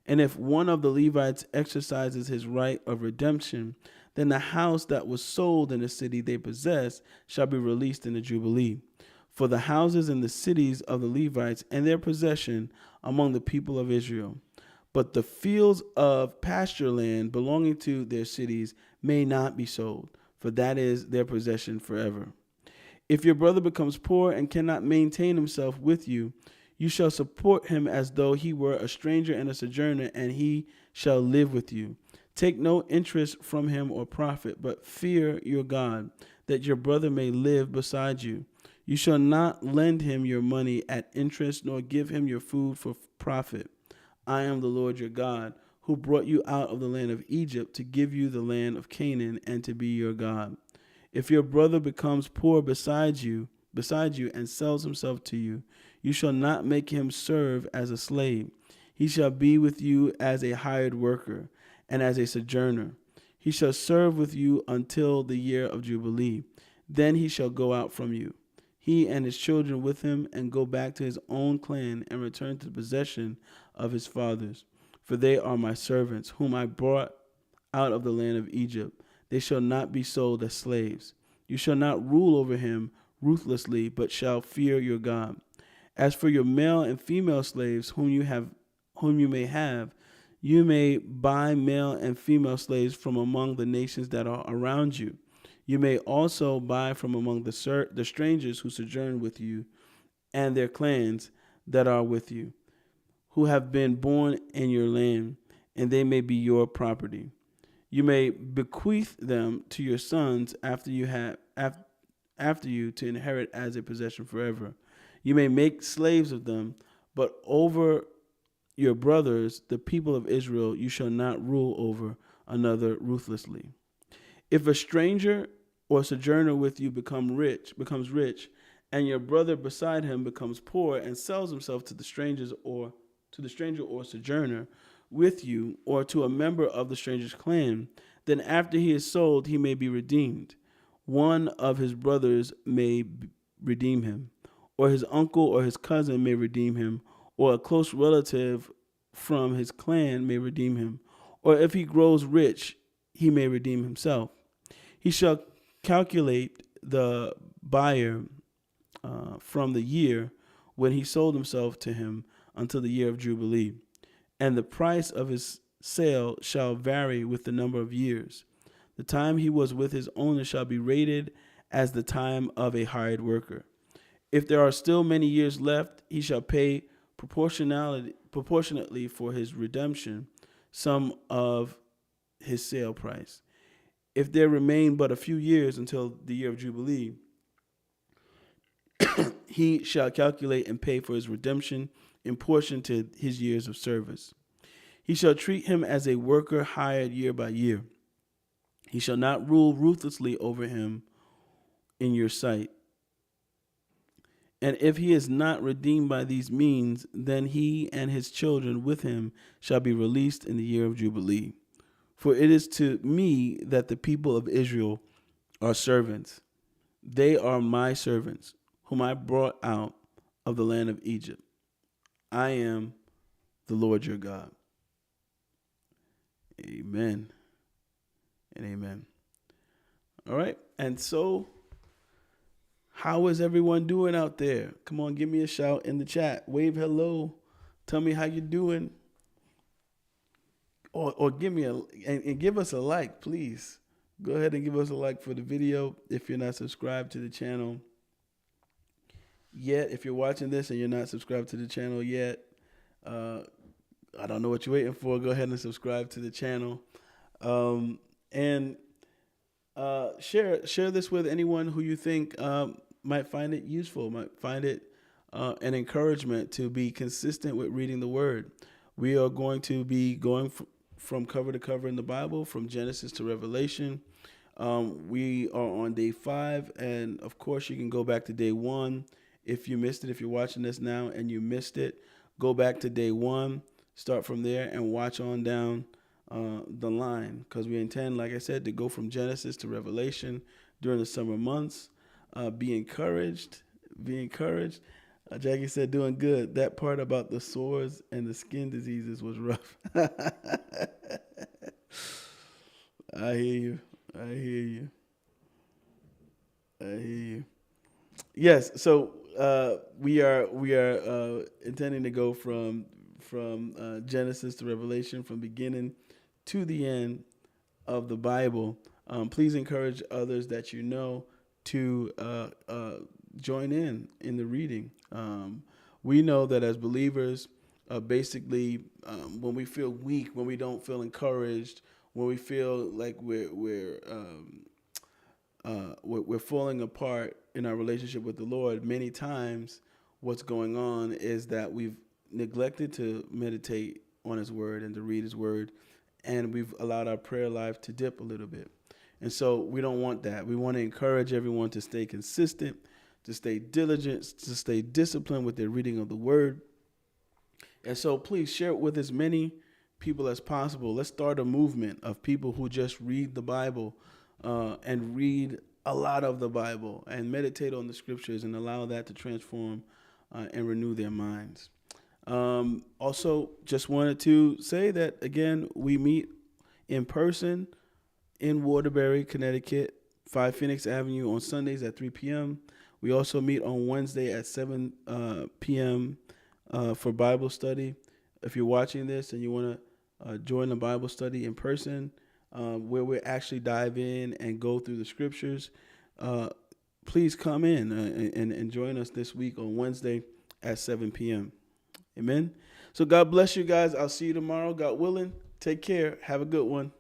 And if one of the Levites exercises his right of redemption, then the house that was sold in the city they possess shall be released in the Jubilee. For the houses in the cities of the Levites and their possession among the people of Israel. But the fields of pasture land belonging to their cities may not be sold, for that is their possession forever. If your brother becomes poor and cannot maintain himself with you, you shall support him as though he were a stranger and a sojourner, and he shall live with you. Take no interest from him or profit, but fear your God, that your brother may live beside you. You shall not lend him your money at interest, nor give him your food for profit. I am the Lord your God, who brought you out of the land of Egypt to give you the land of Canaan and to be your God. If your brother becomes poor beside you and sells himself to you, you shall not make him serve as a slave. He shall be with you as a hired worker and as a sojourner. He shall serve with you until the year of Jubilee. Then he shall go out from you, he and his children with him, and go back to his own clan and return to the possession of his fathers. For they are my servants, whom I brought out of the land of Egypt. They shall not be sold as slaves. You shall not rule over him ruthlessly, but shall fear your God. As for your male and female slaves whom you may have, you may buy male and female slaves from among the nations that are around you. You may also buy from among the strangers who sojourn with you and their clans that are with you, who have been born in your land, and they may be your property. You may bequeath them to your sons after you to inherit as a possession forever. You may make slaves of them, but over your brothers, the people of Israel, you shall not rule over another ruthlessly. If a stranger or sojourner with you becomes rich, and your brother beside him becomes poor and sells himself to the stranger or sojourner with you, or to a member of the stranger's clan, then after he is sold, he may be redeemed. One of his brothers may redeem him, or his uncle or his cousin may redeem him, or a close relative from his clan may redeem him, or if he grows rich, he may redeem himself. He shall calculate the buyer from the year when he sold himself to him until the year of Jubilee, and the price of his sale shall vary with the number of years. The time he was with his owner shall be rated as the time of a hired worker. If there are still many years left, he shall pay proportionately for his redemption some of his sale price. If there remain but a few years until the year of Jubilee, he shall calculate and pay for his redemption in portion to his years of service. He shall treat him as a worker hired year by year. He shall not rule ruthlessly over him in your sight. And if he is not redeemed by these means, then he and his children with him shall be released in the year of Jubilee. For it is to me that the people of Israel are servants. They are my servants, whom I brought out of the land of Egypt. I am the Lord your God. Amen and amen. All right. And so, how is everyone doing out there? Come on, give me a shout in the chat. Wave hello. Tell me how you're doing. Or give me and give us a like, please. Go ahead and give us a like for the video if you're not subscribed to the channel yet. If you're watching this and you're not subscribed to the channel yet, I don't know what you're waiting for. Go ahead and subscribe to the channel. And share this with anyone who you think might find it useful, might find it an encouragement to be consistent with reading the Word. We are going to be going from cover to cover in the Bible, from Genesis to Revelation. We are on day 5, and of course you can go back to day 1 if you missed it. If you're watching this now and you missed it, go back to day 1, start from there, and watch on down the line, because we intend, like I said, to go from Genesis to Revelation during the summer months. Be encouraged. Jackie said, doing good. That part about the sores and the skin diseases was rough. I hear you. Yes. So we are intending to go from Genesis to Revelation, from beginning to the end of the Bible. Please encourage others that you know to join in the reading. We know that as believers, basically, when we feel weak, when we don't feel encouraged, when we feel like we're falling apart in our relationship with the Lord, many times what's going on is that we've neglected to meditate on His Word and to read His Word, and we've allowed our prayer life to dip a little bit. And so we don't want that. We want to encourage everyone to stay consistent, to stay diligent, to stay disciplined with their reading of the Word. And so please share it with as many people as possible. Let's start a movement of people who just read the Bible and read a lot of the Bible and meditate on the Scriptures and allow that to transform and renew their minds. Also, just wanted to say that, again, we meet in person in Waterbury, Connecticut, 5 Phoenix Avenue on Sundays at 3 p.m. We also meet on Wednesday at 7 p.m. For Bible study. If you're watching this and you want to join the Bible study in person, where we actually dive in and go through the scriptures, please come in and join us this week on Wednesday at 7 p.m. Amen. So God bless you guys. I'll see you tomorrow. God willing. Take care. Have a good one.